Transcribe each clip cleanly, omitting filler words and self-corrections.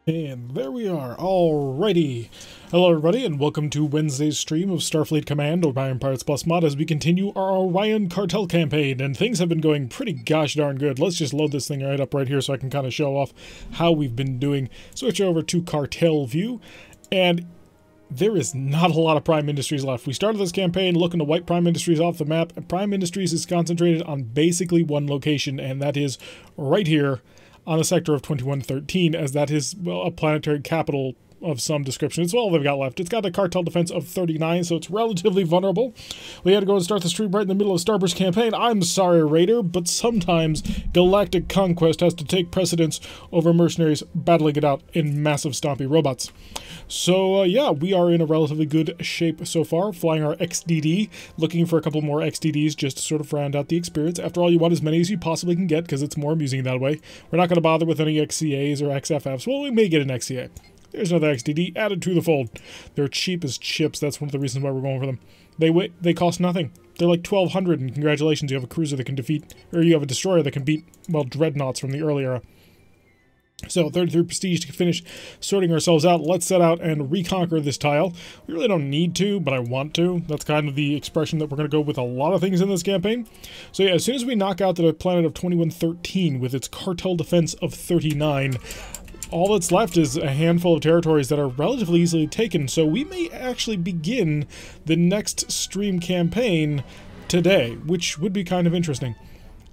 And there we are, alrighty. Hello everybody, and welcome to Wednesday's stream of Starfleet Command, Orion Pirates Plus Mod, as we continue our Orion cartel campaign, and things have been going pretty gosh darn good. Let's just load this thing right up right here so I can kind of show off how we've been doing. Switch over to cartel view, and there is not a lot of Prime Industries left. We started this campaign looking to wipe Prime Industries off the map, and Prime Industries is concentrated on basically one location, and that is right here on a sector of 2113, as that is, well, a planetary capital of some description. It's all they've got left. It's got a cartel defense of 39, so it's relatively vulnerable. We had to go and start the stream right in the middle of Starburst campaign. I'm sorry, Raider, but sometimes galactic conquest has to take precedence over mercenaries battling it out in massive stompy robots. So, yeah, we are in a relatively good shape so far, flying our XDD, looking for a couple more XDDs just to sort of round out the experience. After all, you want as many as you possibly can get, because it's more amusing that way. We're not going to bother with any XCAs or XFFs. Well, we may get an XCA. There's another XDD added to the fold. They're cheap as chips. That's one of the reasons why we're going for them. They cost nothing. They're like 1,200, and congratulations, you have a cruiser that can defeat, or you have a destroyer that can beat, well, dreadnoughts from the early era. So, 33 prestige to finish sorting ourselves out. Let's set out and reconquer this tile. We really don't need to, but I want to. That's kind of the expression that we're going to go with a lot of things in this campaign. So yeah, as soon as we knock out the planet of 2113 with its cartel defense of 39, all that's left is a handful of territories that are relatively easily taken, so we may actually begin the next stream campaign today, which would be kind of interesting.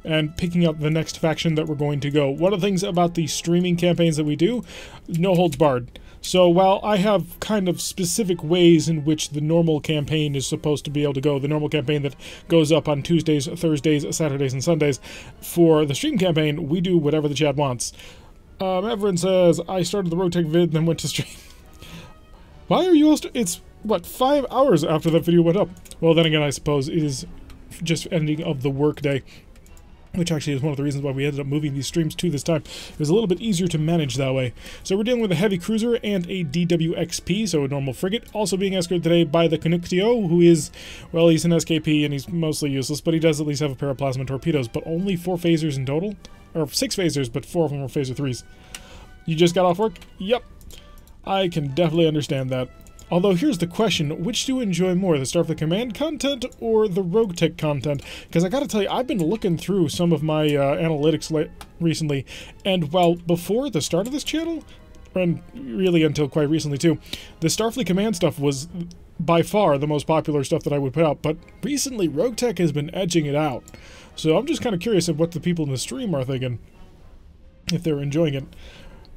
And picking up the next faction that we're going to go. One of the things about the streaming campaigns that we do, no holds barred. So while I have kind of specific ways in which the normal campaign is supposed to be able to go, the normal campaign that goes up on Tuesdays, Thursdays, Saturdays, and Sundays, for the stream campaign, we do whatever the chat wants. Everyone says, I started the Rotec vid, then went to stream. Why are you all it's, what, 5 hours after that video went up? Well, then again, I suppose it is just ending of the workday, which actually is one of the reasons why we ended up moving these streams to this time. It was a little bit easier to manage that way. So we're dealing with a heavy cruiser and a DWXP, so a normal frigate, also being escorted today by the Canuctio, who is, well, he's an SKP and he's mostly useless, but he does at least have a pair of plasma torpedoes, but only 4 phasers in total? Or 6 phasers, but 4 of them are phaser 3s. You just got off work? Yep. I can definitely understand that. Although here's the question, which do you enjoy more, the Starfleet Command content or the Rogue Tech content? Because I gotta tell you, I've been looking through some of my analytics recently, and while before the start of this channel, and really until quite recently too, the Starfleet Command stuff was by far the most popular stuff that I would put out, but recently Rogue Tech has been edging it out. So I'm just kind of curious of what the people in the stream are thinking, if they're enjoying it.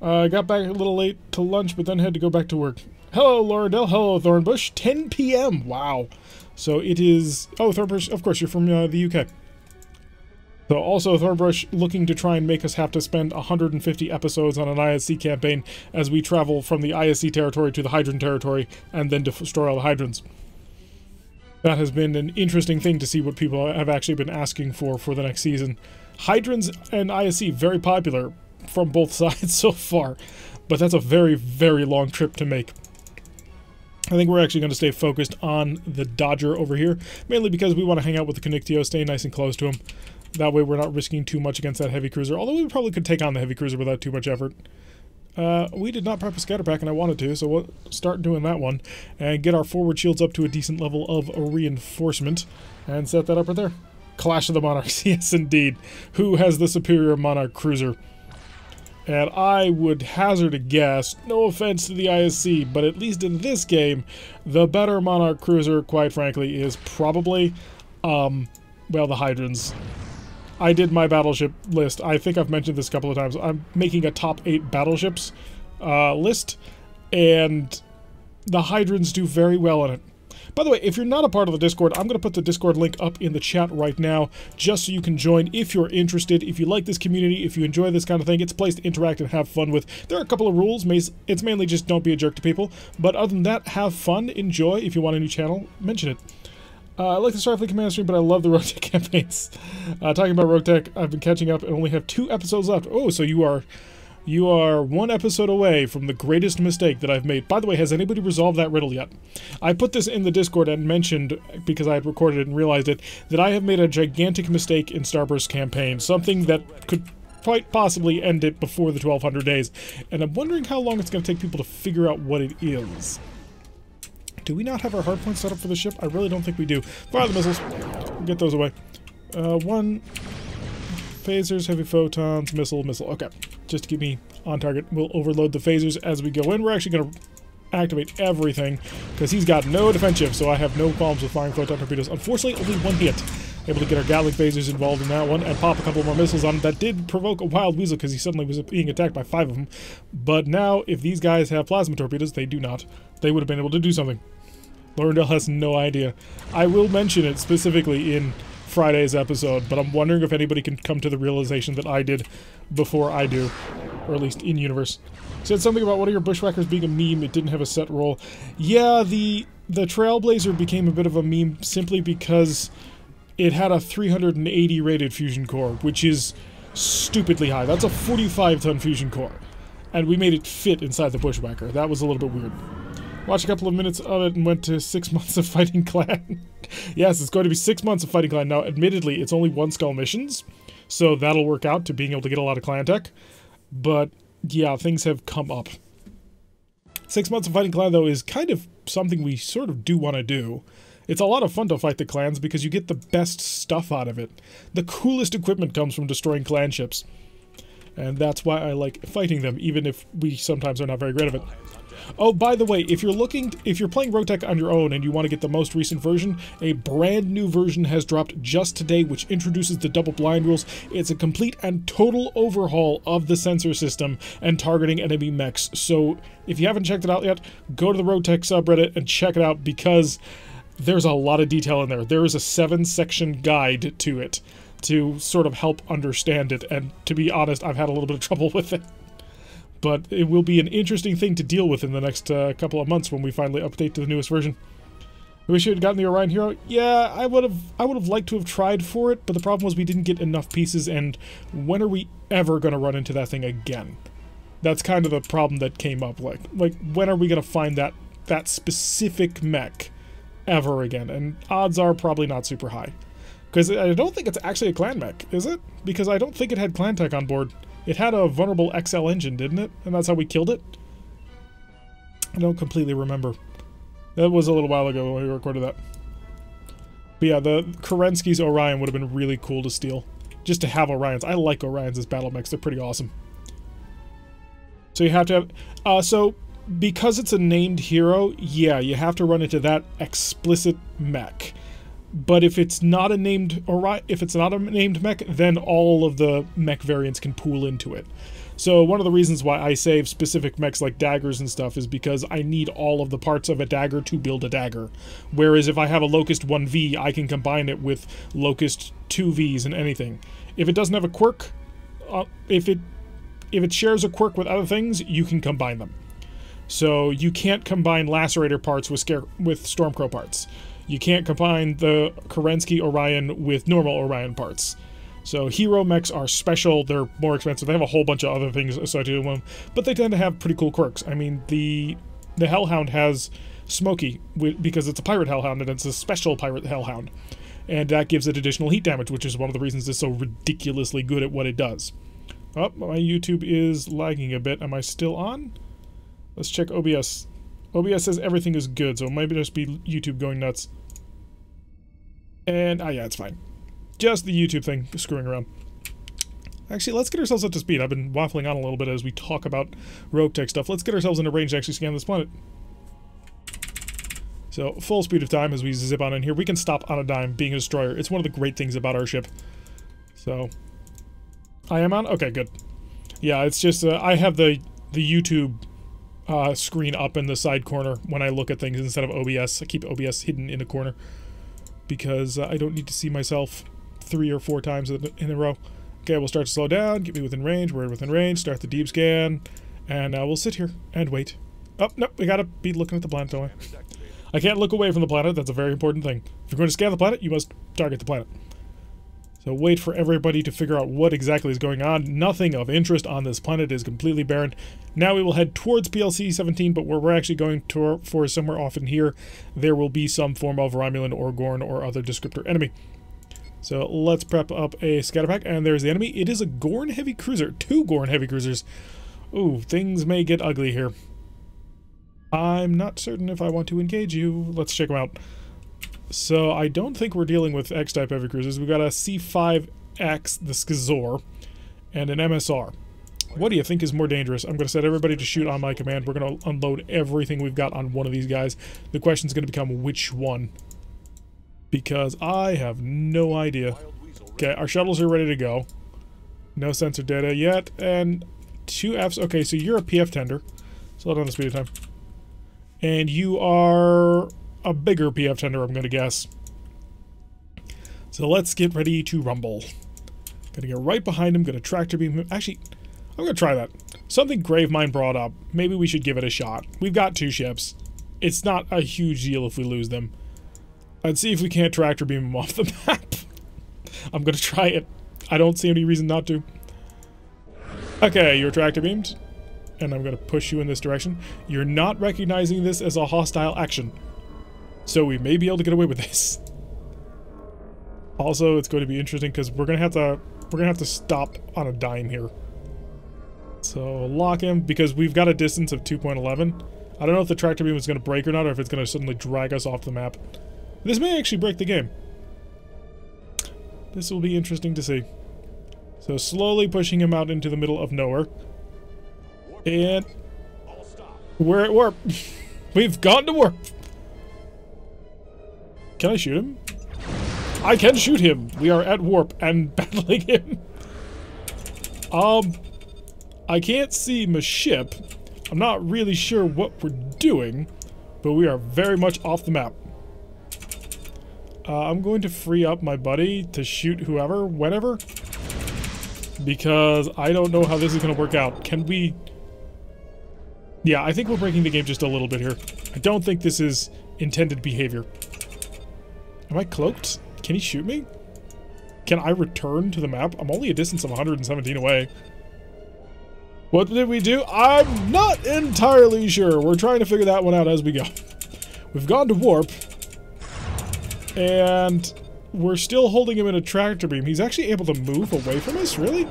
I got back a little late to lunch, but then had to go back to work. Hello, Laura Dell. Hello, Thornbush. 10 p.m. Wow. So it is... Oh, Thornbush, of course, you're from the UK. So also, Thornbush looking to try and make us have to spend 150 episodes on an ISC campaign as we travel from the ISC territory to the Hydran territory and then destroy all the Hydrans. That has been an interesting thing to see what people have actually been asking for the next season. Hydrans and ISC, very popular from both sides so far, but that's a very, very long trip to make. I think we're actually going to stay focused on the Dodger over here, mainly because we want to hang out with the Canuctio, stay nice and close to him. That way we're not risking too much against that heavy cruiser, although we probably could take on the heavy cruiser without too much effort. We did not prep a scatter pack, and I wanted to, so we'll start doing that one, and get our forward shields up to a decent level of reinforcement, and set that up right there. Clash of the Monarchs, yes indeed. Who has the superior Monarch cruiser? And I would hazard a guess, no offense to the ISC, but at least in this game, the better Monarch cruiser, quite frankly, is probably, well, the Hydrans. I did my battleship list. I think I've mentioned this a couple of times. I'm making a top 8 battleships list, and the Hydrans do very well in it. By the way, if you're not a part of the Discord, I'm going to put the Discord link up in the chat right now, just so you can join if you're interested, if you like this community, if you enjoy this kind of thing. It's a place to interact and have fun with. There are a couple of rules. It's mainly just don't be a jerk to people. But other than that, have fun, enjoy. If you want a new channel, mention it. I like the Starfleet Command stream, but I love the Rogue Tech campaigns. Talking about Rogue Tech, I've been catching up and only have 2 episodes left. Oh, so you are 1 episode away from the greatest mistake that I've made. By the way, has anybody resolved that riddle yet? I put this in the Discord and mentioned, because I had recorded it and realized it, that I have made a gigantic mistake in Starburst campaign. Something that could quite possibly end it before the 1200 days. And I'm wondering how long it's going to take people to figure out what it is. Do we not have our hardpoint set up for the ship? I really don't think we do. Fire the missiles. Get those away. One. Phasers, heavy photons, missile. Okay. Just to keep me on target. We'll overload the phasers as we go in. We're actually going to activate everything because he's got no defensive, so I have no qualms with firing photon torpedoes. Unfortunately, only one hit. Able to get our Gatling phasers involved in that one and pop a couple more missiles on him. That did provoke a wild weasel because he suddenly was being attacked by 5 of them. But now, if these guys have plasma torpedoes, they do not. They would have been able to do something. Lorendale has no idea. I will mention it specifically in Friday's episode, but I'm wondering if anybody can come to the realization that I did before I do, or at least in universe. Said something about one of your bushwhackers being a meme. It didn't have a set role. Yeah, the Trailblazer became a bit of a meme simply because it had a 380 rated fusion core, which is stupidly high. That's a 45-ton fusion core, and we made it fit inside the bushwhacker. That was a little bit weird. Watched a couple of minutes of it and went to 6 months of Fighting Clan. Yes, it's going to be 6 months of Fighting Clan. Now, admittedly, it's only 1 skull missions, so that'll work out to being able to get a lot of clan tech. But, yeah, things have come up. 6 months of Fighting Clan, though, is kind of something we sort of do want to do. It's a lot of fun to fight the clans because you get the best stuff out of it. The coolest equipment comes from destroying clan ships. And that's why I like fighting them, even if we sometimes are not very great at it. Oh, by the way, if you're playing Rogue Tech on your own and you want to get the most recent version, a brand new version has dropped just today, which introduces the double blind rules. It's a complete and total overhaul of the sensor system and targeting enemy mechs. So if you haven't checked it out yet, go to the Rogue Tech subreddit and check it out because there's a lot of detail in there. There is a 7-section guide to it to sort of help understand it, and to be honest, I've had a little bit of trouble with it. But it will be an interesting thing to deal with in the next couple of months when we finally update to the newest version. I wish you had gotten the Orion Hero. Yeah, I would have liked to have tried for it, but the problem was we didn't get enough pieces, and when are we ever going to run into that thing again? That's kind of the problem that came up. Like when are we going to find that specific mech ever again? And odds are probably not super high. Because I don't think it's actually a clan mech, is it? Because I don't think it had clan tech on board. It had a vulnerable XL engine, didn't it? And that's how we killed it? I don't completely remember. That was a little while ago when we recorded that. But yeah, the Kerensky's Orion would have been really cool to steal. Just to have Orions. I like Orions as battle mechs. They're pretty awesome. So you have to have... so, because it's a named hero, yeah, you have to run into that explicit mech. But if it's not a named mech, then all of the mech variants can pool into it. So one of the reasons why I save specific mechs like daggers and stuff is because I need all of the parts of a dagger to build a dagger. Whereas if I have a Locust 1V, I can combine it with Locust 2Vs and anything. If it doesn't have a quirk, if it shares a quirk with other things, you can combine them. So you can't combine Lacerator parts with Stormcrow parts. You can't combine the Kerensky Orion with normal Orion parts. So hero mechs are special, they're more expensive, they have a whole bunch of other things associated with them, but they tend to have pretty cool quirks. I mean, the Hellhound has Smokey, because it's a pirate Hellhound, and it's a special pirate Hellhound. And that gives it additional heat damage, which is one of the reasons it's so ridiculously good at what it does. Oh, my YouTube is lagging a bit. Am I still on? Let's check OBS. OBS says everything is good, so it might just be YouTube going nuts. And, yeah, it's fine. Just the YouTube thing screwing around. Actually, let's get ourselves up to speed. I've been waffling on a little bit as we talk about Rogue Tech stuff. Let's get ourselves into range to actually scan this planet. So, full speed of time as we zip on in here. We can stop on a dime being a destroyer. It's one of the great things about our ship. So, I am on? Okay, good. Yeah, it's just, I have the YouTube screen up in the side corner when I look at things instead of OBS. I keep OBS hidden in a corner because I don't need to see myself 3 or 4 times in a row. Okay, we'll start to slow down, get me within range, we're within range, start the deep scan, and we'll sit here and wait. Oh, no, we gotta be looking at the planet, don't we? I can't look away from the planet, that's a very important thing. If you're going to scan the planet, you must target the planet. So wait for everybody to figure out what exactly is going on. Nothing of interest on this planet is completely barren. Now we will head towards PLC-17, but where we're actually going for somewhere off in here, there will be some form of Romulan or Gorn or other descriptor enemy. So let's prep up a scatter pack, and there's the enemy. It is a Gorn heavy cruiser. 2 Gorn heavy cruisers. Ooh, things may get ugly here. I'm not certain if I want to engage you. Let's check them out. So I don't think we're dealing with X-type heavy cruisers. We've got a C5X, the Skazor, and an MSR. What do you think is more dangerous? I'm going to set everybody to shoot on my command. We're going to unload everything we've got on one of these guys. The question's going to become which one. Because I have no idea. Okay, our shuttles are ready to go. No sensor data yet. And 2 Fs. Okay, so you're a PF tender. Slow down the speed of time. And you are a bigger PF tender, I'm going to guess. So let's get ready to rumble. Gonna get right behind him. Gonna tractor beam him. Actually, I'm gonna try that. Something Gravemind brought up. Maybe we should give it a shot. We've got 2 ships. It's not a huge deal if we lose them. Let's see if we can't tractor beam him off the map. I'm gonna try it. I don't see any reason not to. Okay, you're tractor beamed. And I'm gonna push you in this direction. You're not recognizing this as a hostile action. So we may be able to get away with this. Also, it's going to be interesting because we're gonna have to stop on a dime here. So lock him, because we've got a distance of 2.11. I don't know if the tractor beam is going to break or not, or if it's going to suddenly drag us off the map. This may actually break the game. This will be interesting to see. So slowly pushing him out into the middle of nowhere. And we're at warp. We've gone to warp. Can I shoot him? I can shoot him. We are at warp and battling him. I can't see my ship. I'm not really sure what we're doing, but we are very much off the map. I'm going to free up my buddy to shoot whoever, whenever, because I don't know how this is going to work out. Can we... Yeah, I think we're breaking the game just a little bit here. I don't think this is intended behavior. Am I cloaked? Can he shoot me? Can I return to the map? I'm only a distance of 117 away. What did we do? I'm not entirely sure. We're trying to figure that one out as we go. We've gone to warp. And we're still holding him in a tractor beam. He's actually able to move away from us? Really?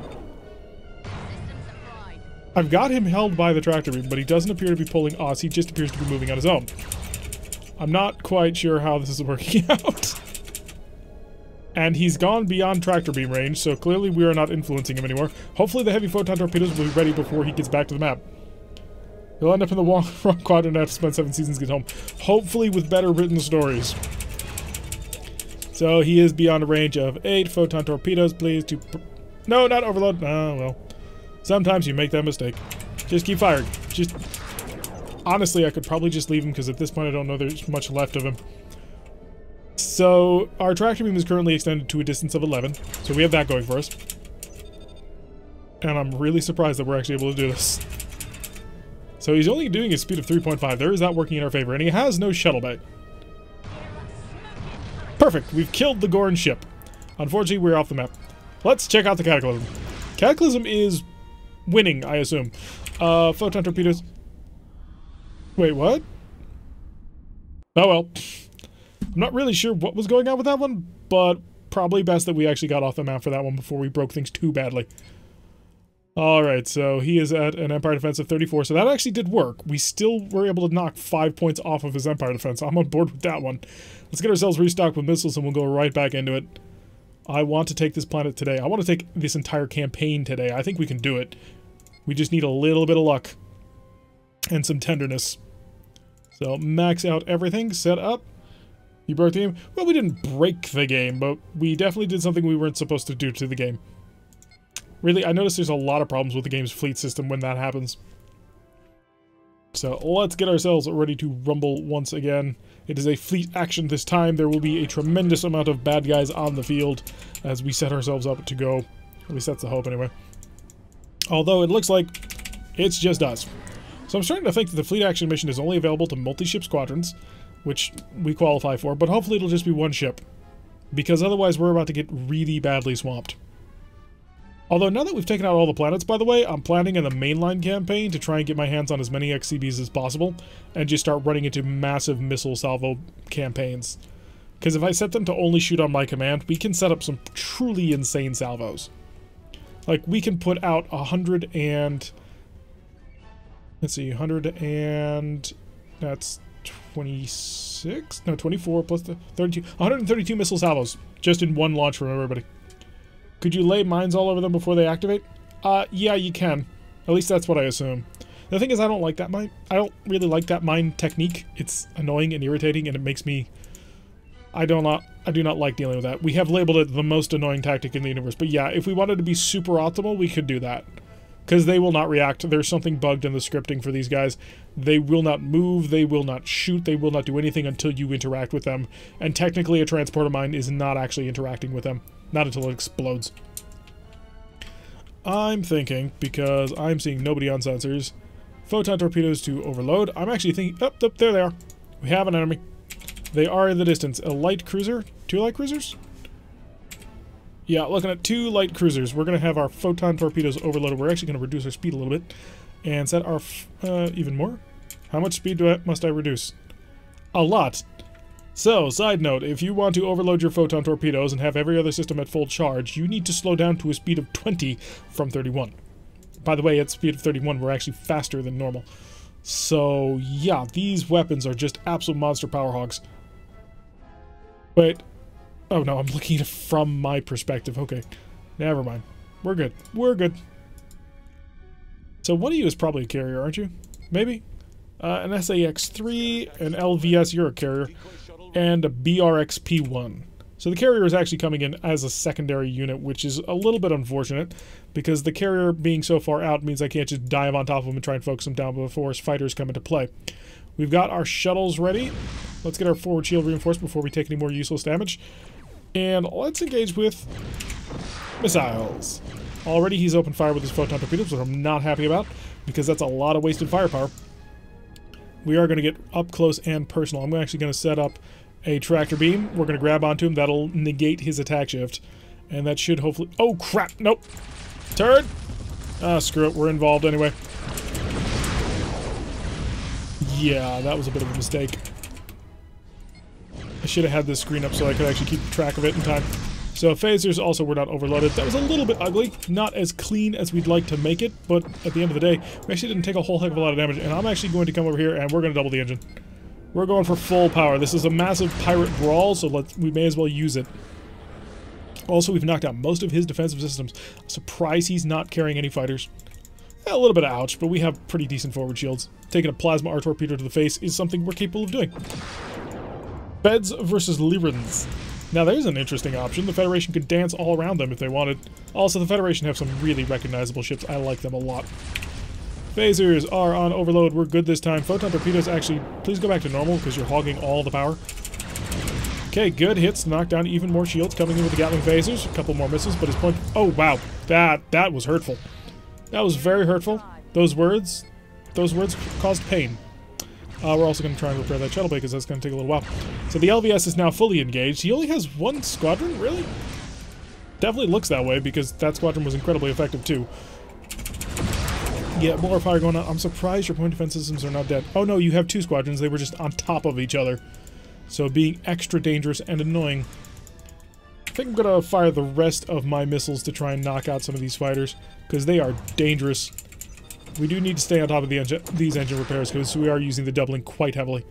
I've got him held by the tractor beam, but he doesn't appear to be pulling us. He just appears to be moving on his own. I'm not quite sure how this is working out. And he's gone beyond tractor beam range, so clearly we are not influencing him anymore. Hopefully the heavy photon torpedoes will be ready before he gets back to the map. He'll end up in the wrong quadrant and have to spend 7 seasons to get home. Hopefully with better written stories. So he is beyond a range of 8 photon torpedoes, please. No, not overload. Oh, well. Sometimes you make that mistake. Just keep firing. Just... Honestly, I could probably just leave him, because at this point I don't know there's much left of him. So, our tractor beam is currently extended to a distance of 11, so we have that going for us. And I'm really surprised that we're actually able to do this. So he's only doing a speed of 3.5. There is that working in our favor, and he has no shuttle bay. Perfect, we've killed the Gorn ship. Unfortunately, we're off the map. Let's check out the Cataclysm. Cataclysm is winning, I assume. Photon torpedoes. Wait, what? Oh well. I'm not really sure what was going on with that one, but probably best that we actually got off the map for that one before we broke things too badly. Alright, so he is at an Empire Defense of 34, so that actually did work. We still were able to knock 5 points off of his Empire Defense. I'm on board with that one. Let's get ourselves restocked with missiles and we'll go right back into it. I want to take this planet today. I want to take this entire campaign today. I think we can do it. We just need a little bit of luck. And some tenderness. So, max out everything, set up. You broke the game? Well, we didn't break the game, but we definitely did something we weren't supposed to do to the game. Really, I noticed there's a lot of problems with the game's fleet system when that happens. So, let's get ourselves ready to rumble once again. It is a fleet action this time. There will be a tremendous amount of bad guys on the field as we set ourselves up to go. At least that's the hope, anyway. Although, it looks like it's just us. So I'm starting to think that the fleet action mission is only available to multi-ship squadrons, which we qualify for, but hopefully it'll just be one ship. Because otherwise we're about to get really badly swamped. Although now that we've taken out all the planets, by the way, I'm planning in the mainline campaign to try and get my hands on as many XCBs as possible, and just start running into massive missile salvo campaigns. Because if I set them to only shoot on my command, we can set up some truly insane salvos. Like, we can put out 100 and... Let's see, 100 and... That's 26? No, 24 plus the 32. 132 missile salvos, just in one launch from everybody. Could you lay mines all over them before they activate? Yeah, you can. At least that's what I assume. The thing is, I don't like that mine. I don't really like that mine technique. It's annoying and irritating, and it makes me... I do not like dealing with that. We have labeled it the most annoying tactic in the universe. But yeah, if we wanted to be super optimal, we could do that. Because they will not react. There's something bugged in the scripting for these guys. They will not move, they will not shoot, they will not do anything until you interact with them. And technically a transporter mine is not actually interacting with them. Not until it explodes. I'm thinking, because I'm seeing nobody on sensors, photon torpedoes to overload. I'm actually thinking, oh, there they are. We have an enemy. They are in the distance. A light cruiser? 2 light cruisers? Yeah, looking at 2 light cruisers. We're going to have our photon torpedoes overloaded. We're actually going to reduce our speed a little bit. And set our... even more? How much speed must I reduce? A lot. So, side note, if you want to overload your photon torpedoes and have every other system at full charge, you need to slow down to a speed of 20 from 31. By the way, at speed of 31, we're actually faster than normal. So, yeah, these weapons are just absolute monster power hogs. Wait. Oh no, I'm looking at it from my perspective. Okay. Never mind. We're good. We're good. So one of you is probably a carrier, aren't you? Maybe? An SAX-3, an LVS, you're a carrier, and a BRX-P1. So the carrier is actually coming in as a secondary unit, which is a little bit unfortunate, because the carrier being so far out means I can't just dive on top of him and try and focus him down before his fighters come into play. We've got our shuttles ready. Let's get our forward shield reinforced before we take any more useless damage. And let's engage with missiles. Already he's opened fire with his photon torpedoes, which I'm not happy about, because that's a lot of wasted firepower. We are going to get up close and personal. I'm actually going to set up a tractor beam. We're going to grab onto him. That'll negate his attack shift. And that should hopefully... Oh, crap! Nope! Turd! Ah, screw it. We're involved anyway. Yeah, that was a bit of a mistake. I should have had this screen up so I could actually keep track of it in time. So phasers also were not overloaded. That was a little bit ugly. Not as clean as we'd like to make it, but at the end of the day, we actually didn't take a whole heck of a lot of damage. And I'm actually going to come over here and we're going to double the engine. We're going for full power. This is a massive pirate brawl, so we may as well use it. Also, we've knocked out most of his defensive systems. I'm surprised he's not carrying any fighters. A little bit of ouch, but we have pretty decent forward shields. Taking a plasma R torpedo to the face is something we're capable of doing. Feds versus Lyrans. Now there's an interesting option. The Federation could dance all around them if they wanted. Also, the Federation have some really recognizable ships. I like them a lot. Phasers are on overload. We're good this time. Photon torpedoes, actually, please go back to normal because you're hogging all the power. Okay, good hits. Knock down even more shields coming in with the Gatling phasers. A couple more misses, but his point... Oh, wow. That was hurtful. That was very hurtful. Those words caused pain. We're also going to try and repair that shuttle bay because that's going to take a little while. So the LVS is now fully engaged. He only has 1 squadron? Really? Definitely looks that way because that squadron was incredibly effective too. Yeah, more fire going on. I'm surprised your point defense systems are not dead. Oh no, you have 2 squadrons. They were just on top of each other. So being extra dangerous and annoying. I think I'm going to fire the rest of my missiles to try and knock out some of these fighters because they are dangerous. We do need to stay on top of these engine repairs because we are using the doubling quite heavily.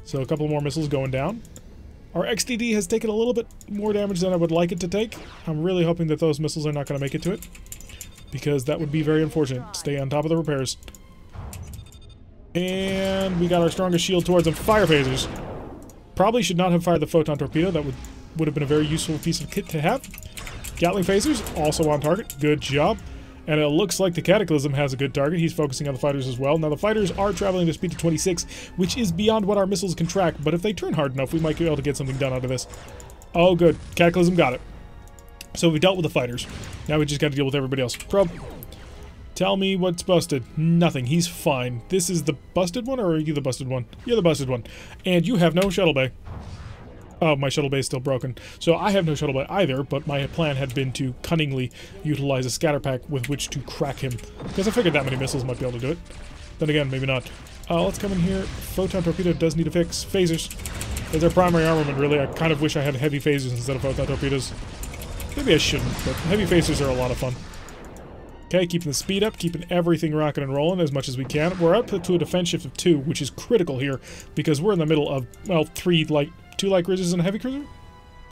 So a couple more missiles going down. Our XDD has taken a little bit more damage than I would like it to take. I'm really hoping that those missiles are not going to make it to it, because that would be very unfortunate. Stay on top of the repairs. And we got our strongest shield towards them. Fire phasers. Probably should not have fired the photon torpedo. That would have been a very useful piece of kit to have. Gatling phasers, also on target. Good job. And it looks like the Cataclysm has a good target. He's focusing on the fighters as well. Now, the fighters are traveling at a speed of 26, which is beyond what our missiles can track. But if they turn hard enough, we might be able to get something done out of this. Oh, good. Cataclysm got it. So we dealt with the fighters. Now we just got to deal with everybody else. Probe. Tell me what's busted. Nothing. He's fine. This is the busted one, or are you the busted one? You're the busted one. And you have no shuttle bay. Oh, my shuttle bay is still broken. So I have no shuttle bay either, but my plan had been to cunningly utilize a scatter pack with which to crack him. Because I figured that many missiles might be able to do it. Then again, maybe not. Let's come in here. Photon torpedo does need a fix. Phasers. As our primary armament, really, I kind of wish I had heavy phasers instead of photon torpedoes. Maybe I shouldn't, but heavy phasers are a lot of fun. Okay, keeping the speed up, keeping everything rocking and rolling as much as we can. We're up to a defense shift of 2, which is critical here, because we're in the middle of, well, 2 light cruisers and a heavy cruiser?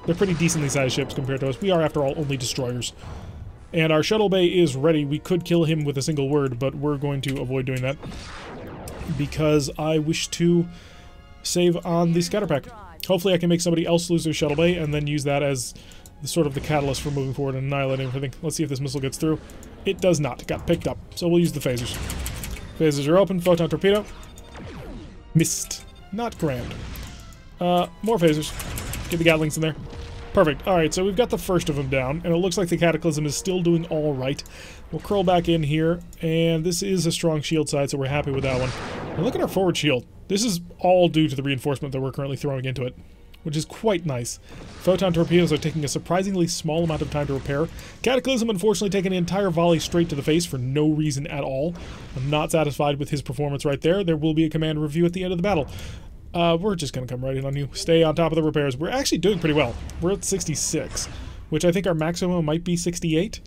They're pretty decently sized ships compared to us. We are, after all, only destroyers. And our shuttle bay is ready. We could kill him with a single word, but we're going to avoid doing that, because I wish to save on the scatter pack. Hopefully I can make somebody else lose their shuttle bay, and then use that as sort of the catalyst for moving forward and annihilating everything. Let's see if this missile gets through. It does not. It got picked up. So we'll use the phasers. Phasers are open. Photon torpedo. Missed. Not grand. More phasers. Get the Gatlings in there. Perfect. Alright, so we've got the first of them down, and it looks like the Cataclysm is still doing alright. We'll curl back in here, and this is a strong shield side, so we're happy with that one. And look at our forward shield. This is all due to the reinforcement that we're currently throwing into it, which is quite nice. Photon torpedoes are taking a surprisingly small amount of time to repair. Cataclysm, unfortunately, taking an entire volley straight to the face for no reason at all. I'm not satisfied with his performance right there. There will be a command review at the end of the battle. We're just going to come right in on you. Stay on top of the repairs. We're actually doing pretty well. We're at 66, which I think our maximum might be 68.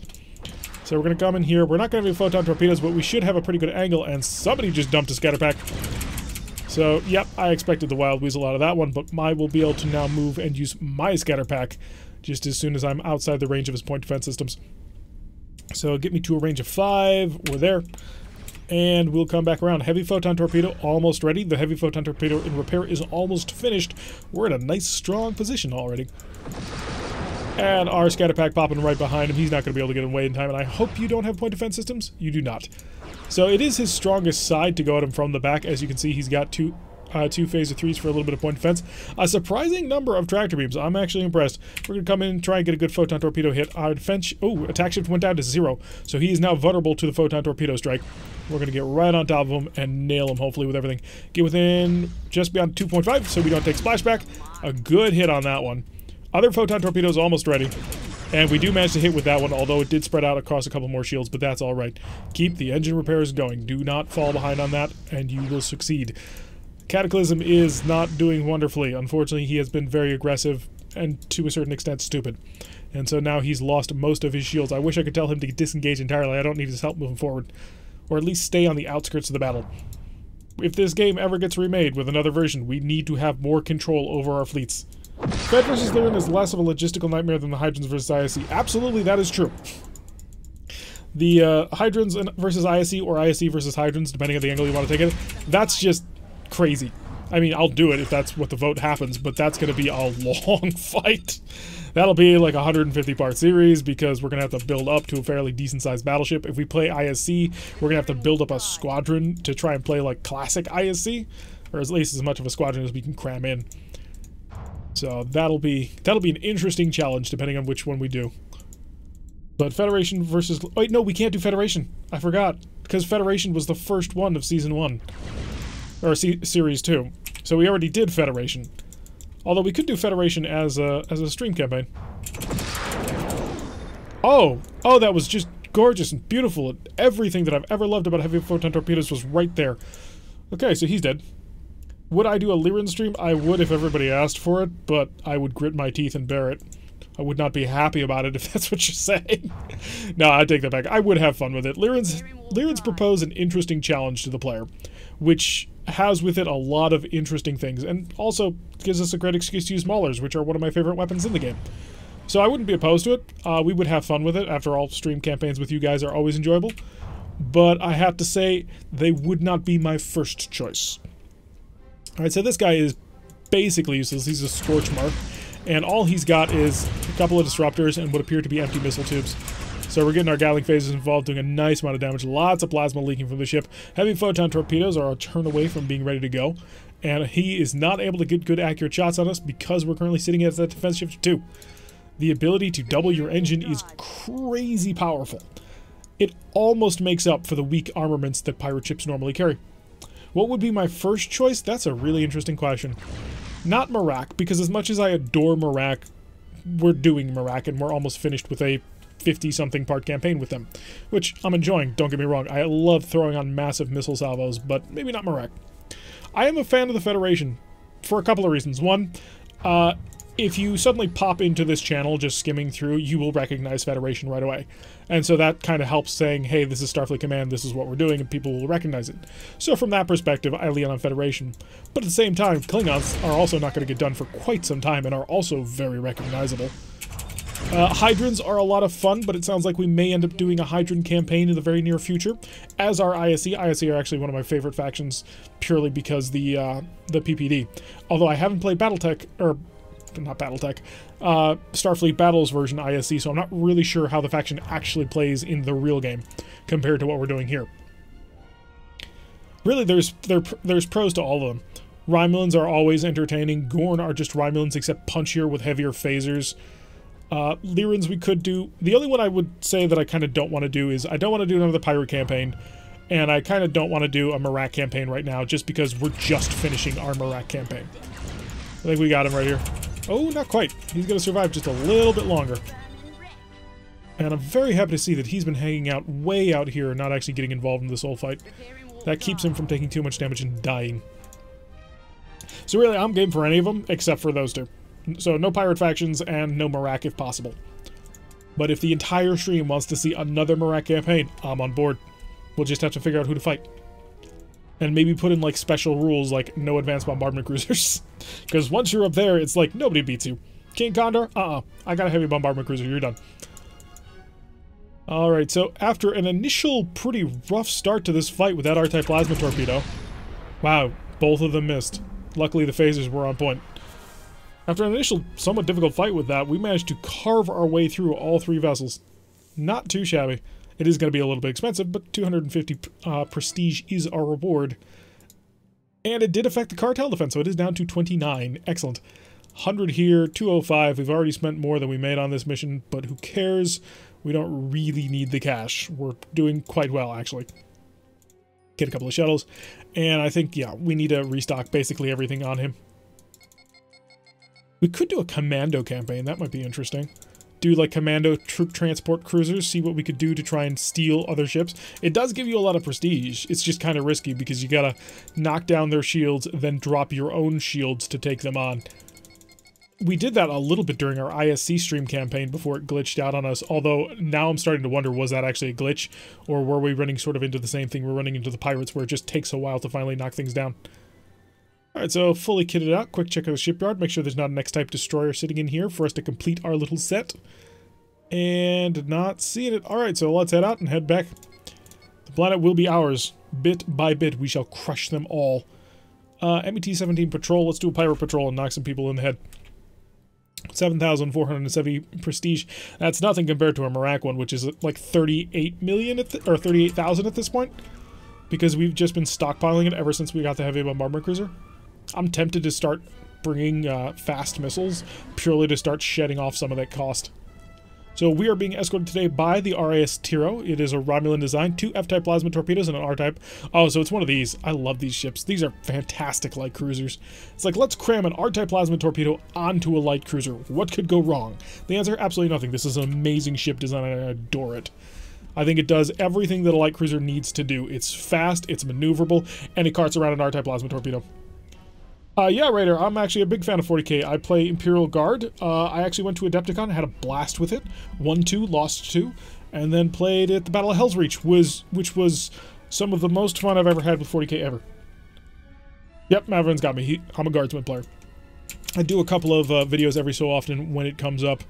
So we're going to come in here. We're not going to be photon torpedoes, but we should have a pretty good angle, and somebody just dumped a scatter pack. So, yep, I expected the Wild Weasel out of that one, but I will be able to now move and use my scatter pack just as soon as I'm outside the range of his point defense systems. So get me to a range of 5. We're there. And we'll come back around. Heavy photon torpedo almost ready. The heavy photon torpedo in repair is almost finished. We're in a nice, strong position already. And our scatter pack popping right behind him. He's not going to be able to get away in time, and I hope you don't have point defense systems. You do not. So it is his strongest side to go at him from the back. As you can see, he's got two phaser 3s for a little bit of point defense. A surprising number of tractor beams. I'm actually impressed. We're going to come in and try and get a good photon torpedo hit. Our defense... Oh, attack shift went down to 0. So he is now vulnerable to the photon torpedo strike. We're going to get right on top of him and nail him, hopefully, with everything. Get within just beyond 2.5 so we don't take splashback. A good hit on that one. Other photon torpedoes almost ready. And we do manage to hit with that one, although it did spread out across a couple more shields, but that's all right. Keep the engine repairs going. Do not fall behind on that, and you will succeed. Cataclysm is not doing wonderfully. Unfortunately, he has been very aggressive and, to a certain extent, stupid. And so now he's lost most of his shields. I wish I could tell him to disengage entirely. I don't need his help moving forward. Or at least stay on the outskirts of the battle. If this game ever gets remade with another version, we need to have more control over our fleets. Fed versus Lyran is less of a logistical nightmare than the Hydrons versus ISC. Absolutely, that is true. The Hydrons versus ISC, or ISC versus Hydrons, depending on the angle you want to take it, that's just crazy. I mean, I'll do it if that's what the vote happens, but that's going to be a long fight. That'll be like a 150-part series, because we're going to have to build up to a fairly decent-sized battleship. If we play ISC, we're going to have to build up a squadron to try and play like classic ISC, or at least as much of a squadron as we can cram in. So that'll be an interesting challenge, depending on which one we do. But Federation versus... Wait, no, we can't do Federation. I forgot, because Federation was the first one of Season 1. Or Series 2. So we already did Federation. Although we could do Federation as a stream campaign. Oh, that was just gorgeous and beautiful. Everything that I've ever loved about heavy photon torpedoes was right there. Okay, so he's dead. Would I do a Lyran stream? I would if everybody asked for it, but I would grit my teeth and bear it. I would not be happy about it if that's what you're saying. No, I take that back. I would have fun with it. Lyran's propose an interesting challenge to the player, which has with it a lot of interesting things, and also gives us a great excuse to use Maulers, which are one of my favorite weapons in the game. So I wouldn't be opposed to it. We would have fun with it. After all, stream campaigns with you guys are always enjoyable. But I have to say, they would not be my first choice. Alright, so this guy is basically useless. He's a scorch mark. And all he's got is a couple of disruptors and what appear to be empty missile tubes. So we're getting our Gatling phases involved, doing a nice amount of damage. Lots of plasma leaking from the ship. Heavy photon torpedoes are a turn away from being ready to go. And he is not able to get good accurate shots on us because we're currently sitting at that defense shift 2. The ability to double your engine is crazy powerful. It almost makes up for the weak armaments that pirate ships normally carry. What would be my first choice? That's a really interesting question. Not Marak, because as much as I adore Marak, we're doing Marak, and we're almost finished with a 50-something part campaign with them, which I'm enjoying, don't get me wrong. I love throwing on massive missile salvos, but maybe not Marak. I am a fan of the Federation, for a couple of reasons. One, if you suddenly pop into this channel just skimming through, you will recognize Federation right away. And so that kind of helps saying, hey, this is Starfleet Command, this is what we're doing, and people will recognize it. So from that perspective, I lean on Federation. But at the same time, Klingons are also not going to get done for quite some time and are also very recognizable. Hydrons are a lot of fun, but it sounds like we may end up doing a Hydron campaign in the very near future, as are ISE. ISE are actually one of my favorite factions, purely because the PPD. Although I haven't played Battletech, or not Battletech, Starfleet Battles version ISE, so I'm not really sure how the faction actually plays in the real game compared to what we're doing here. Really, there's pros to all of them. Romulans are always entertaining. Gorn are just Romulans, except punchier with heavier phasers. Lyrans we could do. The only one I would say that I kind of don't want to do is I don't want to do another pirate campaign, and I kind of don't want to do a Marak campaign right now, just because we're just finishing our Marak campaign. I think we got him right here. Oh, not quite. He's going to survive just a little bit longer. And I'm very happy to see that he's been hanging out way out here and not actually getting involved in this whole fight. That keeps him from taking too much damage and dying. So really, I'm game for any of them, except for those two. So no pirate factions and no Marak if possible. But if the entire stream wants to see another Marak campaign, I'm on board. We'll just have to figure out who to fight. And maybe put in like special rules like no advanced bombardment cruisers. Because once you're up there, it's like nobody beats you. King Condor? I got a heavy bombardment cruiser, you're done. Alright, so after an initial pretty rough start to this fight with that R-type plasma torpedo. Wow, both of them missed. Luckily the phasers were on point. After an initial, somewhat difficult fight with that, we managed to carve our way through all three vessels. Not too shabby. It is going to be a little bit expensive, but 250 prestige is our reward. And it did affect the cartel defense, so it is down to 29. Excellent. 100 here, 205. We've already spent more than we made on this mission, but who cares? We don't really need the cash. We're doing quite well, actually. Get a couple of shuttles. And I think, yeah, we need to restock basically everything on him. We could do a commando campaign. That might be interesting. Do like commando troop transport cruisers, see what we could do to try and steal other ships. It does give you a lot of prestige. It's just kind of risky because you gotta knock down their shields, then drop your own shields to take them on. We did that a little bit during our ISC stream campaign before it glitched out on us, although now I'm starting to wonder, was that actually a glitch? Or were we running sort of into the same thing we're running into the pirates, where it just takes a while to finally knock things down? Alright, so fully kitted out. Quick check of the shipyard. Make sure there's not an X-type destroyer sitting in here for us to complete our little set. And not seeing it. Alright, so let's head out and head back. The planet will be ours. Bit by bit, we shall crush them all. MET-17 patrol. Let's do a pirate patrol and knock some people in the head. 7,470 prestige. That's nothing compared to our Marak one, which is like 38 million or 38,000 at this point. Because we've just been stockpiling it ever since we got the heavy bombardment cruiser. I'm tempted to start bringing fast missiles purely to start shedding off some of that cost. So we are being escorted today by the RAS Tiro. It is a Romulan design, 2 F-type plasma torpedoes and an R-type. Oh, so it's one of these. I love these ships. These are fantastic light cruisers. It's like, let's cram an R-type plasma torpedo onto a light cruiser. What could go wrong? The answer, absolutely nothing. This is an amazing ship design and I adore it. I think it does everything that a light cruiser needs to do. It's fast, it's maneuverable, and it carts around an R-type plasma torpedo. Yeah, Raider, I'm actually a big fan of 40k. I play Imperial Guard. I actually went to Adepticon, had a blast with it. Won 2, lost 2, and then played at the Battle of Hell's Reach, which was some of the most fun I've ever had with 40k ever. Yep, Maverin's got me. I'm a Guardsman player. I do a couple of videos every so often when it comes up,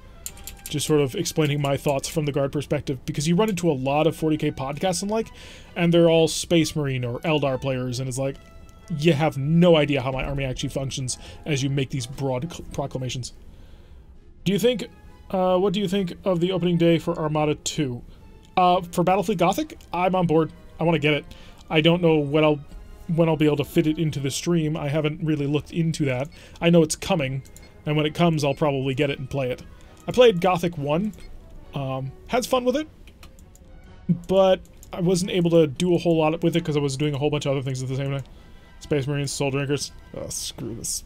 just sort of explaining my thoughts from the Guard perspective, because you run into a lot of 40k podcasts and they're all Space Marine or Eldar players, and it's like, you have no idea how my army actually functions as you make these broad proclamations. Do you think, what do you think of the opening day for Armada 2? For Battlefleet Gothic, I'm on board. I want to get it. I don't know when I'll be able to fit it into the stream. I haven't really looked into that. I know it's coming, and when it comes, I'll probably get it and play it. I played Gothic 1, had fun with it, but I wasn't able to do a whole lot with it because I was doing a whole bunch of other things at the same time. Space Marines, Soul Drinkers. Oh, screw this.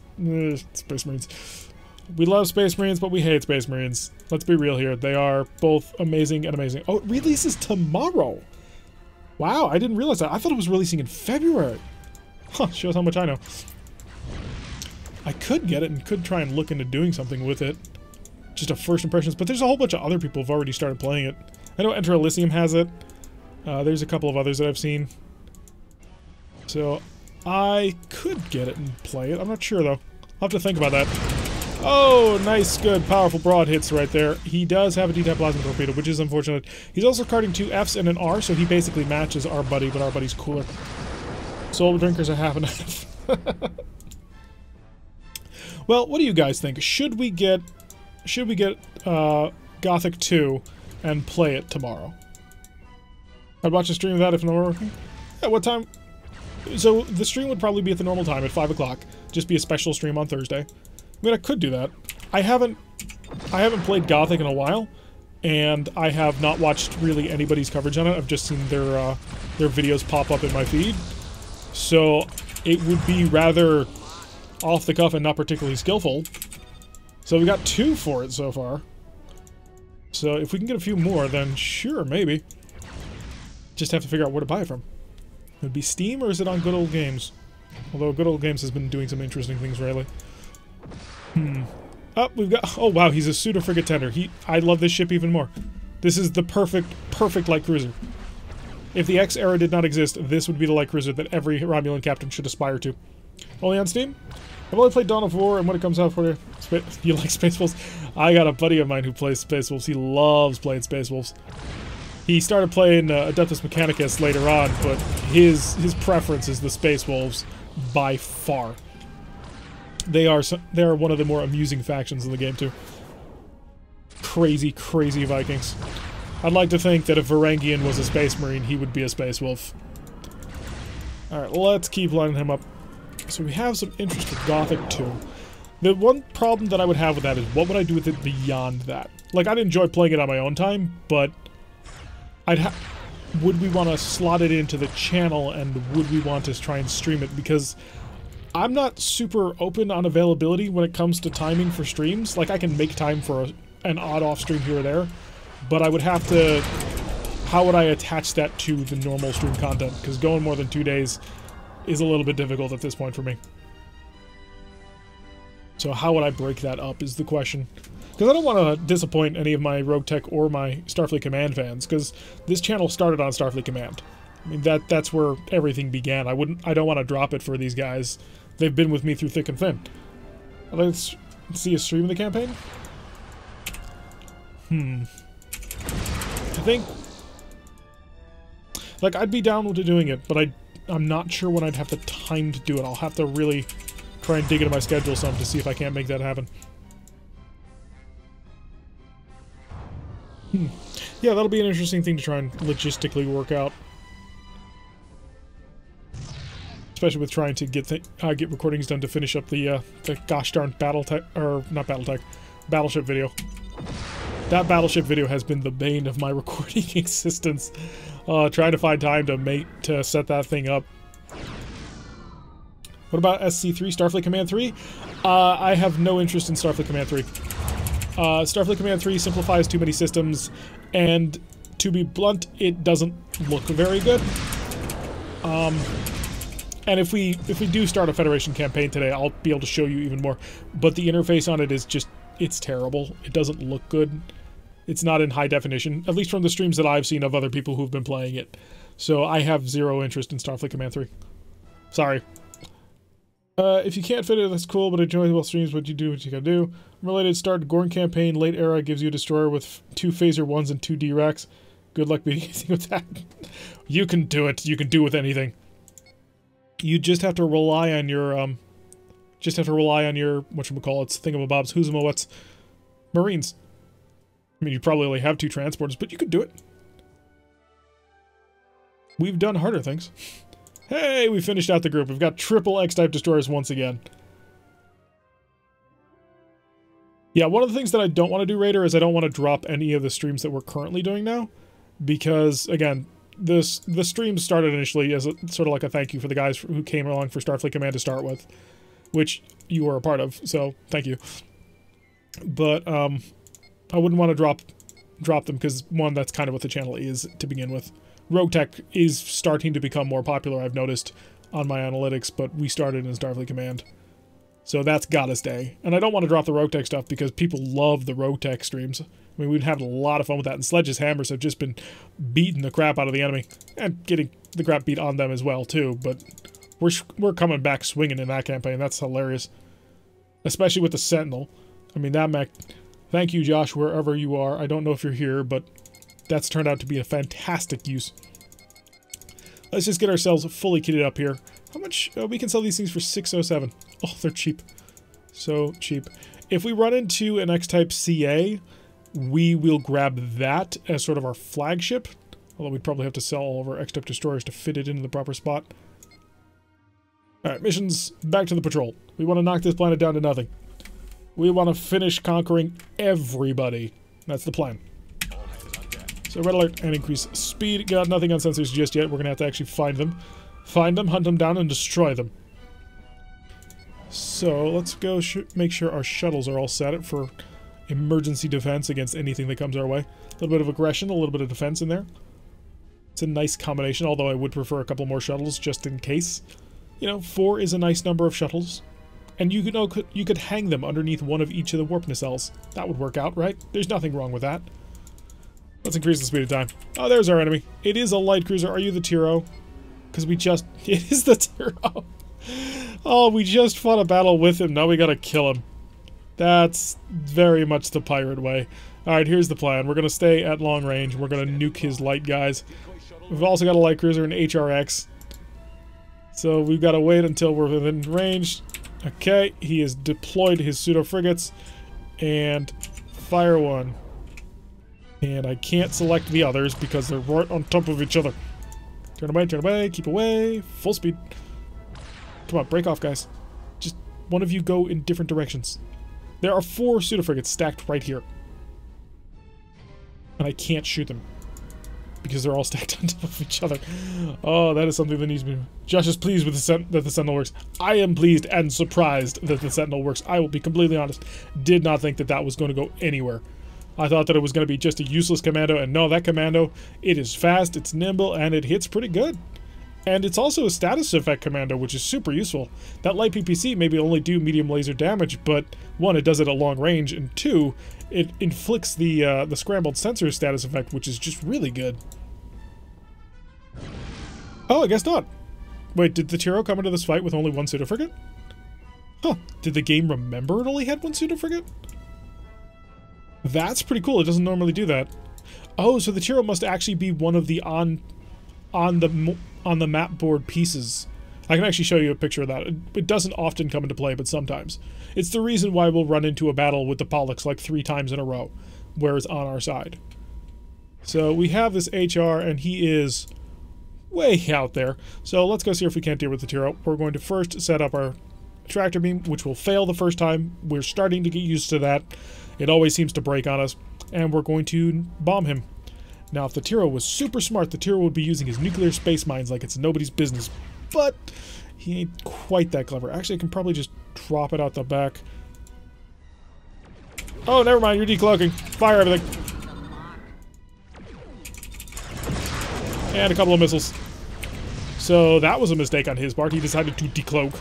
Space Marines. We love Space Marines, but we hate Space Marines. Let's be real here. They are both amazing and amazing. Oh, it releases tomorrow. Wow, I didn't realize that. I thought it was releasing in February. Huh, shows how much I know. I could get it and could try and look into doing something with it. Just a first impressions, but there's a whole bunch of other people who've already started playing it. I know Enter Elysium has it. There's a couple of others that I've seen. So, I could get it and play it. I'm not sure, though. I'll have to think about that. Oh, nice, good, powerful broad hits right there. He does have a D-type plasma torpedo, which is unfortunate. He's also carding 2 Fs and an R, so he basically matches our buddy, but our buddy's cooler. Soul drinkers are half and half. Well, what do you guys think? Should we get Gothic 2 and play it tomorrow? I'd watch a stream of that if not working. At what time? So the stream would probably be at the normal time at 5 o'clock. Just be a special stream on Thursday. I mean, I could do that. I haven't played Gothic in a while, and I have not watched really anybody's coverage on it. I've just seen their videos pop up in my feed. So it would be rather off the cuff and not particularly skillful. So we got 2 for it so far. So if we can get a few more, then sure, maybe. Just have to figure out where to buy it from. It would be Steam, or is it on Good Old Games? Although Good Old Games has been doing some interesting things lately. Oh, we've got... Oh, wow, he's a pseudo-frigate tender. I love this ship even more. This is the perfect light cruiser. If the X era did not exist, this would be the light cruiser that every Romulan captain should aspire to. Only on Steam? I've only played Dawn of War, and when it comes out for you, you like Space Wolves? I got a buddy of mine who plays Space Wolves. He loves playing Space Wolves. He started playing Adeptus Mechanicus later on, but his preference is the Space Wolves by far. They are one of the more amusing factions in the game too. Crazy Vikings. I'd like to think that if Varangian was a Space Marine, he would be a Space Wolf. Alright, let's keep lining him up. So we have some interest with Gothic 2. The one problem that I would have with that is, what would I do with it beyond that? Like, I'd enjoy playing it on my own time, but would we want to slot it into the channel, and would we want to try and stream it? Because I'm not super open on availability when it comes to timing for streams. Like, I can make time for an odd-off stream here or there, but I would have to... How would I attach that to the normal stream content? Because going more than 2 days is a little bit difficult at this point for me. So how would I break that up is the question. Because I don't want to disappoint any of my Rogue Tech or my Starfleet Command fans, because this channel started on Starfleet Command. I mean, that's where everything began. I don't want to drop it for these guys. They've been with me through thick and thin. Let's see a stream of the campaign. I think... Like, I'd be down with doing it, but I'm not sure when I'd have the time to do it. I'll have to really try and dig into my schedule some to see if I can't make that happen. Yeah, that'll be an interesting thing to try and logistically work out. Especially with trying to get recordings done to finish up the gosh darn Battleship video. That Battleship video has been the bane of my recording existence. Trying to find time to set that thing up. What about SC3, Starfleet Command 3? I have no interest in Starfleet Command 3. Starfleet Command 3 simplifies too many systems, and to be blunt, it doesn't look very good. And if we do start a Federation campaign today, I'll be able to show you even more. But the interface on it is just, it's terrible. It doesn't look good. It's not in high definition, at least from the streams that I've seen of other people who've been playing it. So I have zero interest in Starfleet Command 3. Sorry. If you can't fit it, that's cool, but enjoy the streams, what you gotta do. Related, start Gorn campaign, late era gives you a destroyer with 2 phaser 1s and 2 D-Rex. Good luck beating anything with that. You can do it. You can do with anything. You just have to rely on your, whatchamacallits, thingamabobs, who'samawhats, Marines. I mean, you probably only have 2 transporters, but you could do it. We've done harder things. Hey, we finished out the group. We've got triple X-type destroyers once again. Yeah, one of the things that I don't want to do, Raider, is I don't want to drop any of the streams that we're currently doing now. Because, again, the stream started initially as sort of like a thank you for the guys who came along for Starfleet Command to start with. Which you were a part of, so thank you. But, I wouldn't want to drop them because, one, that's kind of what the channel is to begin with. Rogue Tech is starting to become more popular, I've noticed, on my analytics, but we started in Starfleet Command. So that's gotta stay. And I don't want to drop the Rogue Tech stuff because people love the Rogue Tech streams. I mean, we'd have a lot of fun with that. And Sledge's hammers have just been beating the crap out of the enemy. And getting the crap beat on them as well, too. But we're coming back swinging in that campaign. That's hilarious. Especially with the Sentinel. I mean, that mech... Thank you, Josh, wherever you are. I don't know if you're here, but that's turned out to be a fantastic use. Let's just get ourselves fully kitted up here. How much? We can sell these things for 607. Oh, they're cheap. So cheap. If we run into an X-Type CA, we will grab that as sort of our flagship. Although we'd probably have to sell all of our X-Type destroyers to fit it into the proper spot. Alright, missions back to the patrol. We want to knock this planet down to nothing. We want to finish conquering everybody. That's the plan. So red alert and increase speed. Got nothing on sensors just yet. We're going to have to actually find them. Find them, hunt them down, and destroy them. So let's go make sure our shuttles are all set for emergency defense against anything that comes our way. A little bit of aggression, a little bit of defense in there. It's a nice combination, although I would prefer a couple more shuttles just in case. You know, 4 is a nice number of shuttles. And you could hang them underneath one of each of the warp nacelles. That would work out, right? There's nothing wrong with that. Let's increase the speed of time. Oh, there's our enemy. It is a light cruiser. Are you the Tiro? Because we just... It is the Tiro. Oh, we just fought a battle with him. Now we gotta kill him. That's very much the pirate way. Alright, here's the plan. We're gonna stay at long range. We're gonna nuke his light guys. We've also got a light cruiser, an HRX. So we've got to wait until we're within range. Okay, he has deployed his pseudo-frigates. And fire one. And I can't select the others because they're right on top of each other. Turn away, keep away. Full speed. Come on, break off, guys. Just one of you go in different directions. There are 4 pseudo-frigates stacked right here. And I can't shoot them. Because they're all stacked on top of each other. Oh, that is something that needs to be... Josh is pleased with that the Sentinel works. I am pleased and surprised that the Sentinel works. I will be completely honest. Did not think that that was going to go anywhere. I thought that it was going to be just a useless commando, and no, that commando, it is fast, it's nimble, and it hits pretty good. And it's also a status effect commando, which is super useful. That light PPC maybe only do medium laser damage, but 1, it does it at long range, and 2, it inflicts the scrambled sensor status effect, which is just really good. Oh, I guess not. Wait, did the Tiro come into this fight with only 1 pseudo-frigate? Huh, did the game remember it only had 1 pseudo-frigate? That's pretty cool. It doesn't normally do that. Oh, so the Tiro must actually be one of the on the map board pieces. I can actually show you a picture of that. It doesn't often come into play, but sometimes. It's the reason why we'll run into a battle with the Pollux like 3 times in a row, where it's on our side. So we have this HR, and he is way out there. So let's go see if we can't deal with the Tiro. We're going to first set up our tractor beam, which will fail the first time. We're starting to get used to that. It always seems to break on us. And we're going to bomb him. Now, if the Tiro was super smart, the Tiro would be using his nuclear space mines like it's nobody's business. But he ain't quite that clever. Actually, I can probably just drop it out the back. Oh, never mind. You're decloaking. Fire everything. And a couple of missiles. So that was a mistake on his part. He decided to decloak.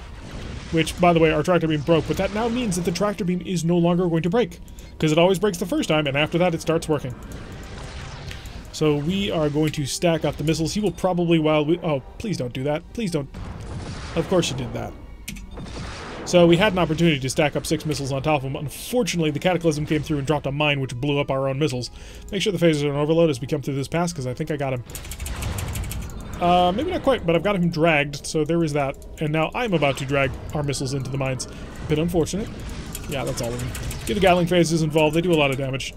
Which, by the way, our tractor beam broke. But that now means that the tractor beam is no longer going to break. Because it always breaks the first time, and after that it starts working. So we are going to stack up the missiles. He will probably, while we... Oh, please don't do that. Please don't... Of course you did that. So we had an opportunity to stack up 6 missiles on top of him. Unfortunately, the Cataclysm came through and dropped a mine which blew up our own missiles. Make sure the phasers are on overload as we come through this pass, because I think I got him. Maybe not quite, but I've got him dragged, so there is that. And now I'm about to drag our missiles into the mines. A bit unfortunate. Yeah, that's all of them. Get the Gatling phasers involved. They do a lot of damage.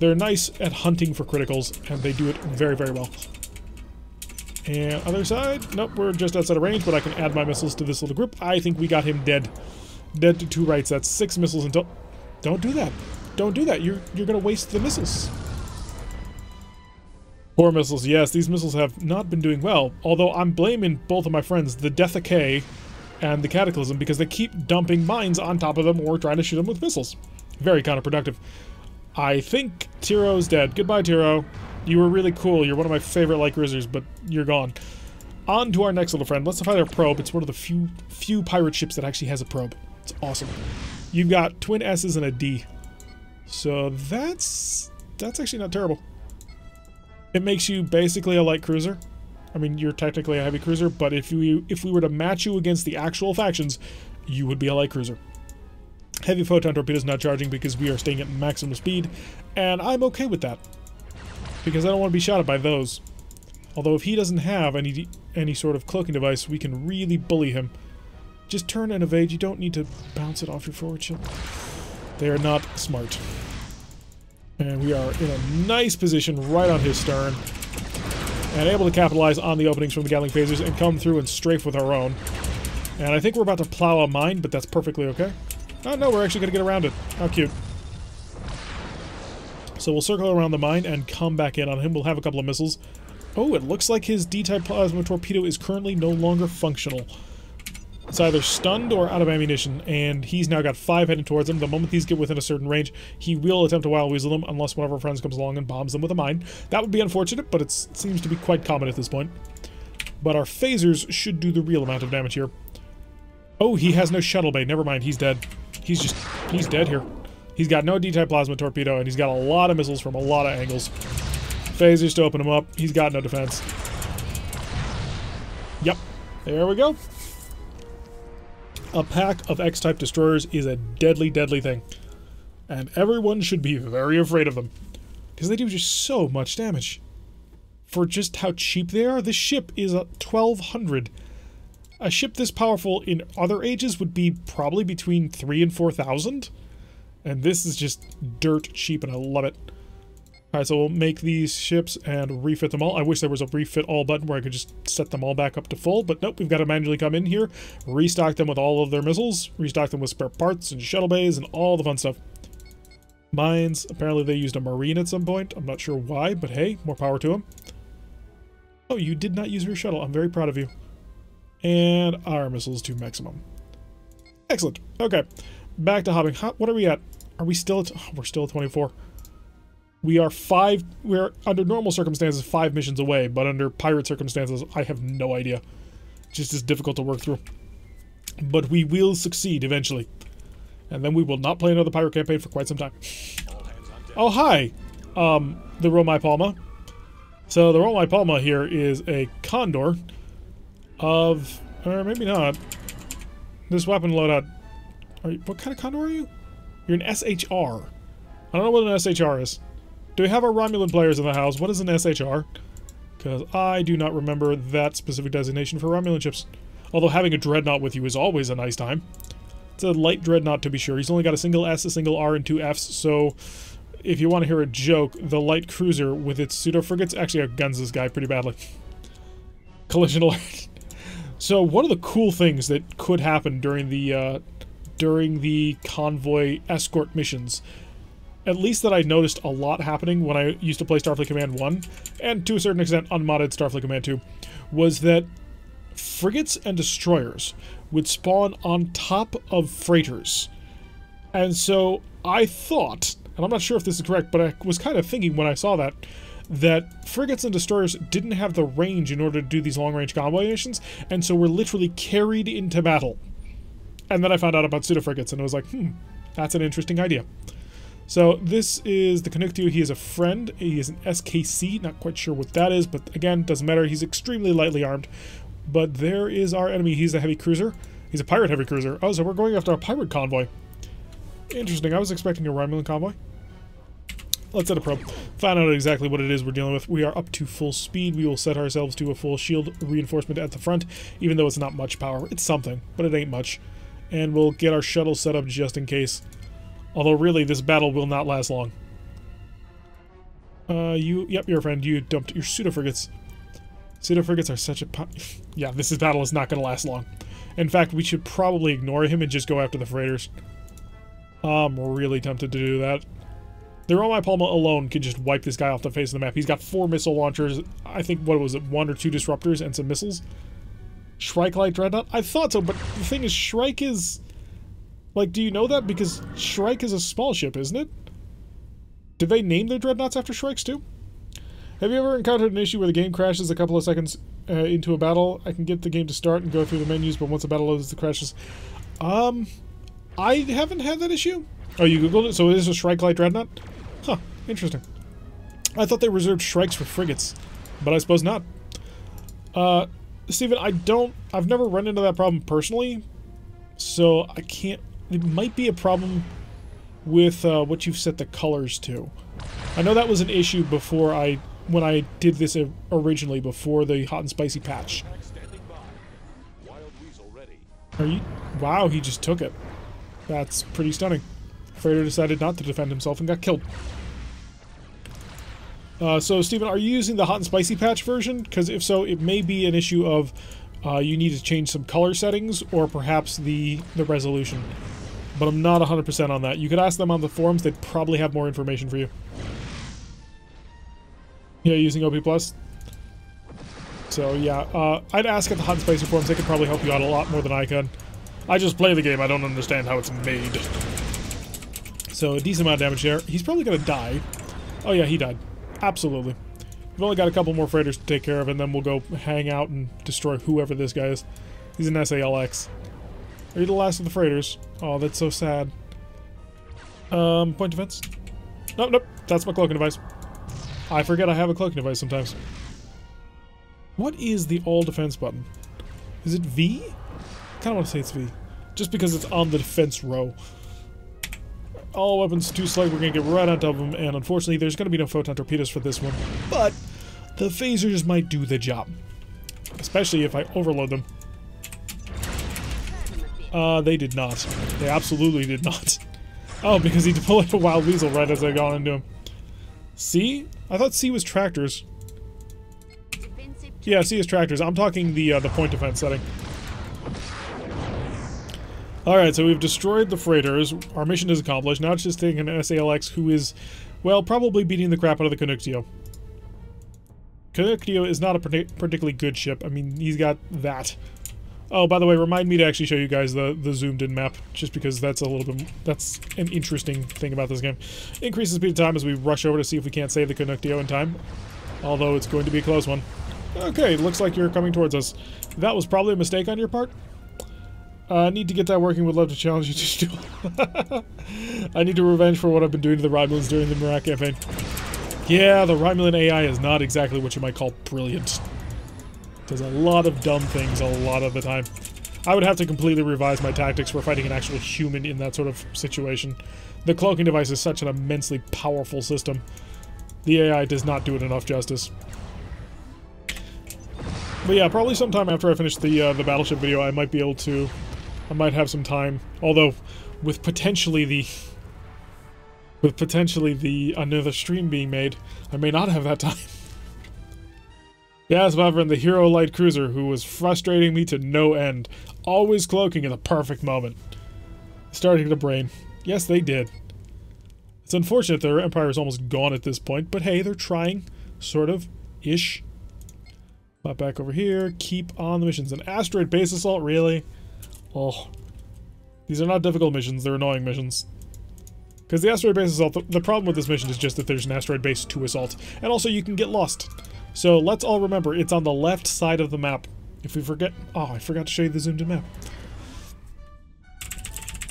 They're nice at hunting for criticals, and they do it very, very well. And other side? Nope, we're just outside of range, but I can add my missiles to this little group. I think we got him dead. Dead to 2 rights. That's 6 missiles until... Don't do that. Don't do that. You're going to waste the missiles. 4 missiles. Yes, these missiles have not been doing well. Although I'm blaming both of my friends, the Death K and the Cataclysm, because they keep dumping mines on top of them or trying to shoot them with missiles. Very counterproductive. I think Tiro's dead. Goodbye, Tiro. You were really cool. You're one of my favorite light cruisers, but you're gone. On to our next little friend. Let's find our probe. It's one of the few pirate ships that actually has a probe. It's awesome. You've got twin S's and a D. So that's actually not terrible. It makes you basically a light cruiser. I mean, you're technically a heavy cruiser, but if we were to match you against the actual factions, you would be a light cruiser. Heavy photon torpedoes not charging because we are staying at maximum speed, and I'm okay with that. Because I don't want to be shot at by those. Although if he doesn't have any sort of cloaking device, we can really bully him. Just turn and evade. You don't need to bounce it off your forward ship. They are not smart. And we are in a nice position right on his stern. And able to capitalize on the openings from the Gatling phasers and come through and strafe with our own. And I think we're about to plow a mine, but that's perfectly okay. Oh no, we're actually going to get around it. How cute. So we'll circle around the mine and come back in on him. We'll have a couple of missiles. Oh, it looks like his D-type plasma torpedo is currently no longer functional. It's either stunned or out of ammunition, and he's now got 5 heading towards him. The moment these get within a certain range, he will attempt to wild weasel them unless one of our friends comes along and bombs them with a mine. That would be unfortunate, but it seems to be quite common at this point. But our phasers should do the real amount of damage here. Oh, he has no shuttle bay. Never mind, he's dead. He's dead here. He's got no D-type plasma torpedo, and he's got a lot of missiles from a lot of angles. Phasers to open him up. He's got no defense. Yep. There we go. A pack of X-type destroyers is a deadly, deadly thing. And everyone should be very afraid of them. Because they do just so much damage. For just how cheap they are, this ship is 1,200. A ship this powerful in other ages would be probably between 3,000 and 4,000. And this is just dirt cheap, and I love it. Alright, so we'll make these ships and refit them all. I wish there was a refit all button where I could just set them all back up to full, but nope, we've got to manually come in here, restock them with all of their missiles, restock them with spare parts and shuttle bays and all the fun stuff. Mines, apparently they used a marine at some point. I'm not sure why, but hey, more power to them. Oh, you did not use your shuttle. I'm very proud of you. And our missiles to maximum. Excellent. Okay, back to hopping. What are we at? Are we still at... Oh, we're still at 24. We're under normal circumstances 5 missions away, but under pirate circumstances, I have no idea. Just as difficult to work through. But we will succeed eventually. And then we will not play another pirate campaign for quite some time. Oh, hi! The Romai Palma. So the Romai Palma here is a Condor of... or maybe not. This weapon loadout... what kind of Condor are you? You're an SHR. I don't know what an SHR is. Do we have our Romulan players in the house? What is an SHR? Because I do not remember that specific designation for Romulan ships. Although having a dreadnought with you is always a nice time. It's a light dreadnought to be sure. He's only got a single S, a single R, and 2 Fs, so if you want to hear a joke, the light cruiser with its pseudo-frigates actually outguns this guy pretty badly. Collision alert. So one of the cool things that could happen during the convoy escort missions, at least that I noticed a lot happening when I used to play Starfleet Command 1, and to a certain extent unmodded Starfleet Command 2, was that frigates and destroyers would spawn on top of freighters. And so I thought, and I'm not sure if this is correct, but I was kind of thinking when I saw that frigates and destroyers didn't have the range in order to do these long-range convoy missions, and so were literally carried into battle. And then I found out about pseudo-frigates, and I was like, that's an interesting idea. So this is the Canuctio. He is a friend. He is an SKC. Not quite sure what that is, but again, doesn't matter. He's extremely lightly armed. But there is our enemy. He's a heavy cruiser. He's a pirate heavy cruiser. Oh, so we're going after a pirate convoy. Interesting. I was expecting a Romulan convoy. Let's set a probe. Find out exactly what it is we're dealing with. We are up to full speed. We will set ourselves to a full shield reinforcement at the front, even though it's not much power. It's something, but it ain't much. And we'll get our shuttle set up just in case. Although, really, this battle will not last long. Yep, you're a friend. You dumped your pseudo-frigates. Pseudo-frigates are such a... yeah, this battle is not going to last long. In fact, we should probably ignore him and just go after the freighters. I'm really tempted to do that. The Romai Palma alone can just wipe this guy off the face of the map. He's got 4 missile launchers. I think, what was it, 1 or 2 disruptors and some missiles? Shrike Light Dreadnought? I thought so, but the thing is, Shrike is... like, do you know that? Because Shrike is a small ship, isn't it? Did they name their dreadnoughts after Shrikes, too? Have you ever encountered an issue where the game crashes a couple of seconds into a battle? I can get the game to start and go through the menus, but once the battle loads, it crashes. I haven't had that issue. Oh, you googled it? So it is a Shrike Light Dreadnought? Huh, interesting. I thought they reserved Shrikes for frigates, but I suppose not. Steven, I've never run into that problem personally, so I can't, it might be a problem with what you've set the colors to. I know that was an issue before when I did this originally, before the hot and spicy patch. Are you? Wow, he just took it. That's pretty stunning. Freighter decided not to defend himself and got killed. So, Steven, are you using the hot and spicy patch version? Because if so, it may be an issue of you need to change some color settings or perhaps the resolution. But I'm not 100% on that. You could ask them on the forums. They'd probably have more information for you. Yeah, using OP+. So, yeah, I'd ask at the hot and spicy forums. They could probably help you out a lot more than I can. I just play the game. I don't understand how it's made. So, a decent amount of damage there. He's probably going to die. Oh, yeah, he died. Absolutely. We've only got a couple more freighters to take care of, and then we'll go hang out and destroy whoever this guy is. He's an SALX. Are you the last of the freighters? Oh, that's so sad. Point defense? Nope, nope. That's my cloaking device. I forget I have a cloaking device sometimes. What is the all defense button? Is it V? I kind of want to say it's V. Just because it's on the defense row. All weapons too slight, we're going to get right on top of them, and unfortunately there's going to be no photon torpedoes for this one. But the phasers might do the job. Especially if I overload them. They did not. They absolutely did not. Oh, because he deployed a wild weasel right as I got into him. C? I thought C was tractors. Yeah, C is tractors. I'm talking the point defense setting. Alright, so we've destroyed the freighters. Our mission is accomplished. Now it's just taking an SALX who is, well, probably beating the crap out of the Canuctio. Canuctio is not a particularly good ship. I mean, he's got that. Oh, by the way, remind me to actually show you guys the zoomed-in map, just because that's a little bit, that's an interesting thing about this game. Increases speed of time as we rush over to see if we can't save the Canuctio in time. Although it's going to be a close one. Okay, looks like you're coming towards us. That was probably a mistake on your part. Need to get that working. Would love to challenge you to do. I need to revenge for what I've been doing to the Romulans during the Monarch campaign. Yeah, the Romulan AI is not exactly what you might call brilliant. Does a lot of dumb things a lot of the time. I would have to completely revise my tactics for fighting an actual human in that sort of situation. The cloaking device is such an immensely powerful system. The AI does not do it enough justice. But yeah, probably sometime after I finish the battleship video, I might be able to... I might have some time. Although, with potentially another stream being made, I may not have that time. Yes, however, the hero light cruiser, who was frustrating me to no end. Always cloaking at the perfect moment. Starting to brain. Yes, they did. It's unfortunate their empire is almost gone at this point, but hey, they're trying. Sort of. Ish. Pop back over here. Keep on the missions. An asteroid base assault? Really? Oh. These are not difficult missions, they're annoying missions. Because the asteroid base assault, the problem with this mission is just that there's an asteroid base to assault. And also you can get lost. So let's all remember, it's on the left side of the map. If we forget... Oh, I forgot to show you the zoomed in map.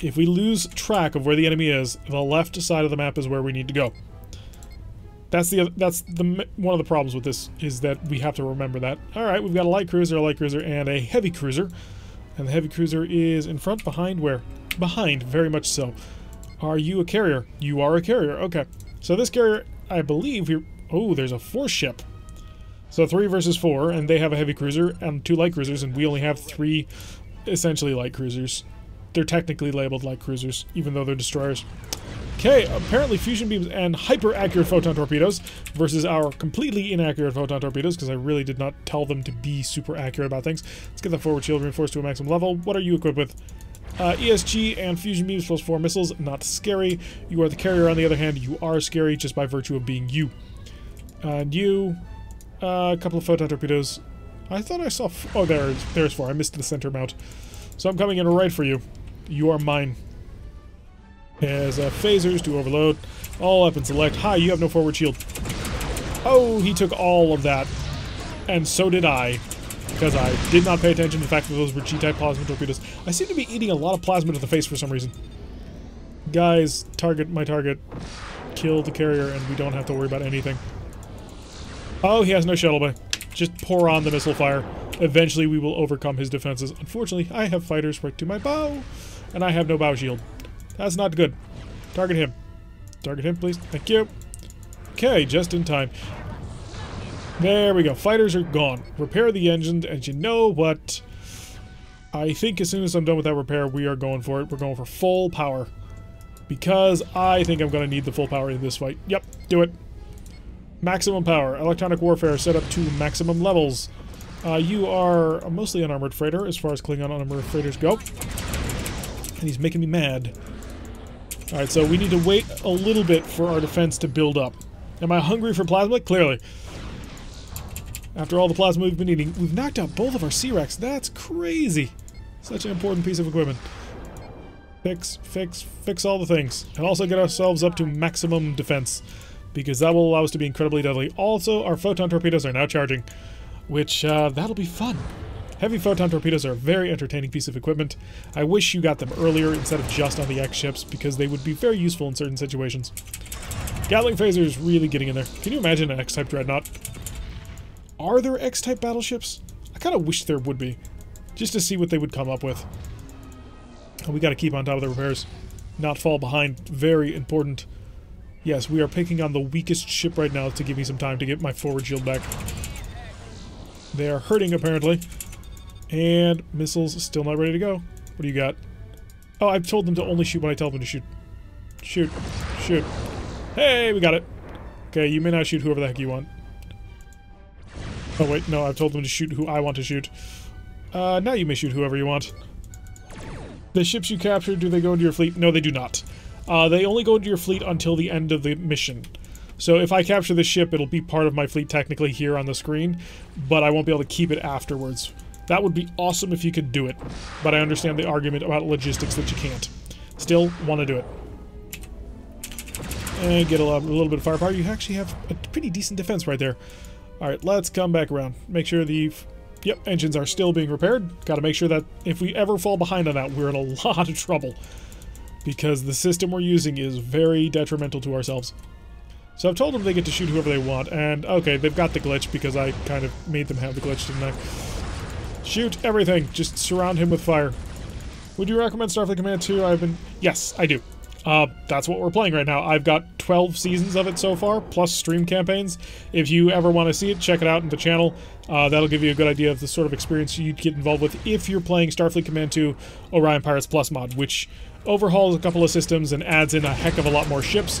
If we lose track of where the enemy is, the left side of the map is where we need to go. That's one of the problems with this, is that we have to remember that. Alright, we've got a light cruiser, and a heavy cruiser. And the heavy cruiser is in front, behind, where? Behind, very much so. Are you a carrier? You are a carrier, okay. So this carrier, I believe, oh, there's a force ship. So 3 versus 4, and they have a heavy cruiser and 2 light cruisers, and we only have 3 essentially light cruisers. They're technically labeled light cruisers, even though they're destroyers. Okay, apparently fusion beams and hyper-accurate photon torpedoes versus our completely inaccurate photon torpedoes, because I really did not tell them to be super accurate about things. Let's get the forward shield reinforced to a maximum level. What are you equipped with? ESG and fusion beams plus 4 missiles, not scary. You are the carrier, on the other hand. You are scary just by virtue of being you. And you... a couple of photon torpedoes. I thought I saw... oh, there's 4. I missed the center mount. So I'm coming in right for you. You are mine. As phasers to overload. All weapons select. Hi, you have no forward shield. Oh, he took all of that. And so did I. Because I did not pay attention to the fact that those were G-type plasma torpedoes. I seem to be eating a lot of plasma to the face for some reason. Guys, target my target. Kill the carrier, and we don't have to worry about anything. Oh, he has no shuttle bay. Just pour on the missile fire. Eventually, we will overcome his defenses. Unfortunately, I have fighters right to my bow, and I have no bow shield. That's not good. Target him. Target him, please. Thank you. Okay, just in time. There we go. Fighters are gone. Repair the engines, and you know what? I think as soon as I'm done with that repair, we are going for it. We're going for full power. Because I think I'm going to need the full power in this fight. Yep, do it. Maximum power. Electronic warfare set up to maximum levels. You are mostly an armored freighter as far as Klingon armored freighters go. And he's making me mad. Alright, so we need to wait a little bit for our defense to build up. Am I hungry for plasma? Clearly. After all the plasma we've been eating, we've knocked out both of our C-Rex. That's crazy. Such an important piece of equipment. Fix all the things. And also get ourselves up to maximum defense. Because that will allow us to be incredibly deadly. Also, our photon torpedoes are now charging. Which, that'll be fun. Heavy photon torpedoes are a very entertaining piece of equipment. I wish you got them earlier instead of just on the X ships, because they would be very useful in certain situations. Gatling phasers really getting in there. Can you imagine an X-type dreadnought? Are there X-type battleships? I kind of wish there would be. Just to see what they would come up with. And we got to keep on top of the repairs. Not fall behind. Very important. Yes, we are picking on the weakest ship right now to give me some time to get my forward shield back. They are hurting, apparently. And missiles still not ready to go. What do you got? Oh, I've told them to only shoot when I tell them to shoot. Shoot. Shoot. Hey, we got it. Okay, you may not shoot whoever the heck you want. Oh, wait, no, I've told them to shoot who I want to shoot. Now you may shoot whoever you want. The ships you captured, do they go into your fleet? No, they do not. They only go into your fleet until the end of the mission. So if I capture the ship, it'll be part of my fleet technically here on the screen, but I won't be able to keep it afterwards. That would be awesome if you could do it, but I understand the argument about logistics that you can't. Still, want to do it. And get a little bit of firepower. You actually have a pretty decent defense right there. Alright, let's come back around. Make sure the... Yep, engines are still being repaired. Gotta make sure that if we ever fall behind on that, we're in a lot of trouble. Because the system we're using is very detrimental to ourselves. So I've told them they get to shoot whoever they want, and okay, they've got the glitch because I kind of made them have the glitch, didn't I? Shoot everything. Just surround him with fire. Would you recommend Starfleet Command 2? Yes, I do. That's what we're playing right now. I've got 12 seasons of it so far, plus stream campaigns. If you ever want to see it, check it out in the channel. That'll give you a good idea of the sort of experience you'd get involved with if you're playing Starfleet Command 2 Orion Pirates Plus mod, which overhauls a couple of systems and adds in a heck of a lot more ships,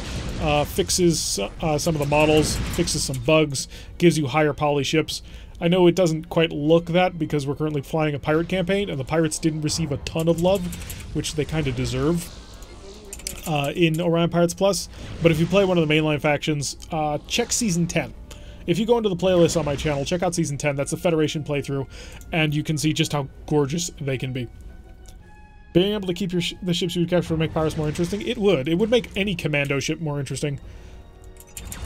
fixes some of the models, fixes some bugs, gives you higher poly ships. I know it doesn't quite look that because we're currently flying a pirate campaign, and the pirates didn't receive a ton of love, which they kind of deserve in Orion Pirates Plus. But if you play one of the mainline factions, check Season 10. If you go into the playlist on my channel, check out Season 10. That's a Federation playthrough, and you can see just how gorgeous they can be. Being able to keep the ships you capture make pirates more interesting, it would. It would make any commando ship more interesting.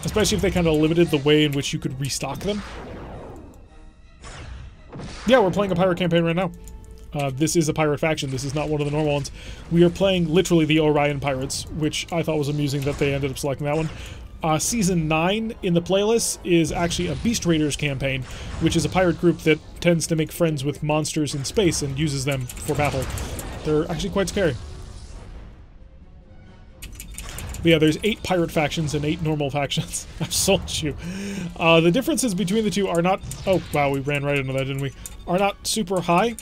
Especially if they kind of limited the way in which you could restock them. Yeah, we're playing a pirate campaign right now. This is a pirate faction. This is not one of the normal ones. We are playing literally the Orion Pirates, which I thought was amusing that they ended up selecting that one. Season 9 in the playlist is actually a Beast Raiders campaign, which is a pirate group that tends to make friends with monsters in space and uses them for battle. They're actually quite scary. But yeah, there's 8 pirate factions and 8 normal factions. I've sold you. The differences between the two are not... Oh, wow, we ran right into that, didn't we? Are not super high.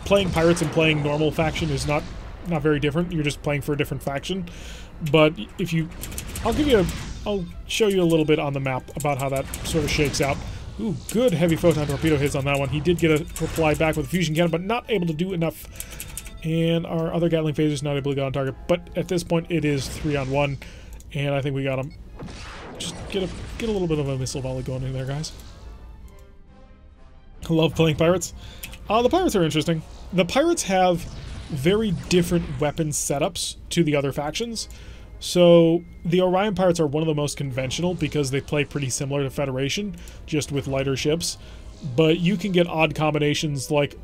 Playing pirates and playing normal faction is not very different. You're just playing for a different faction. But if you... I'll show you a little bit on the map about how that sort of shakes out. Ooh, good heavy photon torpedo hits on that one. He did get a reply back with a fusion cannon, but not able to do enough. And our other Gatling phasers not able to get on target. But at this point, it is 3-on-1, and I think we got him. Just get a little bit of a missile volley going in there, guys. I love playing pirates. The pirates are interesting. The pirates have very different weapon setups to the other factions. So, the Orion Pirates are one of the most conventional because they play pretty similar to Federation, just with lighter ships. But you can get odd combinations like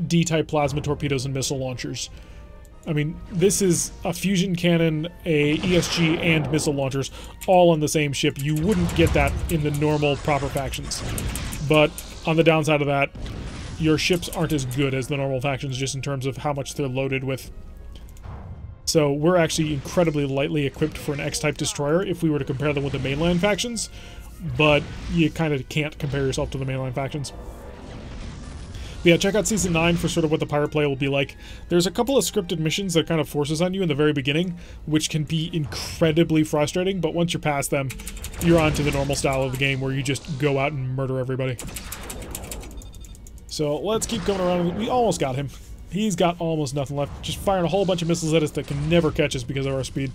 D-type plasma torpedoes and missile launchers. I mean, this is a fusion cannon, a ESG, and missile launchers all on the same ship. You wouldn't get that in the normal proper factions. But on the downside of that, your ships aren't as good as the normal factions just in terms of how much they're loaded with. So we're actually incredibly lightly equipped for an X-type destroyer if we were to compare them with the mainline factions, but you kind of can't compare yourself to the mainline factions. But yeah, check out Season 9 for sort of what the pirate play will be like. There's a couple of scripted missions that kind of forces on you in the very beginning, which can be incredibly frustrating, but once you're past them, you're on to the normal style of the game where you just go out and murder everybody. So let's keep going around. We almost got him. He's got almost nothing left. Just firing a whole bunch of missiles at us that can never catch us because of our speed.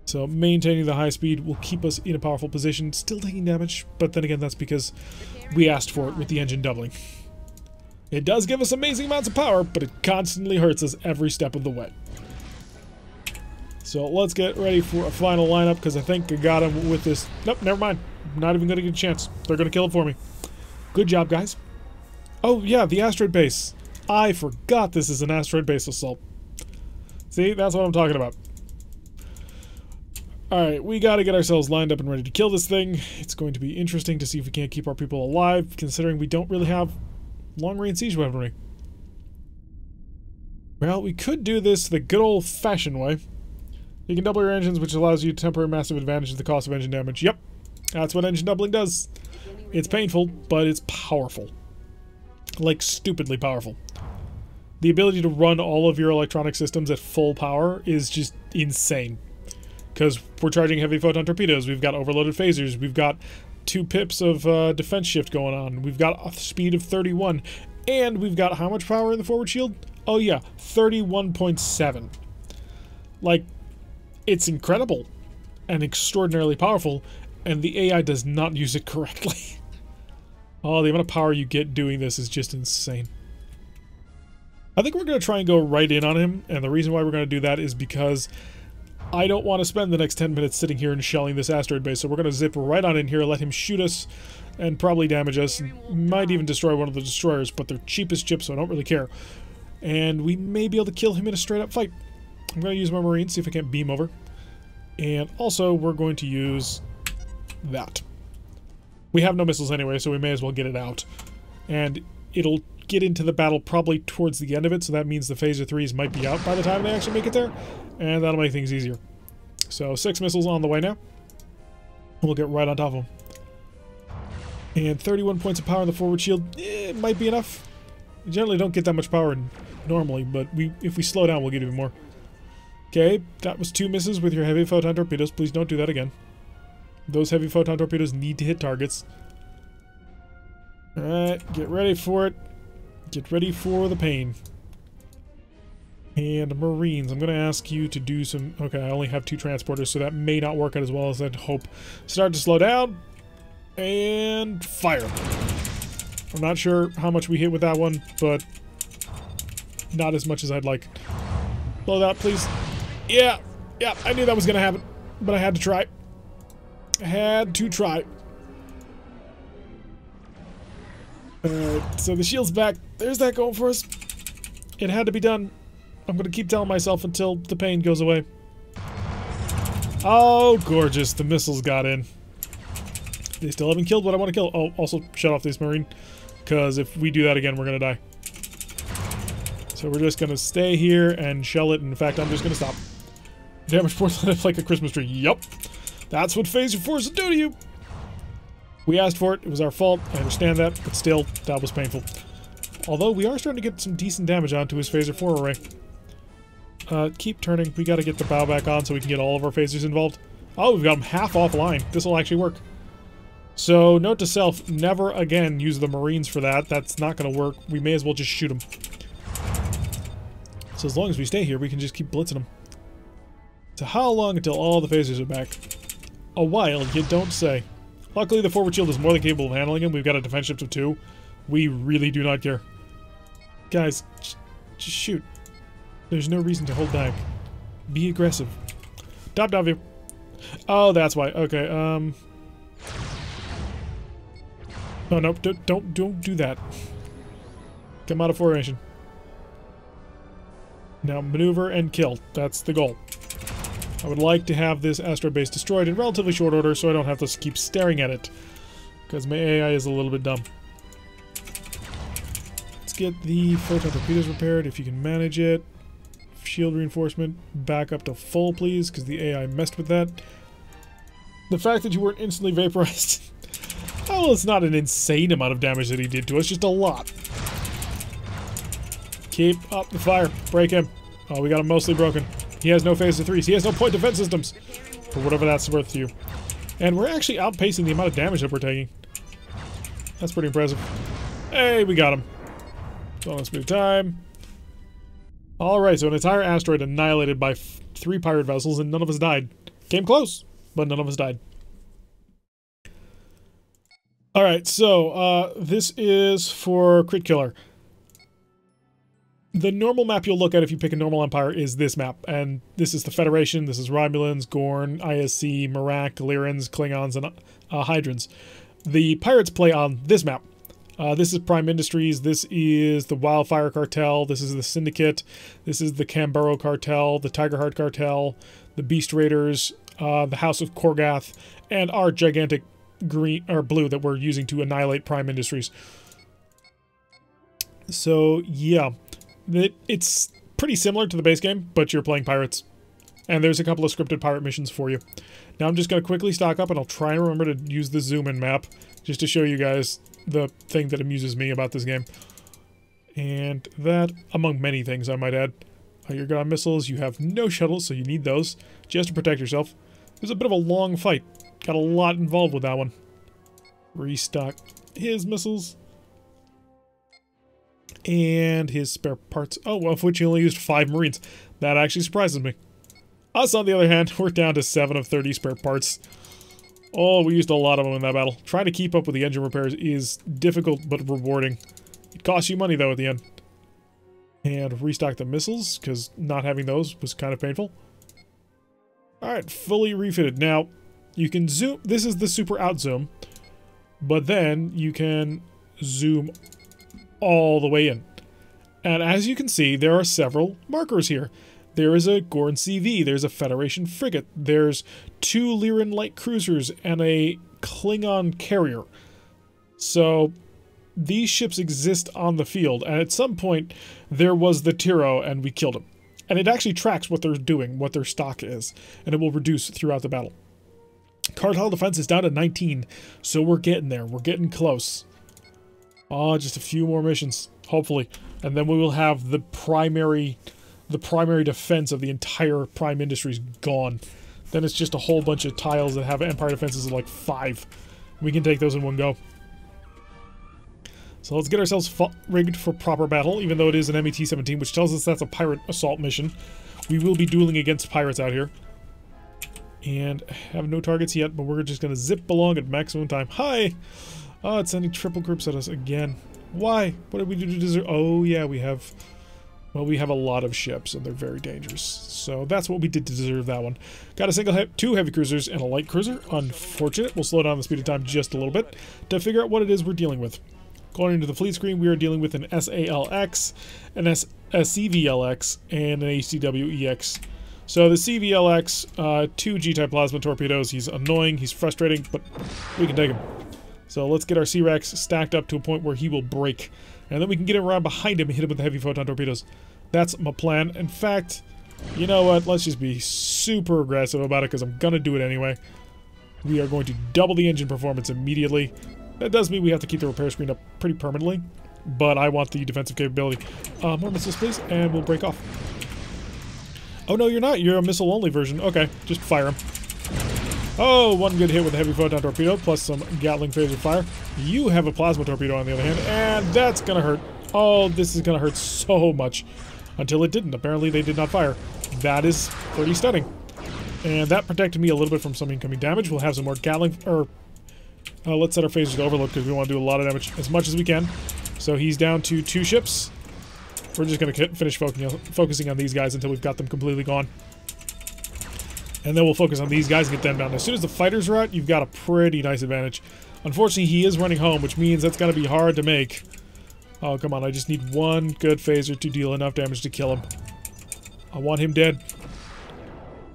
So maintaining the high speed will keep us in a powerful position, still taking damage, but then again that's because we asked for it with the engine doubling. It does give us amazing amounts of power, but it constantly hurts us every step of the way. So let's get ready for a final lineup, because I think I got him with this. Nope, never mind. I'm not even going to get a chance. They're going to kill it for me. Good job, guys. Oh, yeah, the asteroid base. I forgot this is an asteroid base assault. See, that's what I'm talking about. Alright, we gotta get ourselves lined up and ready to kill this thing. It's going to be interesting to see if we can't keep our people alive, considering we don't really have long-range siege weaponry. Well, we could do this the good old-fashioned way. You can double your engines, which allows you temporary massive advantage at the cost of engine damage. Yep, that's what engine doubling does. It's painful, but it's powerful. Like, stupidly powerful. The ability to run all of your electronic systems at full power is just insane. Because we're charging heavy photon torpedoes, we've got overloaded phasers, we've got 2 pips of defense shift going on, we've got a speed of 31, and we've got how much power in the forward shield? Oh yeah, 31.7. Like, it's incredible and extraordinarily powerful, and the AI does not use it correctly. Oh, the amount of power you get doing this is just insane. I think we're going to try and go right in on him, and the reason why we're going to do that is because I don't want to spend the next 10 minutes sitting here and shelling this asteroid base, so we're going to zip right on in here, let him shoot us, and probably damage us, might even destroy one of the destroyers, but they're cheap as chips, so I don't really care. And we may be able to kill him in a straight-up fight. I'm going to use my Marines, see if I can't beam over. And also, we're going to use that. We have no missiles anyway, so we may as well get it out. And it'll get into the battle probably towards the end of it, so that means the Phaser 3s might be out by the time they actually make it there, and that'll make things easier. So 6 missiles on the way now. We'll get right on top of them. And 31 points of power in the forward shield, it might be enough. We generally don't get that much power normally, but if we slow down, we'll get even more. Okay, that was 2 misses with your heavy photon torpedoes. Please don't do that again. Those heavy photon torpedoes need to hit targets. Alright, get ready for it. Get ready for the pain. And Marines, I'm going to ask you to do some... Okay, I only have 2 transporters, so that may not work out as well as I'd hope. Start to slow down. And fire. I'm not sure how much we hit with that one, but not as much as I'd like. Blow that, please. Yeah, I knew that was going to happen, but I had to try. I had to try. Alright, so the shield's back. There's that going for us. It had to be done. I'm going to keep telling myself until the pain goes away. Oh, gorgeous. The missiles got in. They still haven't killed what I want to kill. Oh, also shut off this Marine, because if we do that again, we're going to die. So we're just going to stay here and shell it. In fact, I'm just going to stop. Damage porcelain like a Christmas tree. Yup. That's what Phaser 4s will do to you. We asked for it. It was our fault. I understand that. But still, that was painful. Although, we are starting to get some decent damage onto his Phaser 4 array. Keep turning. We got to get the bow back on so we can get all of our phasers involved. Oh, we've got them half offline. This will actually work. So, note to self, never again use the Marines for that. That's not going to work. We may as well just shoot them. So as long as we stay here, we can just keep blitzing them. So how long until all the phasers are back? A while, you don't say. Luckily, the forward shield is more than capable of handling him. We've got a defense shift of 2. We really do not care. Guys, just shoot. There's no reason to hold back. Be aggressive. Top-down view. Oh, that's why. Okay, Oh, no, don't do that. Come out of formation. Now maneuver and kill. That's the goal. I would like to have this asteroid base destroyed in relatively short order so I don't have to keep staring at it. Because my AI is a little bit dumb. Let's get the photon torpedoes repaired if you can manage it. Shield reinforcement back up to full, please, because the AI messed with that. The fact that you weren't instantly vaporized. Well, it's not an insane amount of damage that he did to us, just a lot. Keep up the fire. Break him. Oh, we got him mostly broken. He has no phaser 3s. He has no point defense systems. For whatever that's worth to you. And we're actually outpacing the amount of damage that we're taking. That's pretty impressive. Hey, we got him. So let's move time. Alright, so an entire asteroid annihilated by 3 pirate vessels and none of us died. Came close, but none of us died. Alright, so this is for Crit Killer. The normal map you'll look at if you pick a normal empire is this map, and this is the Federation, this is Romulans, Gorn, ISC, Marak, Lyrans, Klingons, and Hydrans. The pirates play on this map. This is Prime Industries, this is the Wildfire Cartel, this is the Syndicate, this is the Cambaro Cartel, the Tigerheart Cartel, the Beast Raiders, the House of Korgath, and our gigantic green or blue that we're using to annihilate Prime Industries. So, yeah. It's pretty similar to the base game, but you're playing pirates. And there's a couple of scripted pirate missions for you. Now I'm just going to quickly stock up, and I'll try and remember to use the zoom-in map, just to show you guys the thing that amuses me about this game. And that, among many things I might add. You're good on missiles, you have no shuttles, so you need those, just to protect yourself. It was a bit of a long fight. Got a lot involved with that one. Restock his missiles. And his spare parts. Oh, of which he only used 5 Marines. That actually surprises me. Us, on the other hand, we're down to 7 of 30 spare parts. Oh, we used a lot of them in that battle. Trying to keep up with the engine repairs is difficult but rewarding. It costs you money, though, at the end. And restock the missiles, because not having those was kind of painful. Alright, fully refitted. Now, you can zoom. This is the super out zoom. But then you can zoom all the way in. And as you can see, there are several markers here. There is a Gorn CV, there's a Federation frigate, there's 2 Lyran light cruisers, and a Klingon carrier. So, these ships exist on the field, and at some point, there was the Tiro, and we killed him. And it actually tracks what they're doing, what their stock is, and it will reduce throughout the battle. Cartel defense is down to 19, so we're getting there, we're getting close. Oh, just a few more missions, hopefully. And then we will have the primary defense of the entire Prime Industries gone. Then it's just a whole bunch of tiles that have Empire defenses of like 5. We can take those in one go. So let's get ourselves rigged for proper battle, even though it is an MET-17, which tells us that's a pirate assault mission. We will be dueling against pirates out here. And have no targets yet, but we're just going to zip along at maximum time. Hi! Oh, it's sending triple groups at us again. Why? What did we do to deserve? Oh, yeah, we have... Well, we have a lot of ships, and they're very dangerous. So that's what we did to deserve that one. Got a single 2 heavy cruisers and a light cruiser. Unfortunate. We'll slow down the speed of time just a little bit to figure out what it is we're dealing with. According to the fleet screen, we are dealing with an SALX, a CVLX, and an HCWEX. So the CVLX, 2 G-type plasma torpedoes. He's annoying, he's frustrating, but we can take him. So let's get our C-Rex stacked up to a point where he will break. And then we can get around behind him and hit him with the heavy photon torpedoes. That's my plan. In fact, you know what? Let's just be super aggressive about it because I'm going to do it anyway. We are going to double the engine performance immediately. That does mean we have to keep the repair screen up pretty permanently. But I want the defensive capability. More missiles, please, and we'll break off. Oh, no, you're not. You're a missile-only version. Okay, just fire him. Oh, 1 good hit with a heavy photon torpedo, plus some Gatling phaser fire. You have a plasma torpedo on the other hand, and that's gonna hurt. Oh, this is gonna hurt so much. Until it didn't. Apparently they did not fire. That is pretty stunning. And that protected me a little bit from some incoming damage. We'll have some more Gatling, let's set our phasers to overload because we want to do a lot of damage as much as we can. So he's down to 2 ships. We're just gonna finish focusing on these guys until we've got them completely gone. And then we'll focus on these guys and get them down. As soon as the fighters are out, you've got a pretty nice advantage. Unfortunately, he is running home, which means that's going to be hard to make. Oh, come on. I just need 1 good phaser to deal enough damage to kill him. I want him dead.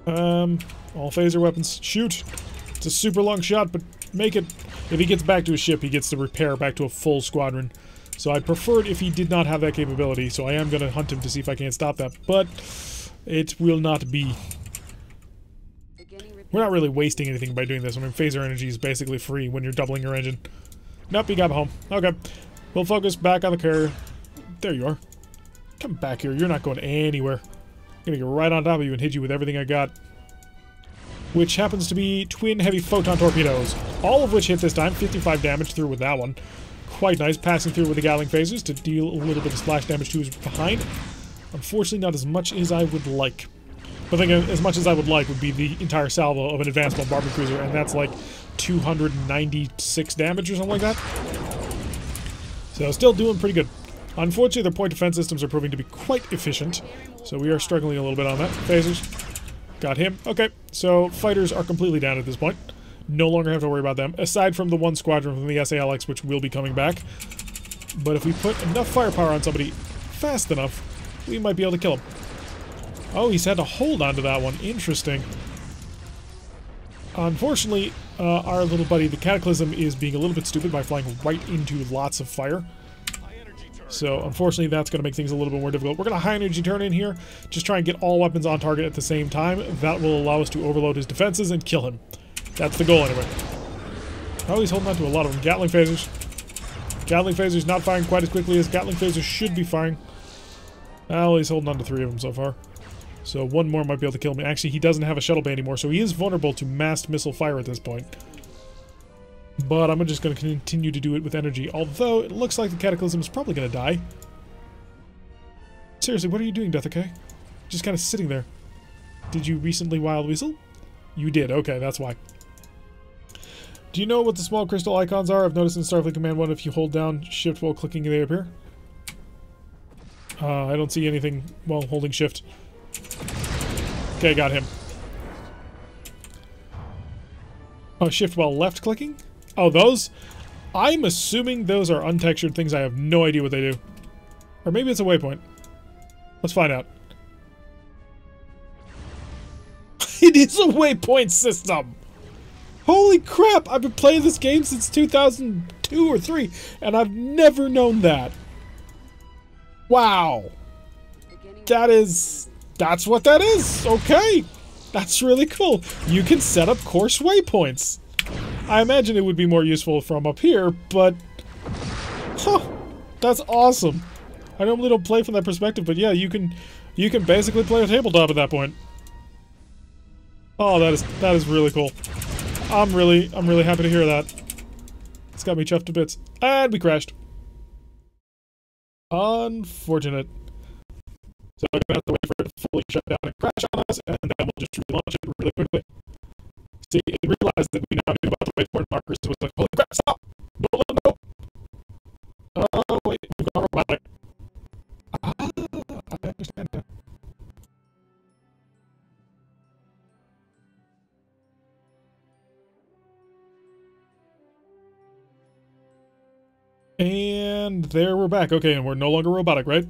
All phaser weapons. Shoot! It's a super long shot, but make it... If he gets back to his ship, he gets to repair back to a full squadron. So I'd prefer it if he did not have that capability, so I am going to hunt him to see if I can't stop that. But it will not be. We're not really wasting anything by doing this. I mean, phaser energy is basically free when you're doubling your engine. Nope, he got home. Okay. We'll focus back on the carrier. There you are. Come back here. You're not going anywhere. I'm going to get right on top of you and hit you with everything I got. Which happens to be twin heavy photon torpedoes. All of which hit this time. 55 damage through with that one. Quite nice. Passing through with the Gatling phasers to deal a little bit of splash damage to his behind. Unfortunately, not as much as I would like. I think as much as I would like would be the entire salvo of an advanced bombardment cruiser, and that's like 296 damage or something like that. So still doing pretty good. Unfortunately, their point defense systems are proving to be quite efficient, so we are struggling a little bit on that. Phasers. Got him. Okay, so fighters are completely down at this point. No longer have to worry about them, aside from the one squadron from the SALX, which will be coming back. But if we put enough firepower on somebody fast enough, we might be able to kill him. Oh, he's had to hold on to that one. Interesting. Unfortunately, our little buddy, the Cataclysm, is being a little bit stupid by flying right into lots of fire. So, unfortunately, that's going to make things a little bit more difficult. We're going to high energy turn in here. Just try and get all weapons on target at the same time. That will allow us to overload his defenses and kill him. That's the goal, anyway. Oh, he's holding on to a lot of them. Gatling phasers. Gatling phasers not firing quite as quickly as Gatling phasers should be firing. Well, he's holding on to 3 of them so far. So one more might be able to kill me. Actually, he doesn't have a shuttle bay anymore, so he is vulnerable to massed missile fire at this point. But I'm just going to continue to do it with energy, although it looks like the Cataclysm is probably going to die. Seriously, what are you doing, Deathacay? Just kind of sitting there. Did you recently Wild Weasel? You did, okay, that's why. Do you know what the small crystal icons are? I've noticed in Starfleet Command 1 if you hold down shift while clicking they appear. I don't see anything while holding shift. Okay, got him. Oh, shift while left clicking? Oh, those? I'm assuming those are untextured things. I have no idea what they do. Or maybe it's a waypoint. Let's find out. It is a waypoint system! Holy crap! I've been playing this game since 2002 or 3, and I've never known that. Wow. That's what that is! Okay! That's really cool. You can set up course waypoints. I imagine it would be more useful from up here, but... Huh! That's awesome. I normally don't play from that perspective, but yeah, you can basically play a tabletop at that point. Oh, that is really cool. I'm really happy to hear that. It's got me chuffed to bits. And we crashed. Unfortunate. So I'm gonna have to wait for it to fully shut down and crash on us, and then we'll just relaunch it really quickly. See, it realized that we now knew about the waypoint markers, so it's like, holy crap, stop! Don't let them go! Oh, wait, we've gone robotic. I understand now. And there we're back. Okay, and we're no longer robotic, right?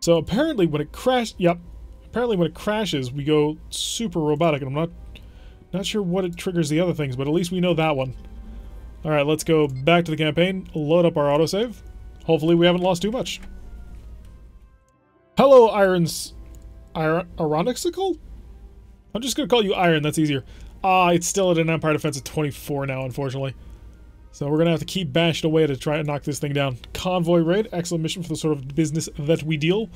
So apparently when it crashed, yep. Apparently when it crashes, we go super robotic, and I'm not sure what it triggers the other things, but at least we know that one. Alright, let's go back to the campaign, load up our autosave. Hopefully we haven't lost too much. Hello, Ironixical? I'm just gonna call you Iron, that's easier. It's still at an Empire Defense of 24 now, unfortunately. So we're gonna have to keep bashing away to try and knock this thing down. Convoy raid, excellent mission for the sort of business that we deal.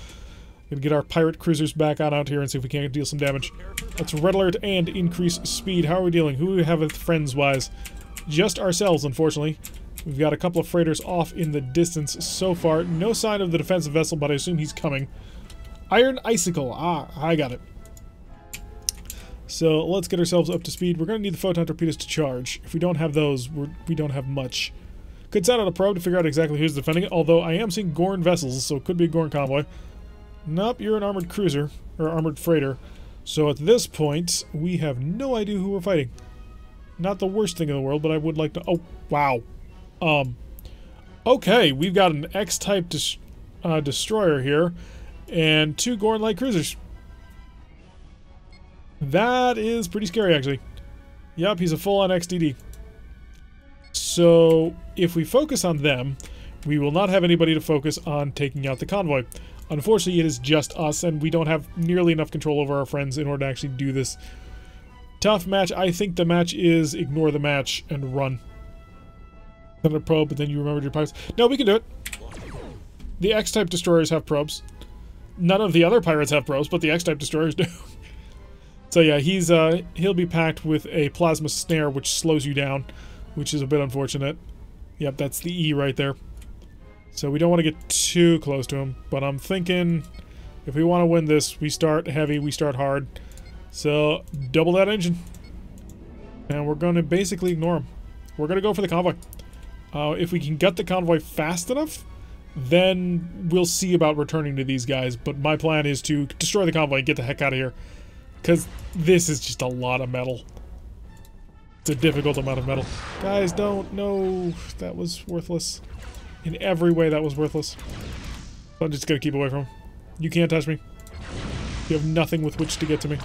Gonna get our pirate cruisers back on out here and see if we can't deal some damage. Let's red alert and increase speed. How are we dealing? Who do we have friends-wise? Just ourselves, unfortunately. We've got a couple of freighters off in the distance so far. No sign of the defensive vessel, but I assume he's coming. Iron Icicle. I got it. So let's get ourselves up to speed. We're going to need the photon torpedoes to charge. If we don't have those, we don't have much. Could send out a probe to figure out exactly who's defending it, although I am seeing Gorn vessels, so it could be a Gorn convoy. Nope, you're an armored cruiser, or armored freighter. So at this point, we have no idea who we're fighting. Not the worst thing in the world, but I would like to... Oh, wow. Okay, we've got an X-type destroyer here, And 2 Gorn light cruisers. That is pretty scary, actually. Yep, he's a full-on XDD. So, if we focus on them, we will not have anybody to focus on taking out the convoy. Unfortunately, it is just us, and we don't have nearly enough control over our friends in order to actually do this. Tough match. I think the match is ignore the match and run. Then a probe, but then you remembered your pirates. No, we can do it. The X-type destroyers have probes. None of the other pirates have probes, but the X-type destroyers do. So yeah, he'll be packed with a plasma snare, which slows you down, which is a bit unfortunate. Yep, that's the E right there. So we don't want to get too close to him, but I'm thinking if we want to win this, we start heavy, we start hard. So double that engine. And we're going to basically ignore him. We're going to go for the convoy. If we can get the convoy fast enough, then we'll see about returning to these guys. But my plan is to destroy the convoy and get the heck out of here. Because this is just a lot of metal. It's a difficult amount of metal. Guys, don't. No, that was worthless. In every way, that was worthless. So I'm just going to keep away from him. You can't touch me. You have nothing with which to get to me.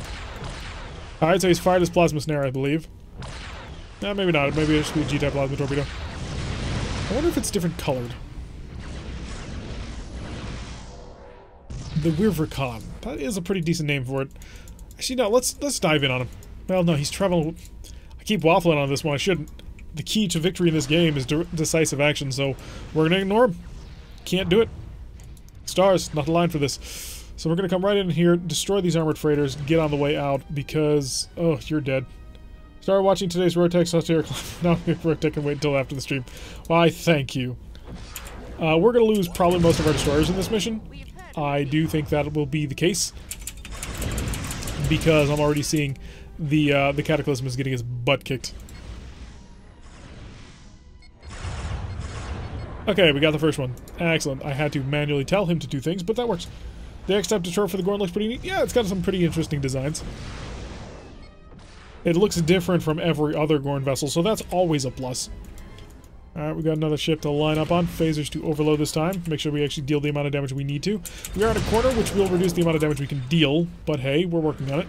Alright, so he's fired his plasma snare, I believe. Maybe not. Maybe it should be a G-type plasma torpedo. I wonder if it's different colored. The Wirvercon. That is a pretty decent name for it. Actually, no, let's dive in on him. Well, no, he's traveling. I keep waffling on this one. I shouldn't. The key to victory in this game is decisive action, so we're going to ignore him. Can't do it. Stars, not a line for this. So we're going to come right in here, destroy these armored freighters, get on the way out, because... Oh, you're dead. Start watching today's Rotex Software. No, Rotex can wait until after the stream. Why, thank you. We're going to lose probably most of our destroyers in this mission. I do think that will be the case. Because I'm already seeing the Cataclysm is getting his butt kicked. Okay, we got the first one. Excellent. I had to manually tell him to do things, but that works. The X-type destroyer for the Gorn looks pretty neat. Yeah, it's got some pretty interesting designs. It looks different from every other Gorn vessel, so that's always a plus. Alright, we got another ship to line up on. Phasers to overload this time. Make sure we actually deal the amount of damage we need to. We are in a corner, which will reduce the amount of damage we can deal, but hey, we're working on it.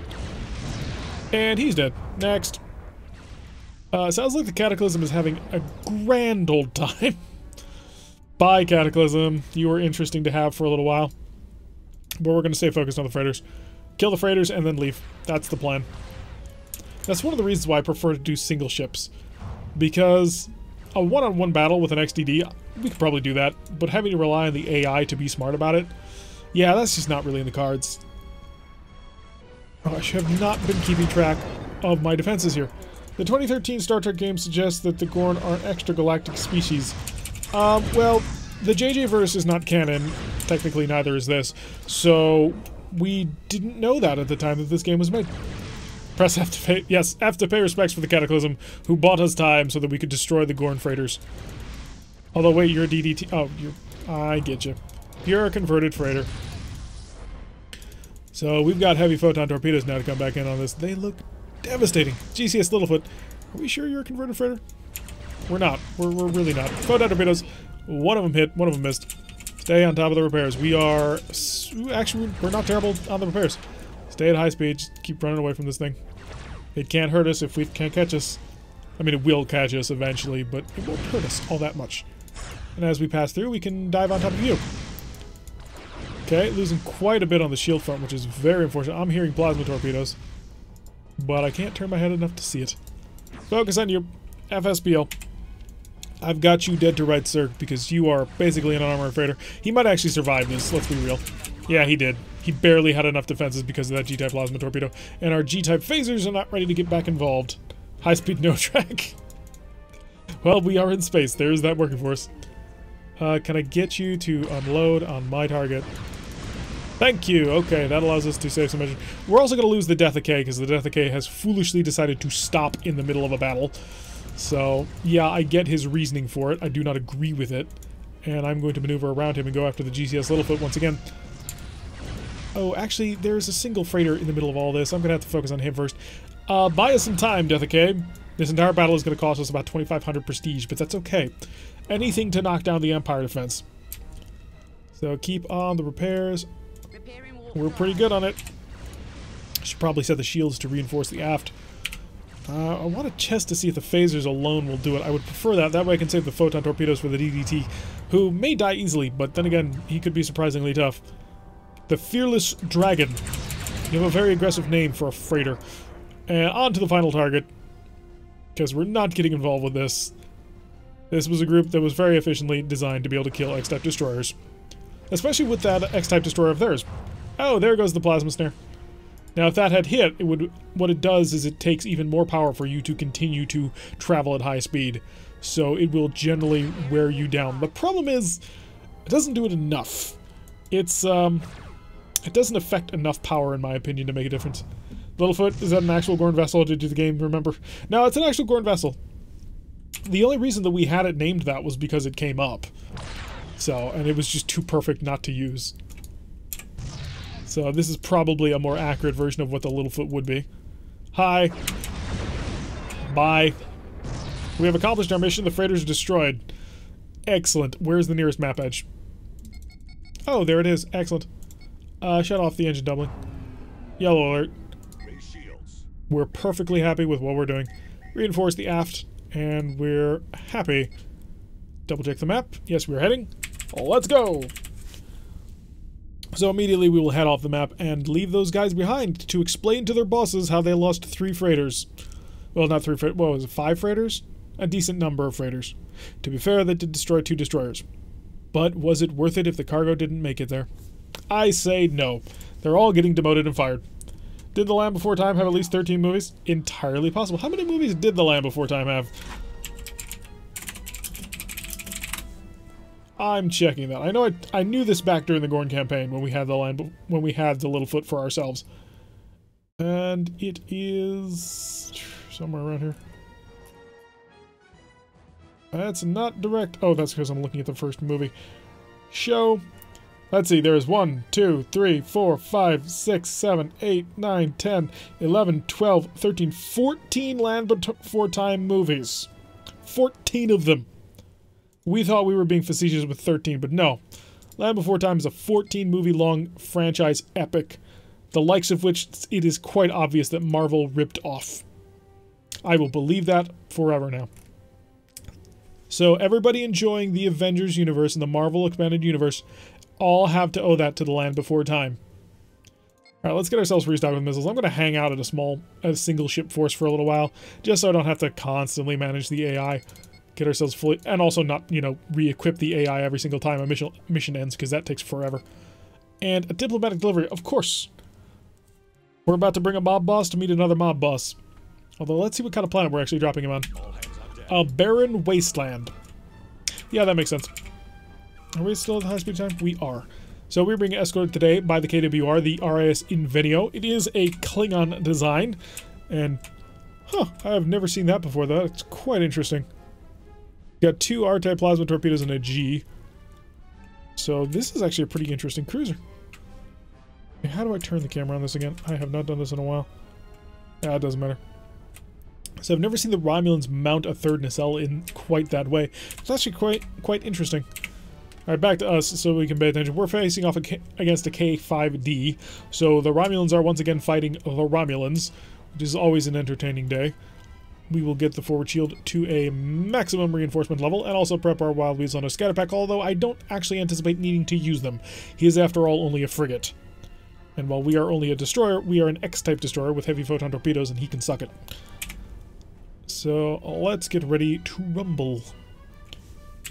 And he's dead. Next. Sounds like the Cataclysm is having a grand old time. Bye, Cataclysm. You were interesting to have for a little while. But we're going to stay focused on the freighters. Kill the freighters and then leave. That's the plan. That's one of the reasons why I prefer to do single ships. Because a one-on-one battle with an XDD, we could probably do that. But having to rely on the AI to be smart about it, yeah, that's just not really in the cards. I have not been keeping track of my defenses here. The 2013 Star Trek game suggests that the Gorn are an extragalactic species. Well, the JJ-verse is not canon. Technically, neither is this. So, we didn't know that at the time that this game was made. Press F to pay... Yes, F to pay respects for the Cataclysm, who bought us time so that we could destroy the Gorn freighters. Although, wait, you're a DDT... Oh, you're... I get you. You're a converted freighter. So, we've got heavy photon torpedoes now to come back in on this. They look devastating. GCS Littlefoot, are we sure you're a converted freighter? We're not. We're really not. Photon torpedoes. One of them hit, one of them missed. Stay on top of the repairs. We are... Actually, we're not terrible on the repairs. Stay at high speed. Just keep running away from this thing. It can't hurt us if we can't catch us. I mean, it will catch us eventually, but it won't hurt us all that much. And as we pass through, we can dive on top of you. Okay, losing quite a bit on the shield front, which is very unfortunate. I'm hearing plasma torpedoes, but I can't turn my head enough to see it. Focus on you. FSBL. I've got you dead to rights, sir, because you are basically an armored freighter. He might actually survive this, let's be real. Yeah, he did. He barely had enough defenses because of that G-type plasma torpedo. And our G-type phasers are not ready to get back involved. High-speed no-track. Well, we are in space. There's that working for us. Can I get you to unload on my target? Thank you. Okay, that allows us to save some energy. We're also going to lose the Death of K, because the Death of K has foolishly decided to stop in the middle of a battle. So, yeah, I get his reasoning for it. I do not agree with it. And I'm going to maneuver around him and go after the GCS Littlefoot once again. Oh, actually, there's a single freighter in the middle of all this. I'm going to have to focus on him first. Buy us some time, Death of K. This entire battle is going to cost us about 2,500 prestige, but that's okay. Anything to knock down the Empire defense. So keep on the repairs. We're pretty good on it. Should probably set the shields to reinforce the aft. I want to test to see if the phasers alone will do it. I would prefer that. That way I can save the photon torpedoes for the DDT, who may die easily, but then again, he could be surprisingly tough. The Fearless Dragon. You have a very aggressive name for a freighter. And on to the final target, because we're not getting involved with this. This was a group that was very efficiently designed to be able to kill X-type destroyers. Especially with that X-type destroyer of theirs. Oh, there goes the plasma snare. Now, if that had hit, what it does is it takes even more power for you to continue to travel at high speed. So it will generally wear you down. The problem is, it doesn't do it enough. It doesn't affect enough power, in my opinion, to make a difference. Littlefoot, is that an actual Gorn vessel? Did the game remember? No, it's an actual Gorn vessel. The only reason that we had it named that was because it came up. So, and it was just too perfect not to use. So this is probably a more accurate version of what the Littlefoot would be. Hi. Bye. We have accomplished our mission. The freighters are destroyed. Excellent. Where's the nearest map edge? Oh, there it is. Excellent. Shut off the engine doubling. Yellow alert. We're perfectly happy with what we're doing. Reinforce the aft, and we're happy. Double check the map. Yes, we're heading. Let's go! So immediately we will head off the map and leave those guys behind to explain to their bosses how they lost 3 freighters. Well, not 3 freighters. What was it, 5 freighters? A decent number of freighters. To be fair, that did destroy 2 destroyers. But was it worth it if the cargo didn't make it there? I say no. They're all getting demoted and fired. Did The Land Before Time have at least 13 movies? Entirely possible. How many movies did The Land Before Time have? I'm checking that. I know I knew this back during the Gorn campaign when we had the Littlefoot for ourselves. And it is somewhere around here. That's not direct. Oh, that's because I'm looking at the first movie. Show. Let's see, there's 1, 2, 3, 4, 5, 6, 7, 8, 9, 10, 11, 12, 13, 14 Land Before Time movies. 14 of them. We thought we were being facetious with 13, but no. Land Before Time is a 14-movie-long franchise epic, the likes of which it is quite obvious that Marvel ripped off. I will believe that forever now. So everybody enjoying the Avengers universe and the Marvel Expanded Universe all have to owe that to the Land Before Time. Alright, let's get ourselves restocked with missiles. I'm going to hang out at a single ship force for a little while, just so I don't have to constantly manage the AI. Get ourselves fully, and also not, you know, re-equip the AI every single time a mission ends, because that takes forever. And a diplomatic delivery, of course. We're about to bring a mob boss to meet another mob boss. Although, let's see what kind of planet we're actually dropping him on. A barren wasteland. Yeah, that makes sense. Are we still at the high speed time? We are. So we're being escorted today by the KWR, the RIS Invenio. It is a Klingon design, and I have never seen that before, though. It's quite interesting. Got 2 R-type plasma torpedoes and a G. So this is actually a pretty interesting cruiser. How do I turn the camera on this again? I have not done this in a while. It doesn't matter. So I've never seen the Romulans mount a 3rd nacelle in quite that way. It's actually quite interesting. Alright, back to us so we can pay attention. We're facing off against a K-5D. So the Romulans are once again fighting the Romulans, which is always an entertaining day. We will get the forward shield to a maximum reinforcement level and also prep our Wild Weasel on a scatter pack, although I don't actually anticipate needing to use them. He is, after all, only a frigate. And while we are only a destroyer, we are an X-type destroyer with heavy photon torpedoes, and he can suck it. So let's get ready to rumble.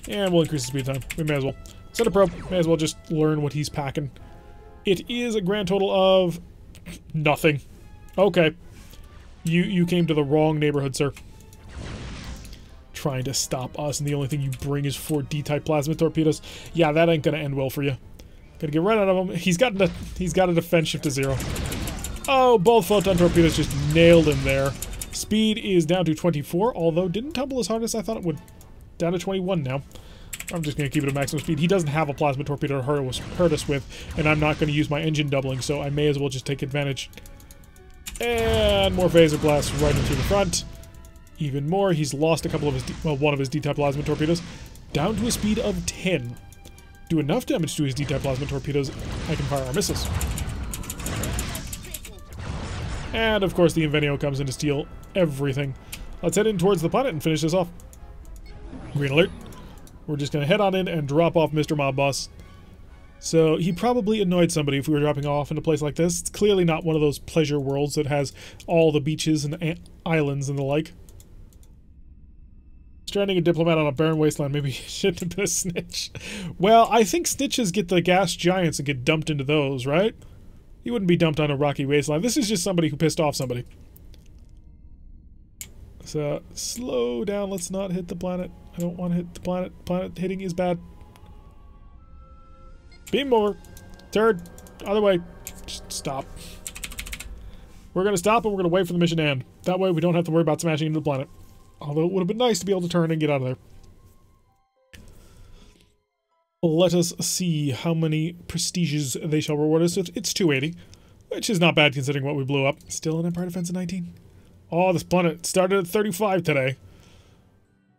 And we'll increase the speed time. We may as well. Set a probe. May as well just learn what he's packing. It is a grand total of nothing. Okay. You came to the wrong neighborhood, sir. Trying to stop us, and the only thing you bring is 4 D-type plasma torpedoes. Yeah, that ain't gonna end well for you. Gotta get right out of him. He's got a defense shift to 0. Oh, both photon torpedoes just nailed him there. Speed is down to 24, although didn't tumble as hard as I thought it would. Down to 21 now. I'm just going to keep it at maximum speed. He doesn't have a plasma torpedo to hurt us with, and I'm not going to use my engine doubling, so I may as well just take advantage. And more phaser blasts right into the front. Even more, he's lost a couple of his, one of his D-type plasma torpedoes, down to a speed of 10. Do enough damage to his D-type plasma torpedoes, I can fire our missiles. And, of course, the Invenio comes in to steal everything. Let's head in towards the planet and finish this off. Green alert. We're just going to head on in and drop off Mr. Mob Boss. So, he probably annoyed somebody if we were dropping off in a place like this. It's clearly not one of those pleasure worlds that has all the beaches and islands and the like. Stranding a diplomat on a barren wasteland. Maybe he shouldn't have been a snitch. Well, I think snitches get the gas giants and get dumped into those, right? He wouldn't be dumped on a rocky wasteland. This is just somebody who pissed off somebody. So, slow down. Let's not hit the planet. I don't want to hit the planet. Planet hitting is bad. Beam over. Turd. Other way. Just stop. We're going to stop and we're going to wait for the mission to end. That way we don't have to worry about smashing into the planet. Although it would have been nice to be able to turn and get out of there. Let us see how many prestiges they shall reward us. It's 280, which is not bad considering what we blew up. Still an Empire Defense of 19. Oh, this planet started at 35 today.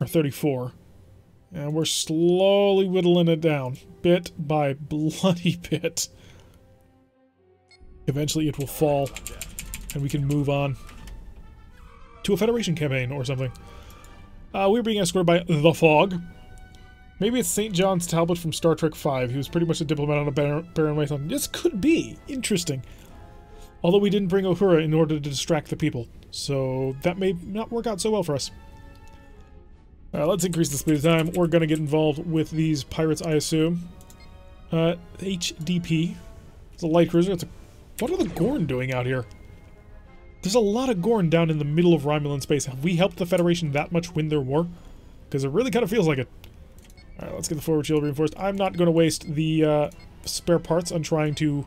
Or 34. And we're slowly whittling it down. Bit by bloody bit. Eventually it will fall. And we can move on. To a Federation campaign or something. We're being escorted by the Fog. Maybe it's St. John's Talbot from Star Trek V. He was pretty much a diplomat on a barren wasteland. This could be. Interesting. Although we didn't bring Uhura in order to distract the people. So that may not work out so well for us. Let's increase the speed of time. We're going to get involved with these pirates, I assume. HDP. It's a light cruiser. What are the Gorn doing out here? There's a lot of Gorn down in the middle of Romulan space. Have we helped the Federation that much win their war? Because it really kind of feels like it. Alright, let's get the forward shield reinforced. I'm not going to waste the spare parts on trying to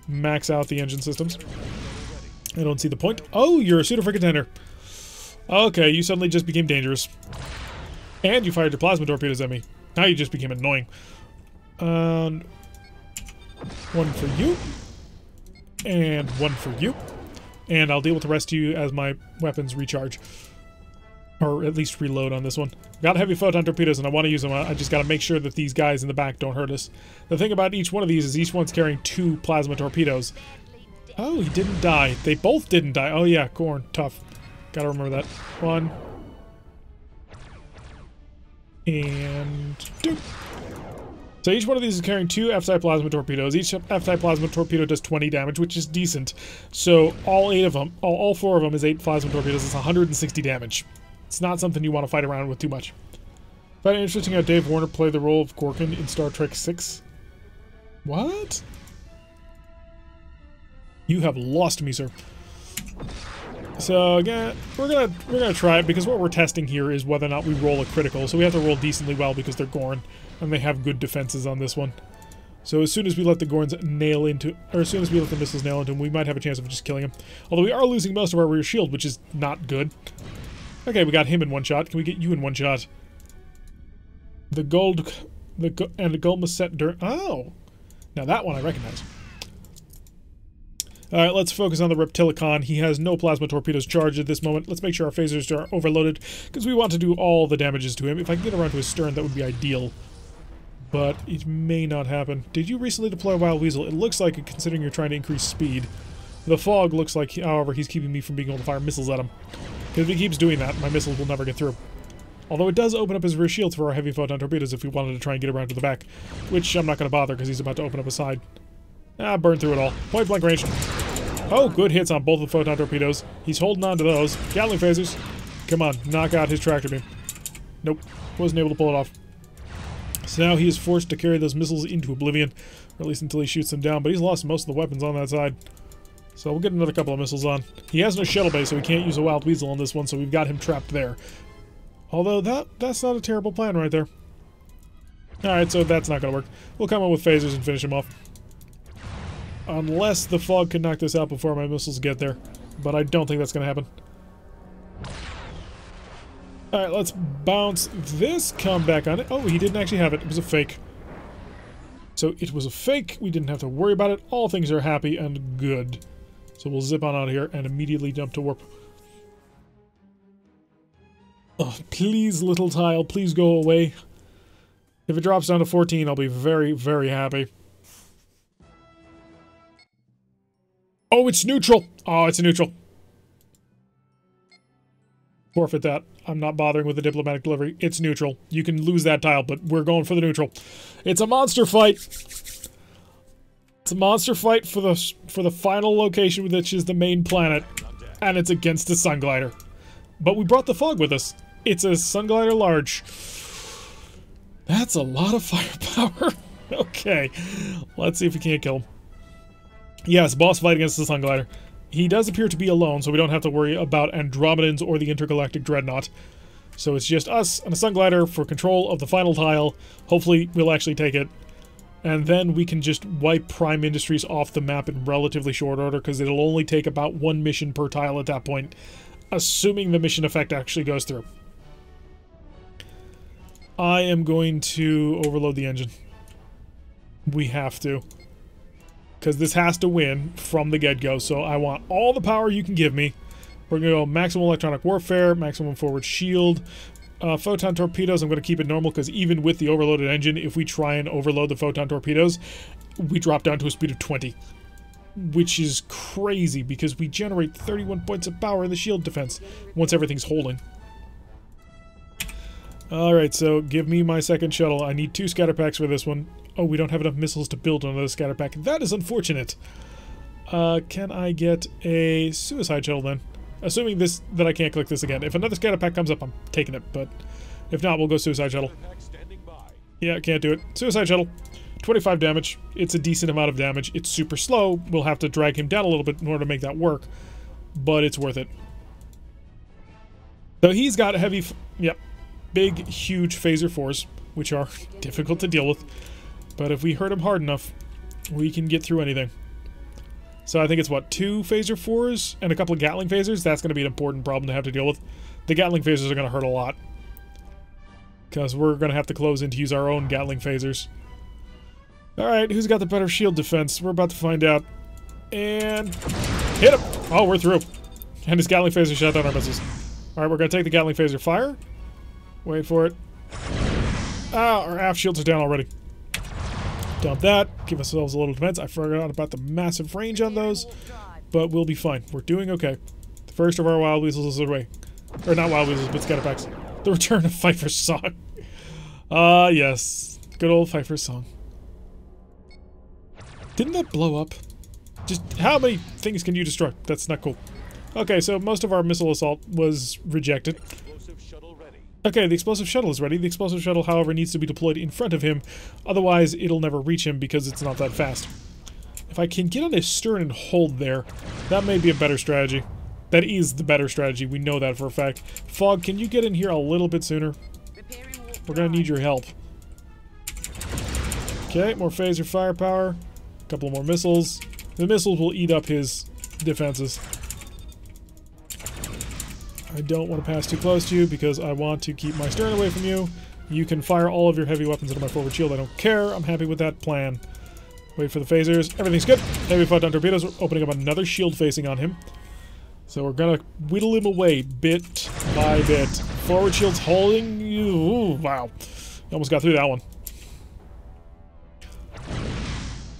max out the engine systems. I don't see the point. Oh, you're a pseudo-frigate contender. Okay, you suddenly just became dangerous. And you fired your plasma torpedoes at me. Now you just became annoying. And one for you. And one for you. And I'll deal with the rest of you as my weapons recharge. Or at least reload on this one. Got heavy photon torpedoes and I want to use them. I just got to make sure that these guys in the back don't hurt us. The thing about each one of these is each one's carrying 2 plasma torpedoes. Oh, he didn't die. They both didn't die. Oh yeah, Gorn. Tough. Gotta remember that. 1. And 2. So each one of these is carrying 2 F-type plasma torpedoes. Each F-type plasma torpedo does 20 damage, which is decent. So all 8 of them, all 4 of them is 8 plasma torpedoes. It's 160 damage. It's not something you want to fight around with too much. Find it interesting how Dave Warner played the role of Gorkin in Star Trek VI. What? You have lost me, sir. So again, we're gonna try it because what we're testing here is whether or not we roll a critical. So we have to roll decently well because they're Gorn, and they have good defenses on this one. So as soon as we let the Gorns nail into, or as soon as we let the missiles nail into him, we might have a chance of just killing him. Although we are losing most of our rear shield, which is not good. Okay, we got him in one shot. Can we get you in one shot? The gold must set during. Oh, now that one I recognize. Alright, let's focus on the Reptilicon. He has no plasma torpedoes charged at this moment. Let's make sure our phasers are overloaded, because we want to do all the damages to him. If I can get around to his stern, that would be ideal. But it may not happen. Did you recently deploy Wild Weasel? It looks like it, considering you're trying to increase speed. The Fog looks like, however, he's keeping me from being able to fire missiles at him. Because if he keeps doing that, my missiles will never get through. Although it does open up his rear shields for our heavy photon torpedoes if we wanted to try and get around to the back. Which I'm not going to bother, because he's about to open up a side. Burn through it all. Point blank range. Oh, good hits on both the photon torpedoes. He's holding on to those. Gatling phasers. Come on, knock out his tractor beam. Nope, wasn't able to pull it off. So now he is forced to carry those missiles into oblivion, or at least until he shoots them down, but he's lost most of the weapons on that side. So we'll get another couple of missiles on. He has no shuttle bay, so we can't use a Wild Weasel on this one, so we've got him trapped there. Although that's not a terrible plan right there. Alright, so that's not going to work. We'll come up with phasers and finish him off. Unless the Fog can knock this out before my missiles get there. But I don't think that's going to happen. Alright, let's bounce this. Come back on it. Oh, he didn't actually have it. It was a fake. So it was a fake. We didn't have to worry about it. All things are happy and good. So we'll zip on out of here and immediately jump to warp. Oh, please, little tile, please go away. If it drops down to 14, I'll be very, very happy. Oh, it's neutral. Oh, it's a neutral. Forfeit that. I'm not bothering with the diplomatic delivery. It's neutral. You can lose that tile, but we're going for the neutral. It's a monster fight. It's a monster fight for the final location, which is the main planet, and it's against a sun glider. But we brought the fog with us. It's a sun glider large. That's a lot of firepower. Okay, let's see if we can't kill him. Yes, boss fight against the sun glider. He does appear to be alone, so we don't have to worry about Andromedans or the intergalactic dreadnought. So it's just us and a sun glider for control of the final tile. Hopefully we'll actually take it. And then we can just wipe Prime Industries off the map in relatively short order, because it'll only take about one mission per tile at that point, assuming the mission effect actually goes through. I am going to overload the engine. We have to. Because this has to win from the get-go, so I want all the power you can give me. We're going to go maximum electronic warfare, maximum forward shield. Photon torpedoes, I'm going to keep it normal, because even with the overloaded engine, if we try and overload the photon torpedoes, we drop down to a speed of 20. Which is crazy, because we generate 31 points of power in the shield defense once everything's holding. Alright, so give me my second shuttle. I need 2 scatter packs for this one. Oh, we don't have enough missiles to build another scatter pack. That is unfortunate. Can I get a suicide shuttle then? Assuming that I can't click this again. If another scatter pack comes up, I'm taking it, but if not, we'll go suicide shuttle. Yeah, can't do it. Suicide shuttle. 25 damage. It's a decent amount of damage. It's super slow. We'll have to drag him down a little bit in order to make that work, but it's worth it. So he's got heavy... Yep. Big, huge phaser 4s, which are difficult to deal with. But if we hurt him hard enough, we can get through anything. So I think it's, what, 2 phaser 4s and a couple of Gatling phasers? That's going to be an important problem to have to deal with. The Gatling phasers are going to hurt a lot. Because we're going to have to close in to use our own Gatling phasers. Alright, who's got the better shield defense? We're about to find out. And... hit him! Oh, we're through. And his Gatling phaser shot down our missiles. Alright, we're going to take the Gatling phaser fire. Wait for it. Ah, our aft shields are down already. Dump that. Give ourselves a little defense. I forgot about the massive range on those. But we'll be fine. We're doing okay. The first of our Wild Weasels is away. Or not Wild Weasels, but scatter packs. The return of Pfeiffer's song. Ah, yes. Good old Pfeiffer's song. Didn't that blow up? Just how many things can you destroy? That's not cool. Okay, so most of our missile assault was rejected. Okay, the explosive shuttle is ready. The explosive shuttle, however, needs to be deployed in front of him. Otherwise, it'll never reach him because it's not that fast. If I can get on his stern and hold there, that may be a better strategy. That is the better strategy. We know that for a fact. Fog, can you get in here a little bit sooner? We're going to need your help. Okay, more phaser firepower. A couple more missiles. The missiles will eat up his defenses. I don't want to pass too close to you because I want to keep my stern away from you. You can fire all of your heavy weapons into my forward shield. I don't care. I'm happy with that plan. Wait for the phasers. Everything's good. Heavy photon torpedoes. We're opening up another shield facing on him. So we're going to whittle him away bit by bit. Forward shield's holding. Ooh, wow. Almost got through that one.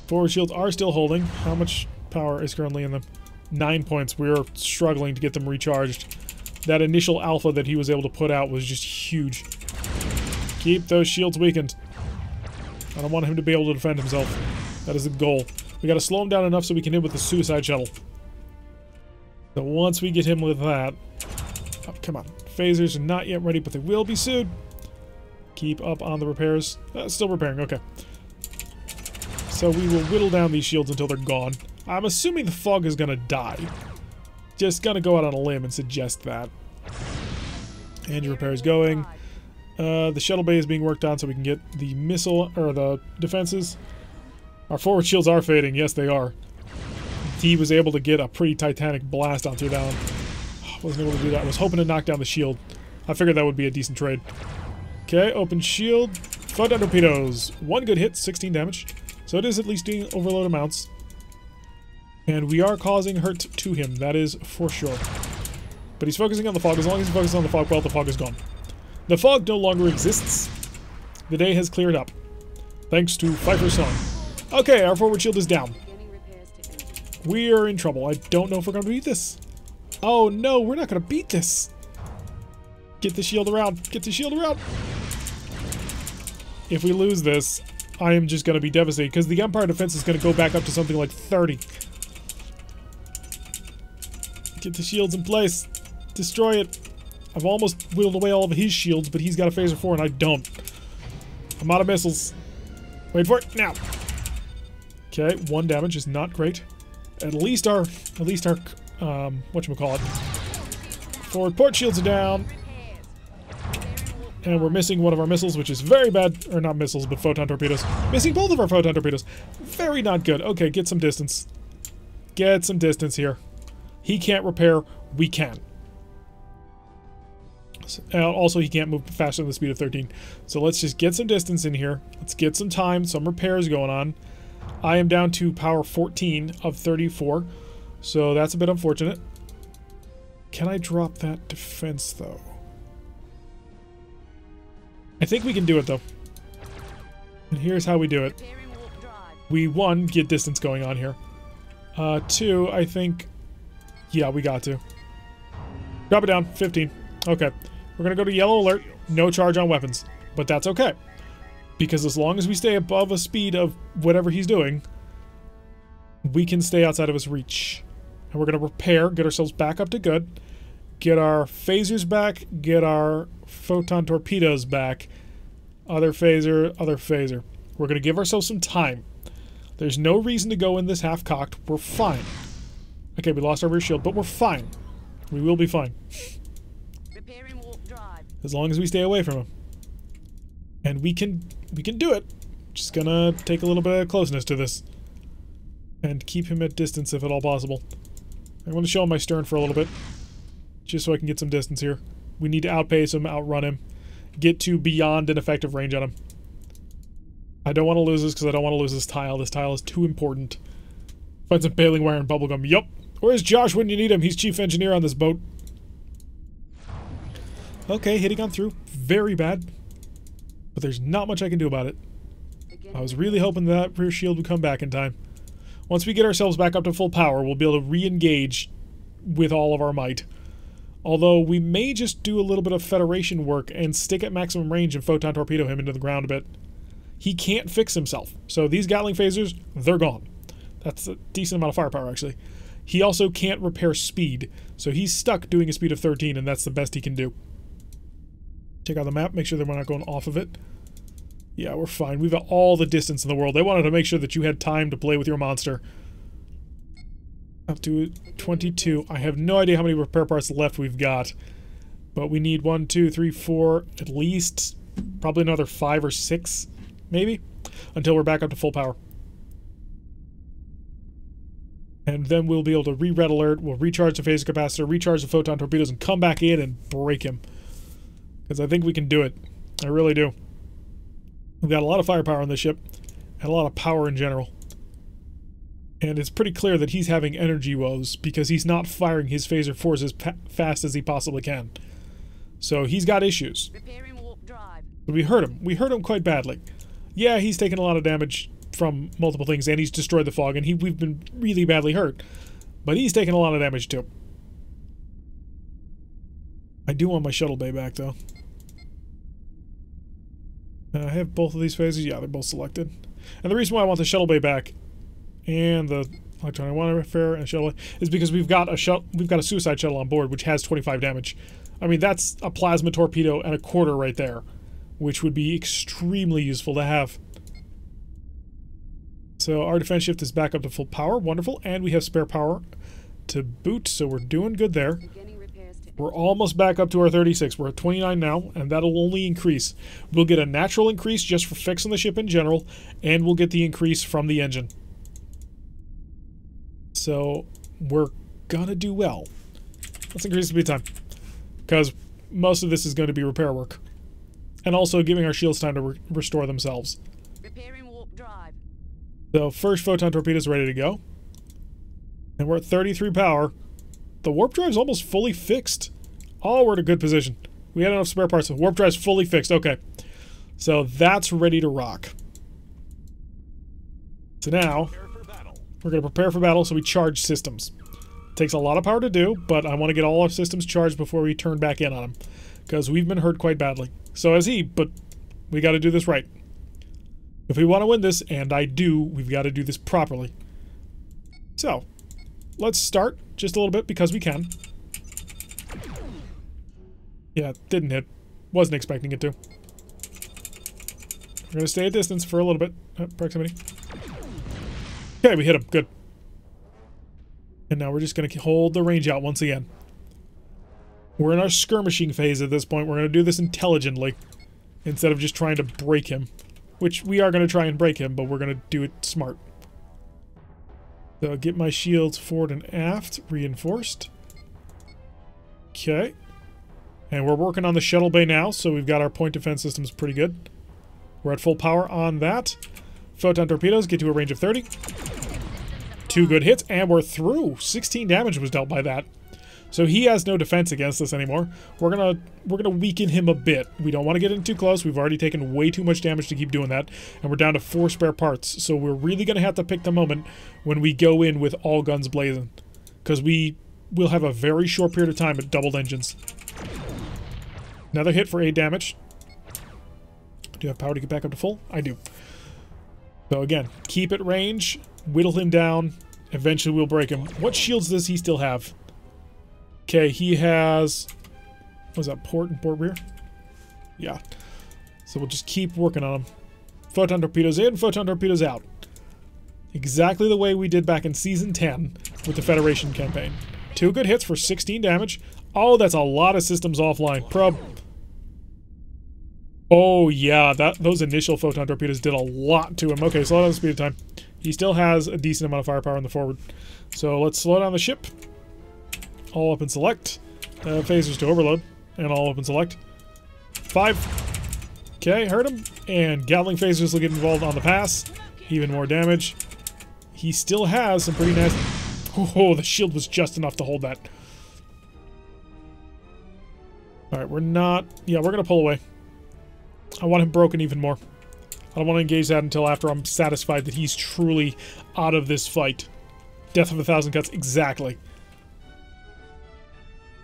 Forward shields are still holding. How much power is currently in them? 9 points. We're struggling to get them recharged. That initial alpha that he was able to put out was just huge. Keep those shields weakened. I don't want him to be able to defend himself. That is the goal. We gotta slow him down enough so we can hit with the suicide shuttle. So once we get him with that... Oh, come on. Phasers are not yet ready, but they will be soon. Keep up on the repairs. Still repairing, okay. So we will whittle down these shields until they're gone. I'm assuming the fog is gonna die. Just gonna go out on a limb and suggest that. Engine repair is going. The shuttle bay is being worked on so we can get the missile, or the defenses. Our forward shields are fading, yes they are. He was able to get a pretty titanic blast on through that one. Wasn't able to do that. I was hoping to knock down the shield. I figured that would be a decent trade. Okay, open shield. Photon torpedoes. 1 good hit, 16 damage. So it is at least doing overload amounts. And we are causing hurt to him, that is for sure. But he's focusing on the fog. As long as he focuses on the fog, well, the fog is gone. The fog no longer exists. The day has cleared up. Thanks to Pfeiffer's song. Okay, our forward shield is down. We are in trouble. I don't know if we're going to beat this. Oh no, we're not going to beat this. Get the shield around. Get the shield around. If we lose this, I am just going to be devastated because the Empire defense is going to go back up to something like 30. Get the shields in place. Destroy it. I've almost whittled away all of his shields, but he's got a phaser 4 and I don't. I'm out of missiles. Wait for it now. Okay, 1 damage is not great. At least our whatchamacallit. Forward port shields are down. And we're missing one of our missiles, which is very bad. Or not missiles, but photon torpedoes. Missing both of our photon torpedoes. Very not good. Okay, get some distance. Get some distance here. He can't repair. We can. Also, he can't move faster than the speed of 13. So let's just get some distance in here. Let's get some time, some repairs going on. I am down to power 14 of 34. So that's a bit unfortunate. Can I drop that defense, though? I think we can do it, though. And here's how we do it. We, 1, get distance going on here. 2, I think... Yeah, we got to. Drop it down. 15. Okay. We're going to go to yellow alert. No charge on weapons. But that's okay. Because as long as we stay above a speed of whatever he's doing, we can stay outside of his reach. And we're going to repair, get ourselves back up to good, get our phasers back, get our photon torpedoes back. Other phaser, other phaser. We're going to give ourselves some time. There's no reason to go in this half-cocked. We're fine. Okay, we lost our rear shield, but we're fine. We will be fine. Repairing warp drive. As long as we stay away from him. And we can do it. Just gonna take a little bit of closeness to this. And keep him at distance if at all possible. I want to show him my stern for a little bit. Just so I can get some distance here. We need to outpace him, outrun him. Get to beyond an effective range on him. I don't want to lose this because I don't want to lose this tile. This tile is too important. Find some baling wire and bubblegum. Yup. Where's Josh when you need him? He's chief engineer on this boat. Okay, hitting on through. Very bad. But there's not much I can do about it. I was really hoping that rear shield would come back in time. Once we get ourselves back up to full power, we'll be able to re-engage with all of our might. Although we may just do a little bit of Federation work and stick at maximum range and photon torpedo him into the ground a bit. He can't fix himself. So these Gatling phasers, they're gone. That's a decent amount of firepower, actually. He also can't repair speed, so he's stuck doing a speed of 13, and that's the best he can do. Check out the map, make sure that we're not going off of it. Yeah, we're fine. We've got all the distance in the world. They wanted to make sure that you had time to play with your monster. Up to 22. I have no idea how many repair parts left we've got. But we need 1, 2, 3, 4, at least. Probably another 5 or 6, maybe. Until we're back up to full power. And then we'll be able to re-red alert. We'll recharge the phaser capacitor, recharge the photon torpedoes, and come back in and break him. Because I think we can do it. I really do. We've got a lot of firepower on this ship. And a lot of power in general. And it's pretty clear that he's having energy woes because he's not firing his phaser 4s as fast as he possibly can. So he's got issues. Repairing warp drive. But we hurt him. We hurt him quite badly. Yeah, he's taken a lot of damage from multiple things, and he's destroyed the fog, and we've been really badly hurt. But he's taken a lot of damage too. I do want my shuttle bay back, though. I have both of these phases. Yeah, they're both selected. And the reason why I want the shuttle bay back and the electronic warfare and shuttle is because we've got a suicide shuttle on board which has 25 damage. I mean, that's a plasma torpedo and a quarter right there, which would be extremely useful to have. So our defense shift is back up to full power. Wonderful. And we have spare power to boot, so we're doing good there. We're almost back up to our 36. We're at 29 now, and that'll only increase. We'll get a natural increase just for fixing the ship in general, and we'll get the increase from the engine. So we're gonna do well. Let's increase the speed time, because most of this is going to be repair work. And also giving our shields time to restore themselves. Repairing warp drive. So first photon torpedo is ready to go. And we're at 33 power. The warp drive's almost fully fixed. Oh, we're in a good position. We had enough spare parts. The warp drive's fully fixed. Okay. So that's ready to rock. So now, We're going to prepare for battle, so we charge systems. Takes a lot of power to do, but I want to get all our systems charged before we turn back in on them. Because we've been hurt quite badly. So has he, but we got to do this right. If we want to win this, and I do, we've got to do this properly. So, let's start just a little bit because we can. Yeah, didn't hit. Wasn't expecting it to. We're going to stay at distance for a little bit. Proximity. Okay, we hit him. Good. And now we're just going to hold the range out once again. We're in our skirmishing phase at this point. We're going to do this intelligently instead of just trying to break him. Which we are going to try and break him, but we're going to do it smart. So get my shields forward and aft reinforced. Okay. And we're working on the shuttle bay now, so we've got our point defense systems pretty good. We're at full power on that. Photon torpedoes get to a range of 30. 2 good hits, and we're through. 16 damage was dealt by that. So he has no defense against us anymore. We're gonna weaken him a bit. We don't want to get in too close. We've already taken way too much damage to keep doing that, and we're down to 4 spare parts. So we're really gonna have to pick the moment when we go in with all guns blazing, because we will have a very short period of time at doubled engines. Another hit for 8 damage. Do you have power to get back up to full? I do. So again, keep at range, whittle him down. Eventually we'll break him. What shields does he still have? Okay, he has... what was that, port and port rear? Yeah. So we'll just keep working on him. Photon torpedoes in, photon torpedoes out. Exactly the way we did back in Season 10 with the Federation campaign. 2 good hits for 16 damage. Oh, that's a lot of systems offline. Prob. Oh, yeah, those initial photon torpedoes did a lot to him. Okay, slow down the speed of time. He still has a decent amount of firepower in the forward. So let's slow down the ship. All up and select. Phasers to overload. And all up and select. 5. Okay, hurt him. And Gatling phasers will get involved on the pass. Even more damage. He still has some pretty nasty... oh, the shield was just enough to hold that. Alright, we're not... yeah, we're going to pull away. I want him broken even more. I don't want to engage that until after I'm satisfied that he's truly out of this fight. Death of 1,000 cuts, exactly.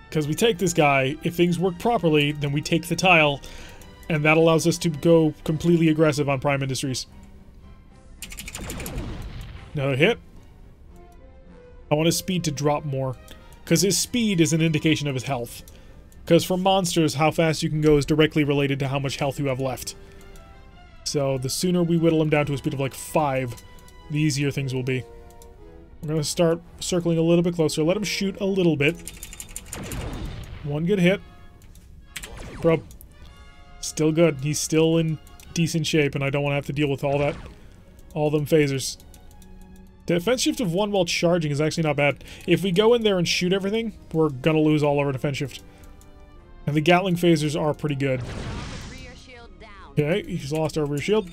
Because we take this guy, if things work properly, then we take the tile, and that allows us to go completely aggressive on Prime Industries. Another hit. I want his speed to drop more, because his speed is an indication of his health. Because for monsters, how fast you can go is directly related to how much health you have left. So the sooner we whittle him down to a speed of like 5, the easier things will be. We're going to start circling a little bit closer. Let him shoot a little bit. 1 good hit. Bro. Still good. He's still in decent shape, and I don't want to have to deal with all that. All them phasers. Defense shift of 1 while charging is actually not bad. If we go in there and shoot everything, we're going to lose all our defense shift. And the Gatling phasers are pretty good. Okay, he's lost our rear shield.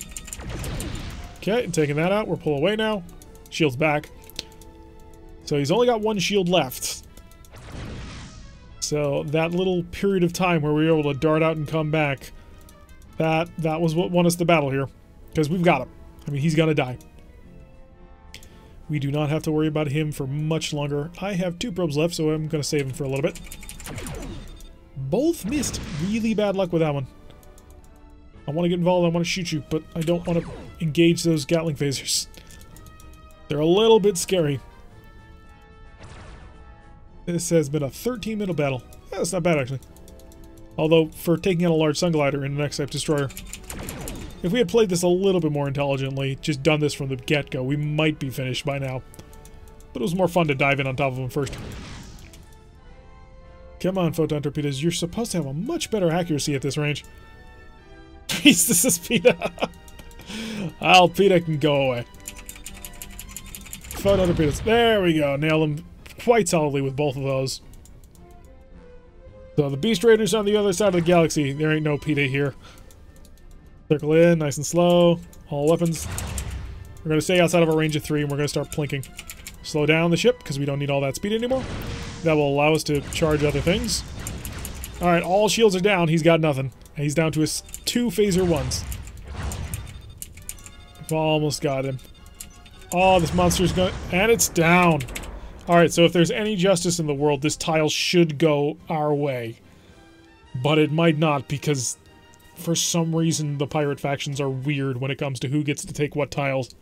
Okay, taking that out. We're pull away now. Shield's back. So he's only got 1 shield left. So that little period of time where we were able to dart out and come back, that was what won us the battle here. Because we've got him. I mean, he's gonna die. We do not have to worry about him for much longer. I have 2 probes left, so I'm gonna save him for a little bit. Both missed. Really bad luck with that one. I want to get involved, I want to shoot you, but I don't want to engage those Gatling phasers. They're a little bit scary. This has been a 13-minute battle. That's not bad, actually. Although, for taking out a large sun glider in an X-type destroyer. If we had played this a little bit more intelligently, just done this from the get-go, we might be finished by now. But it was more fun to dive in on top of them first. Come on, photon torpedoes. You're supposed to have a much better accuracy at this range. This is PETA. Well, PETA can go away. Photon torpedoes. There we go. Nail them quite solidly with both of those. So the Beast Raiders on the other side of the galaxy. There ain't no PETA here. Circle in, nice and slow. All weapons. We're going to stay outside of our range of 3, and we're going to start plinking. Slow down the ship, because we don't need all that speed anymore. That will allow us to charge other things. Alright, all shields are down. He's got nothing. And he's down to his 2 phaser 1s. We've almost got him. Oh, this monster's going... And it's down. Alright, so if there's any justice in the world, this tile should go our way. But it might not, because for some reason the pirate factions are weird when it comes to who gets to take what tiles.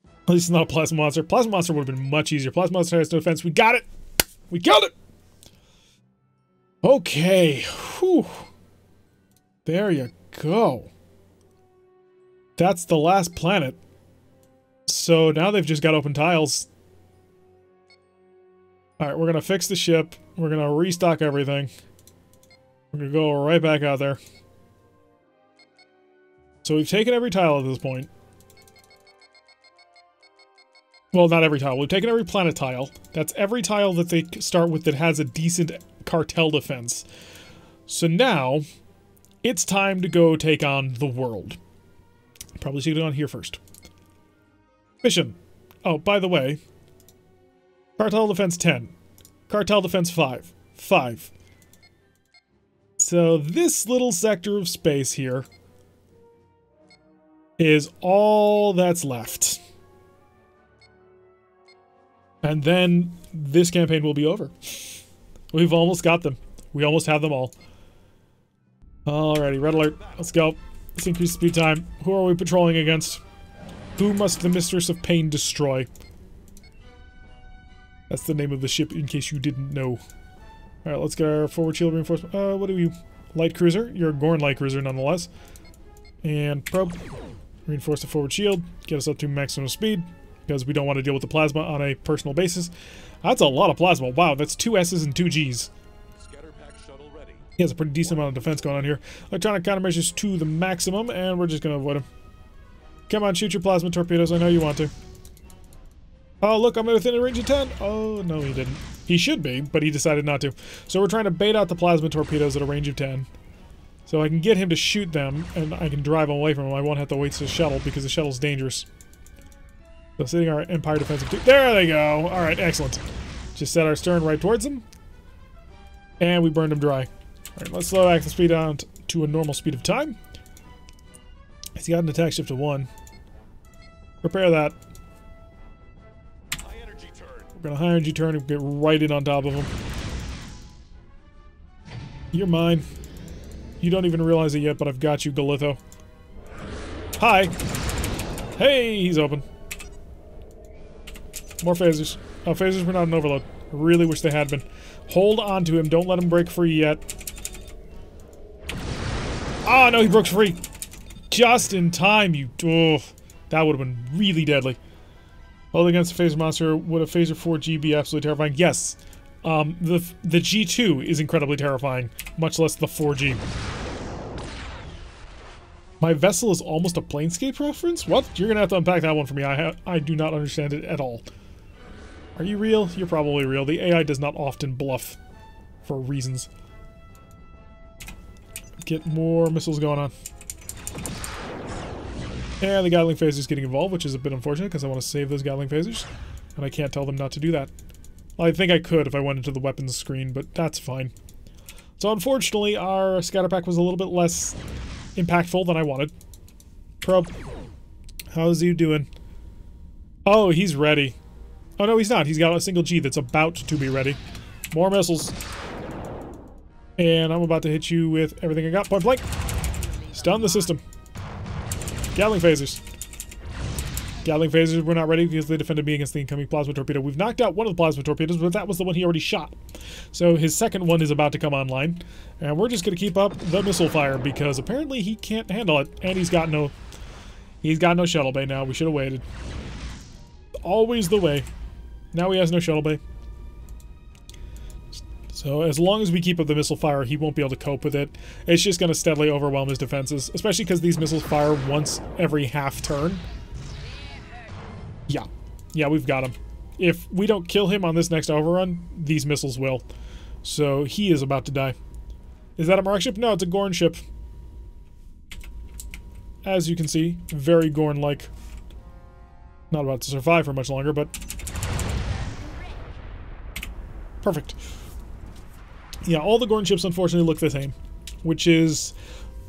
At least it's not a Plasma Monster. Plasma Monster would have been much easier. Plasma Monster has no defense. We got it! We killed it! Okay. Whew. There you go. That's the last planet. So now they've just got open tiles. Alright, we're gonna fix the ship. We're gonna restock everything. We're gonna go right back out there. So we've taken every tile at this point. Well, not every tile. We've taken every planet tile. That's every tile that they start with that has a decent cartel defense. So now, it's time to go take on the world. Probably should get on here first. Mission. Oh, by the way, cartel defense 10. Cartel defense 5. 5. So this little sector of space here is all that's left. And then this campaign will be over. We've almost got them. We almost have them all. Alrighty, red alert. Let's go. Let's increase speed time. Who are we patrolling against? Who must the Mistress of Pain destroy? That's the name of the ship, in case you didn't know. Alright, let's get our forward shield reinforcement. What are you? Light cruiser? You're a Gorn light cruiser, nonetheless. And probe. Reinforce the forward shield. Get us up to maximum speed, because we don't want to deal with the plasma on a personal basis. That's a lot of plasma. Wow, that's 2 S's and 2 G's. He has a pretty decent amount of defense going on here. Electronic countermeasures to the maximum, and we're just going to avoid him. Come on, shoot your plasma torpedoes. I know you want to. Oh, look, I'm within a range of 10. Oh, no, he didn't. He should be, but he decided not to. So we're trying to bait out the plasma torpedoes at a range of 10. So I can get him to shoot them, and I can drive away from him. I won't have to wait to the shuttle, because the shuttle's dangerous. So setting our Empire defensive... There they go! Alright, excellent. Just set our stern right towards them. And we burned them dry. Alright, let's slow back the speed down to a normal speed of time. He's got an attack shift of 1. Prepare that. We're gonna high energy turn and get right in on top of him. You're mine. You don't even realize it yet, but I've got you, Galitho. Hi! Hey, he's open. More phasers. Oh, phasers were not an overload. I really wish they had been. Hold on to him. Don't let him break free yet. Oh, no, he broke free. Just in time, you... Oh, that would have been really deadly. Hold against a phaser monster. Would a phaser 4G be absolutely terrifying? Yes. The G2 is incredibly terrifying. Much less the 4G. My vessel is almost a Planescape reference? What? You're gonna have to unpack that one for me. I do not understand it at all. Are you real? You're probably real. The AI does not often bluff for reasons. Get more missiles going on. And the Gatling phasers getting involved, which is a bit unfortunate because I want to save those Gatling phasers. And I can't tell them not to do that. Well, I think I could if I went into the weapons screen, but that's fine. So unfortunately, our scatter pack was a little bit less impactful than I wanted. Probe. How's he doing? Oh, he's ready. Oh, no, he's not. He's got a single G that's about to be ready. More missiles. And I'm about to hit you with everything I got. Point blank. Stun the system. Gatling phasers. Gatling phasers were not ready because they defended me against the incoming plasma torpedo. We've knocked out one of the plasma torpedoes, but that was the one he already shot. So his second one is about to come online. And we're just going to keep up the missile fire because apparently he can't handle it. And he's got no shuttle bay now. We should have waited. Always the way. Now he has no shuttle bay. So as long as we keep up the missile fire, he won't be able to cope with it. It's just going to steadily overwhelm his defenses, especially because these missiles fire once every half turn. Yeah. Yeah, we've got him. If we don't kill him on this next overrun, these missiles will. So he is about to die. Is that a Monarch ship? No, it's a Gorn ship. As you can see, very Gorn-like. Not about to survive for much longer, but... Perfect. Yeah, all the Gorn ships unfortunately look the same, which is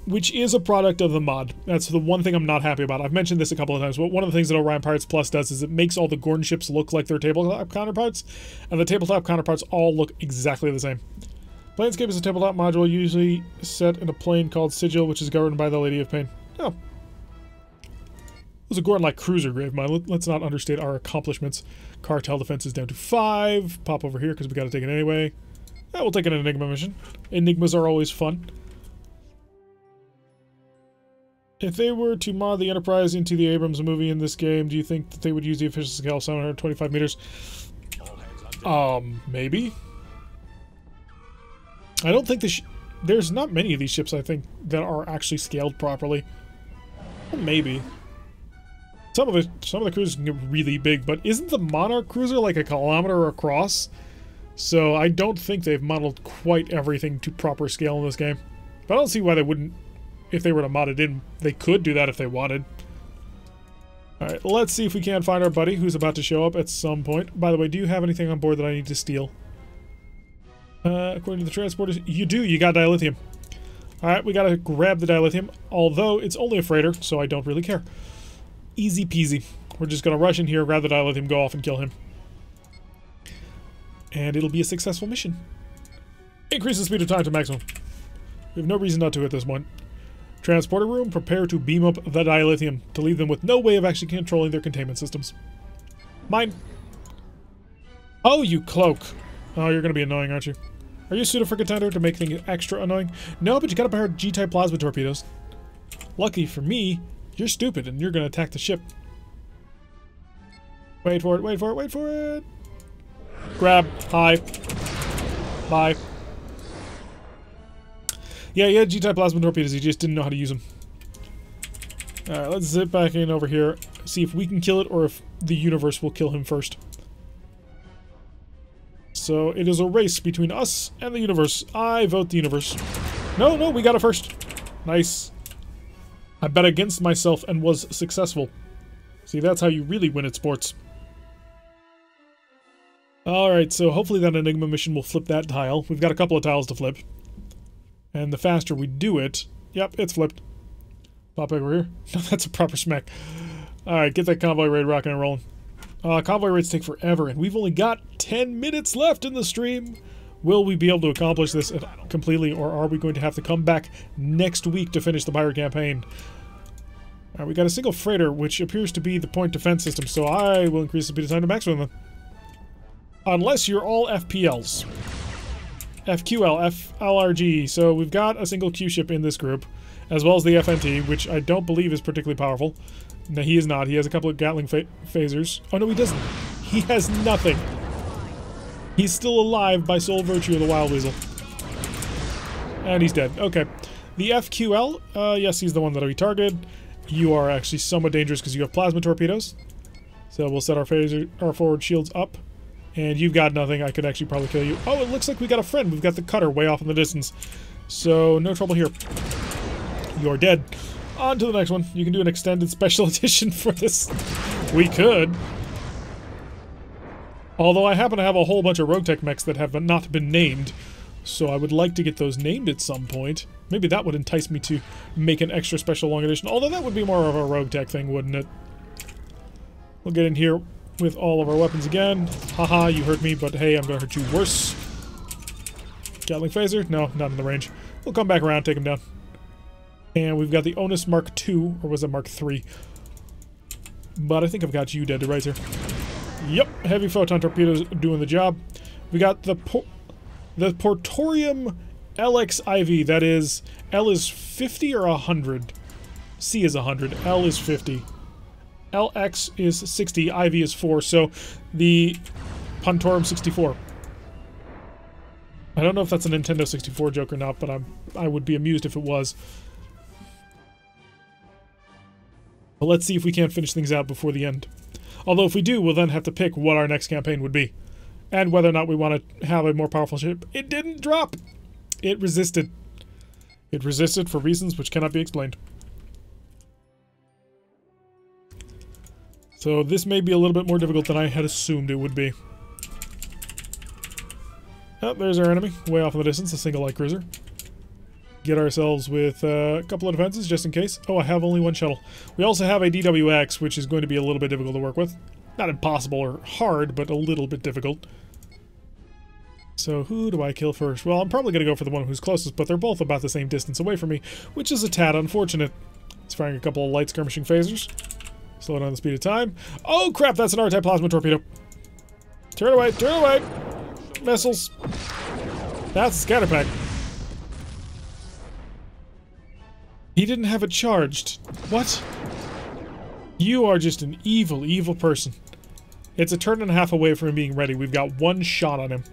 which is a product of the mod. That's the one thing I'm not happy about. I've mentioned this a couple of times, but one of the things that Orion Pirates Plus does is it makes all the Gorn ships look like their tabletop counterparts, and the tabletop counterparts all look exactly the same. Planescape is a tabletop module usually set in a plane called Sigil, which is governed by the Lady of Pain. Oh. It was a Gorn-like cruiser grave mine. Let's not understate our accomplishments. Cartel defense is down to 5. Pop over here because we got to take it anyway. Yeah, we'll take an Enigma mission. Enigmas are always fun. If they were to mod the Enterprise into the Abrams movie in this game, do you think that they would use the official scale of 725 meters? Maybe. I don't think there's not many of these ships, I think, that are actually scaled properly. Maybe. Some of the cruisers can get really big, but isn't the Monarch cruiser like a kilometer across? So I don't think they've modeled quite everything to proper scale in this game. But I don't see why they wouldn't. If they were to mod it in, they could do that if they wanted. Alright, let's see if we can find our buddy who's about to show up at some point. By the way, do you have anything on board that I need to steal? According to the transporters, you do. You got dilithium. Alright, we gotta grab the dilithium, although it's only a freighter, so I don't really care. Easy peasy. We're just gonna rush in here, grab the dilithium, go off and kill him. And it'll be a successful mission. Increase the speed of time to maximum. We have no reason not to at this point. Transporter room, prepare to beam up the dilithium to leave them with no way of actually controlling their containment systems. Mine. Oh, you cloak. Oh, you're going to be annoying, aren't you? Are you suited for contender to make things extra annoying? No, but you got a pair of G-type plasma torpedoes. Lucky for me, you're stupid and you're going to attack the ship. Wait for it, wait for it, wait for it. Grab. Hi. Bye. Yeah, he had G-type plasma torpedoes, he just didn't know how to use them. Alright, let's zip back in over here, see if we can kill it or if the universe will kill him first. So, it is a race between us and the universe. I vote the universe. No, no, we got it first. Nice. I bet against myself and was successful. See, that's how you really win at sports. Alright, so hopefully that Enigma mission will flip that tile. We've got a couple of tiles to flip. And the faster we do it... Yep, it's flipped. Pop over here. No, that's a proper smack. Alright, get that convoy raid rocking and rolling. Convoy raids take forever, and we've only got 10 minutes left in the stream. Will we be able to accomplish this completely, or are we going to have to come back next week to finish the pirate campaign? Alright, we got a single freighter, which appears to be the point defense system, so I will increase the speed of time to maximum. Unless you're all FPLs. FQL, FLRG, so we've got a single Q ship in this group, as well as the FNT, which I don't believe is particularly powerful. No, he is not. He has a couple of Gatling phasers. Oh, no, he doesn't. He has nothing. He's still alive by sole virtue of the Wild Weasel. And he's dead. Okay. The FQL, yes, he's the one that we targeted. You are actually somewhat dangerous because you have plasma torpedoes. So we'll set our forward shields up. And you've got nothing. I could actually probably kill you. Oh, it looks like we got a friend. We've got the cutter way off in the distance. So, no trouble here. You're dead. On to the next one. You can do an extended special edition for this. We could. Although I happen to have a whole bunch of Rogue Tech mechs that have not been named. So I would like to get those named at some point. Maybe that would entice me to make an extra special long edition. Although that would be more of a Rogue Tech thing, wouldn't it? We'll get in here with all of our weapons again. Haha, you hurt me, but hey, I'm gonna hurt you worse. Gatling phaser? No, not in the range. We'll come back around, take him down. And we've got the Onus Mark II, or was it Mark III? But I think I've got you dead to rights here. Yep, heavy photon torpedoes doing the job. We got the Portorium LXIV, that is, L is 50 or 100? C is 100, L is 50. LX is 60, IV is 4, so the Pontorum 64. I don't know if that's a Nintendo 64 joke or not, but I would be amused if it was. But let's see if we can't finish things out before the end. Although if we do, we'll then have to pick what our next campaign would be. And whether or not we want to have a more powerful ship. It didn't drop! It resisted. It resisted for reasons which cannot be explained. So this may be a little bit more difficult than I had assumed it would be. Oh, there's our enemy, way off in the distance, a single light cruiser. Get ourselves with a couple of defenses just in case. Oh, I have only one shuttle. We also have a DWX, which is going to be a little bit difficult to work with. Not impossible or hard, but a little bit difficult. So who do I kill first? Well, I'm probably going to go for the one who's closest, but they're both about the same distance away from me, which is a tad unfortunate. He's firing a couple of light skirmishing phasers. Slow down the speed of time. Oh crap, that's an R-type plasma torpedo. Turn away, turn away! Missiles. That's a scatter pack. He didn't have it charged. What? You are just an evil, evil person. It's a turn and a half away from him being ready. We've got one shot on him.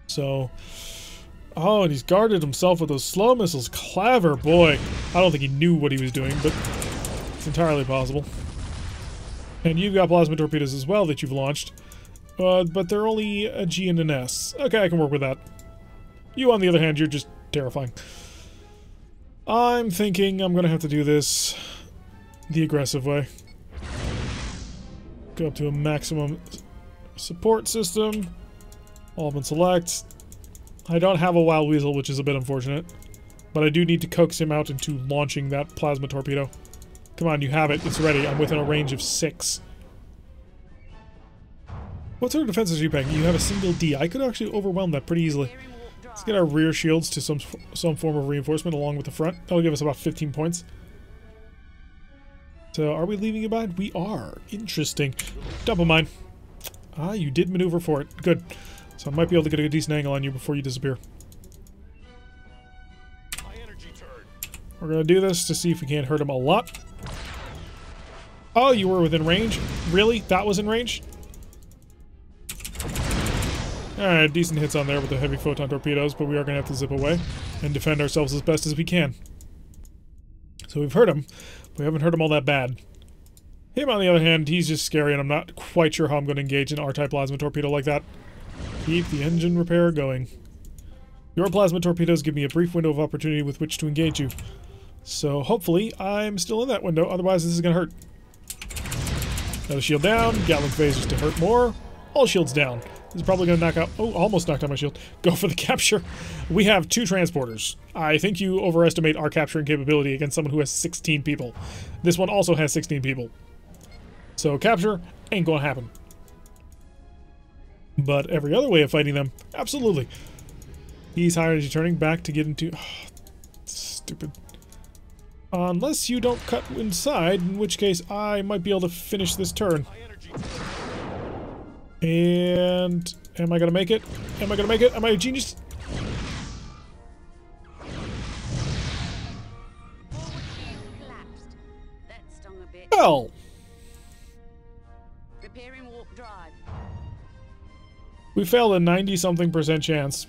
So... Oh, and he's guarded himself with those slow missiles. Clever boy. I don't think he knew what he was doing, but it's entirely possible. And you've got plasma torpedoes as well that you've launched. But they're only a G and an S. Okay, I can work with that. You, on the other hand, you're just terrifying. I'm thinking I'm going to have to do this the aggressive way. Go up to a maximum support system. All been select. I don't have a Wild Weasel, which is a bit unfortunate. But I do need to coax him out into launching that plasma torpedo. Come on, you have it. It's ready. I'm within a range of 6. What sort of defenses are you paying? You have a single D. I could actually overwhelm that pretty easily. Let's get our rear shields to some form of reinforcement along with the front. That'll give us about 15 points. So, are we leaving you behind? We are. Interesting. Double mine. Ah, you did maneuver for it. Good. So I might be able to get a decent angle on you before you disappear. We're going to do this to see if we can't hurt him a lot. Oh, you were within range? Really? That was in range? Alright, decent hits on there with the heavy photon torpedoes, but we are going to have to zip away and defend ourselves as best as we can. So we've hurt him. We haven't hurt him all that bad. Him, on the other hand, he's just scary, and I'm not quite sure how I'm going to engage an R-type plasma torpedo like that. Keep the engine repair going. Your plasma torpedoes give me a brief window of opportunity with which to engage you. So hopefully I'm still in that window, otherwise this is going to hurt. Another shield down, Gatling phasers to hurt more. All shields down. This is probably going to knock out... Oh, almost knocked out my shield. Go for the capture. We have 2 transporters. I think you overestimate our capturing capability against someone who has 16 people. This one also has 16 people. So capture ain't going to happen. But every other way of fighting them, absolutely. He's high energy turning back to get into... Oh, stupid. Unless you don't cut inside, in which case I might be able to finish this turn. And... Am I gonna make it? Am I gonna make it? Am I a genius? Well... Repairing warp drive. We failed a 90-something% chance.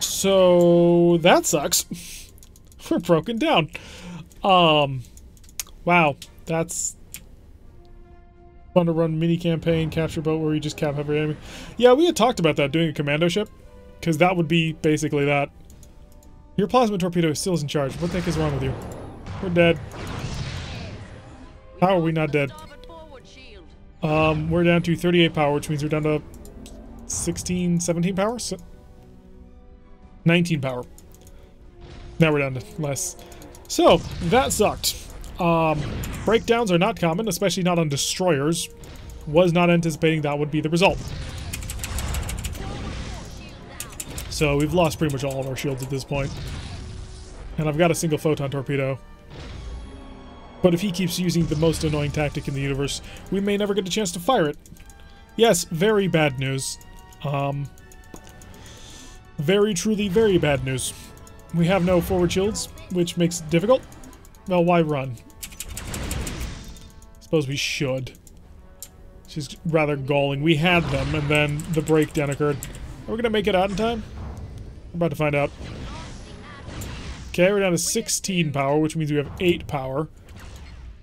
So... That sucks. We're broken down. Wow. That's... fun to run mini-campaign, capture boat where you just cap every enemy. Yeah, we had talked about that, doing a commando ship. Because that would be basically that. Your plasma torpedo still isn't charged. What the heck is wrong with you? We're dead. How are we not dead? We're down to 38 power, which means we're down to 16, 17 power? 19 power. Now we're down to less. So, that sucked. Breakdowns are not common, especially not on destroyers. Was not anticipating that would be the result. So we've lost pretty much all of our shields at this point. And I've got a single photon torpedo. But if he keeps using the most annoying tactic in the universe, we may never get a chance to fire it. Yes, very bad news. Very truly very bad news. We have no forward shields, which makes it difficult. Well, why run? Suppose we should. It's just rather galling. We had them, and then the breakdown occurred. Are we gonna make it out in time? We're about to find out. Okay, we're down to 16 power, which means we have 8 power.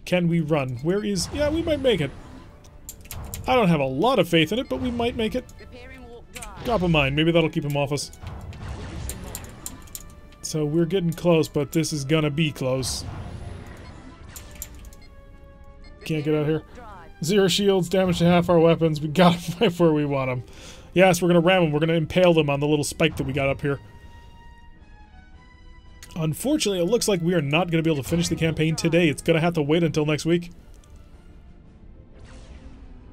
Can we run? Where is... Yeah, we might make it. I don't have a lot of faith in it, but we might make it. Drop a mine. Maybe that'll keep him off us. So we're getting close, but this is gonna be close. Can't get out here. 0 shields, damage to half our weapons. We got them right where we want them. Yes, we're going to ram them. We're going to impale them on the little spike that we got up here. Unfortunately, it looks like we are not going to be able to finish the campaign today. It's going to have to wait until next week.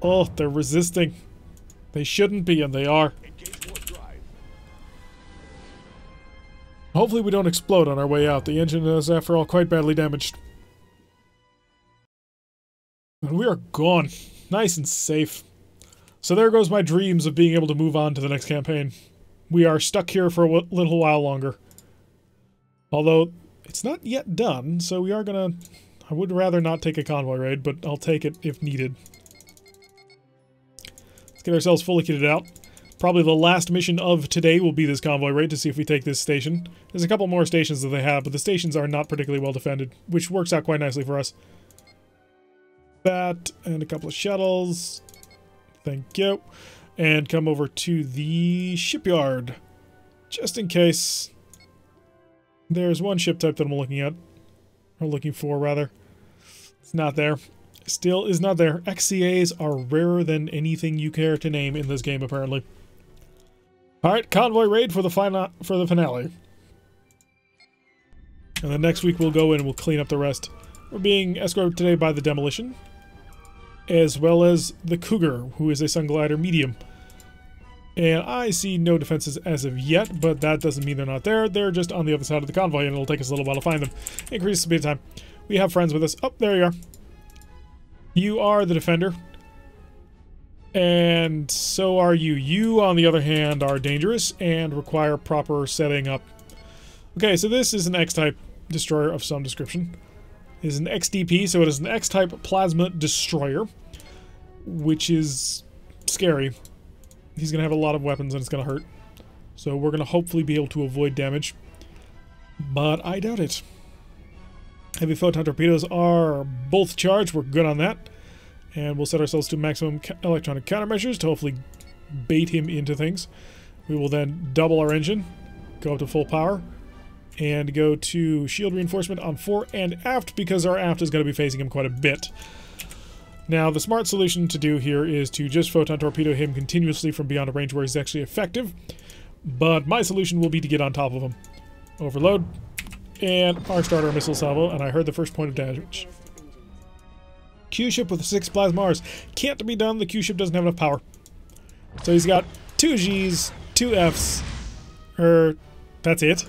Oh, they're resisting. They shouldn't be, and they are. Hopefully we don't explode on our way out. The engine is, after all, quite badly damaged. And we are gone. Nice and safe. So there goes my dreams of being able to move on to the next campaign. We are stuck here for a little while longer. Although, it's not yet done, so we are gonna... I would rather not take a convoy raid, but I'll take it if needed. Let's get ourselves fully kitted out. Probably the last mission of today will be this convoy raid to see if we take this station. There's a couple more stations that they have, but the stations are not particularly well defended, which works out quite nicely for us. That, and a couple of shuttles. Thank you. And come over to the shipyard. Just in case. There's one ship type that I'm looking at. Or looking for, rather. It's not there. Still is not there. XCAs are rarer than anything you care to name in this game, apparently. Alright, convoy raid for the finale. And then next week we'll go in and we'll clean up the rest. We're being escorted today by the Demolition, as well as the Cougar, who is a Sunglider medium. And I see no defenses as of yet, but that doesn't mean they're not there. They're just on the other side of the convoy, and it'll take us a little while to find them. Increase the speed of time. We have friends with us. Oh, there you are. You are the Defender. And so are you. You, on the other hand, are dangerous and require proper setting up. Okay, so this is an X-type destroyer of some description. It is an XDP, so it is an X-type plasma destroyer, which is scary. He's going to have a lot of weapons and it's going to hurt. So we're going to hopefully be able to avoid damage. But I doubt it. Heavy photon torpedoes are both charged. We're good on that. And we'll set ourselves to maximum electronic countermeasures to hopefully bait him into things. We will then double our engine, go up to full power, and go to shield reinforcement on fore and aft, because our aft is going to be facing him quite a bit. Now, the smart solution to do here is to just photon torpedo him continuously from beyond a range where he's actually effective. But my solution will be to get on top of him. Overload, and our starter missile salvo, and I heard the first point of damage. Q-ship with 6 plasmars. Can't be done, the Q-ship doesn't have enough power. So he's got 2 Gs, 2 Fs, that's it?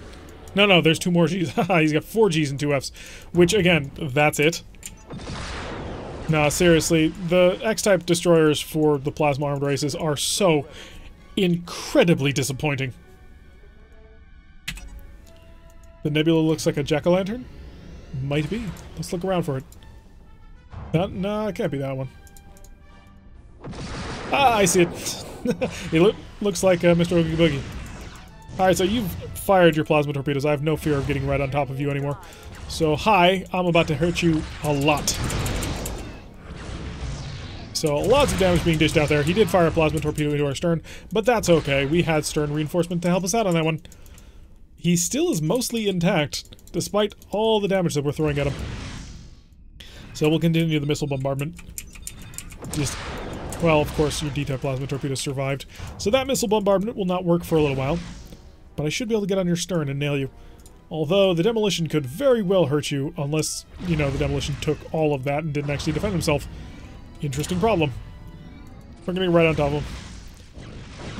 No, there's 2 more Gs. He's got 4 Gs and 2 Fs, which, again, that's it. No, seriously, the X-type destroyers for the plasma-armed races are so incredibly disappointing. The nebula looks like a jack-o'-lantern? Might be. Let's look around for it. No, it can't be that one. Ah, I see it. It looks like Mr. Oogie Boogie. Alright, so you've fired your plasma torpedoes. I have no fear of getting right on top of you anymore. So, hi, I'm about to hurt you a lot. So, lots of damage being dished out there. He did fire a plasma torpedo into our stern, but that's okay. We had stern reinforcement to help us out on that one. He still is mostly intact, despite all the damage that we're throwing at him. So we'll continue the missile bombardment. Well, of course, your D-type plasma torpedo survived. So that missile bombardment will not work for a little while. But I should be able to get on your stern and nail you. Although, the Demolition could very well hurt you, unless, you know, the Demolition took all of that and didn't actually defend himself. Interesting problem. We're getting right on top of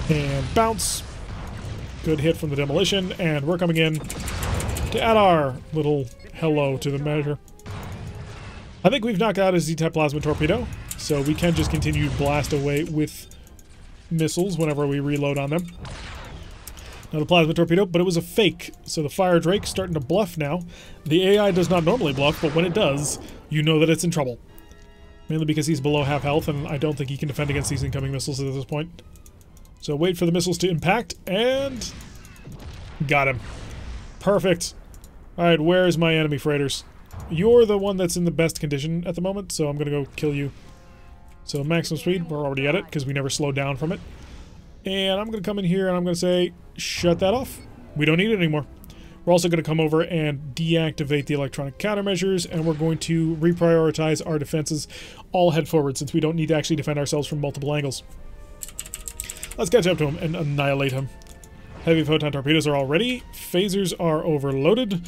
him. And bounce. Good hit from the Demolition, and we're coming in to add our little hello to the measure. I think we've knocked out his Z-type plasma torpedo, so we can just continue to blast away with missiles whenever we reload on them. Now the plasma torpedo, but it was a fake, so the Fire Drake's starting to bluff now. The AI does not normally bluff, but when it does, you know that it's in trouble. Mainly because he's below half health, and I don't think he can defend against these incoming missiles at this point. So wait for the missiles to impact, and... got him. Perfect. Alright, where's my enemy freighters? You're the one that's in the best condition at the moment, so I'm gonna go kill you. So maximum speed, we're already at it, because we never slowed down from it. And I'm gonna come in here and I'm gonna say, shut that off. We don't need it anymore. We're also gonna come over and deactivate the electronic countermeasures, and we're going to reprioritize our defenses all head forward, since we don't need to actually defend ourselves from multiple angles. Let's catch up to him and annihilate him. Heavy photon torpedoes are all ready. Phasers are overloaded.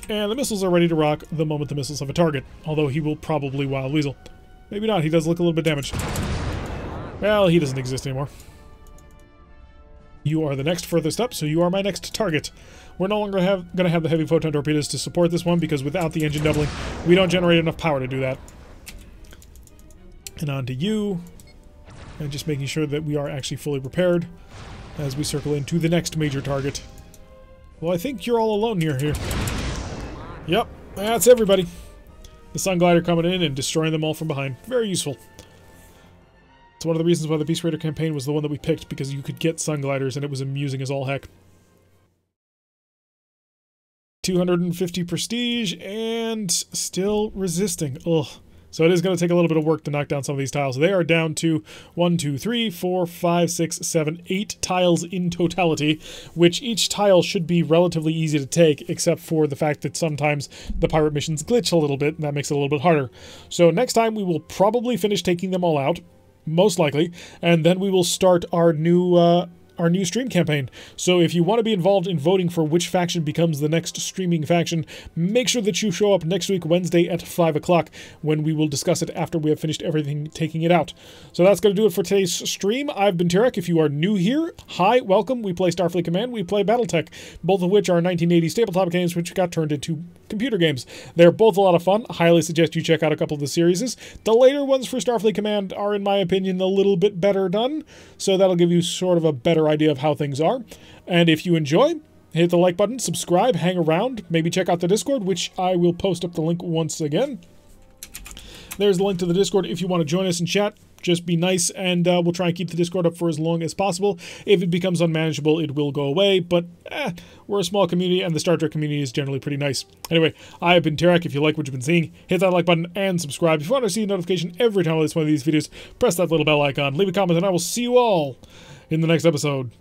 And the missiles are ready to rock the moment the missiles have a target. Although he will probably Wild Weasel. Maybe not. He does look a little bit damaged. Well, he doesn't exist anymore. You are the next furthest up, so you are my next target. We're no longer going to have the heavy photon torpedoes to support this one, because without the engine doubling, we don't generate enough power to do that. And on to you. And just making sure that we are actually fully prepared as we circle into the next major target. Well, I think you're all alone here. Yep, that's everybody. The Sun Glider coming in and destroying them all from behind. Very useful. It's one of the reasons why the Beast Raider campaign was the one that we picked, because you could get Sun Gliders and it was amusing as all heck. 250 prestige and still resisting. Ugh. So it is going to take a little bit of work to knock down some of these tiles. They are down to 1, 2, 3, 4, 5, 6, 7, 8 tiles in totality, which each tile should be relatively easy to take, except for the fact that sometimes the pirate missions glitch a little bit, and that makes it a little bit harder. So next time we will probably finish taking them all out, most likely, and then we will start our new stream campaign. So if you want to be involved in voting for which faction becomes the next streaming faction, make sure that you show up next week, Wednesday at 5 o'clock, when we will discuss it after we have finished everything taking it out. So that's going to do it for today's stream. I've been Tarek. If you are new here, hi, welcome. We play Starfleet Command, we play Battletech, both of which are 1980s tabletop games which got turned into computer games. They're both a lot of fun. Highly suggest you check out a couple of the series. The later ones for Starfleet Command are, in my opinion, a little bit better done, so that'll give you sort of a better idea of how things are. And if you enjoy, hit the like button, subscribe, hang around, maybe check out the Discord, which I will post up the link once again. There's the link to the Discord if you want to join us and chat. Just be nice, and we'll try and keep the Discord up for as long as possible. If it becomes unmanageable, it will go away, but we're a small community, and the Star Trek community is generally pretty nice. Anyway, I have been Tarek. If you like what you've been seeing, hit that like button and subscribe. If you want to see a notification every time I release one of these videos, press that little bell icon, leave a comment, and I will see you all in the next episode.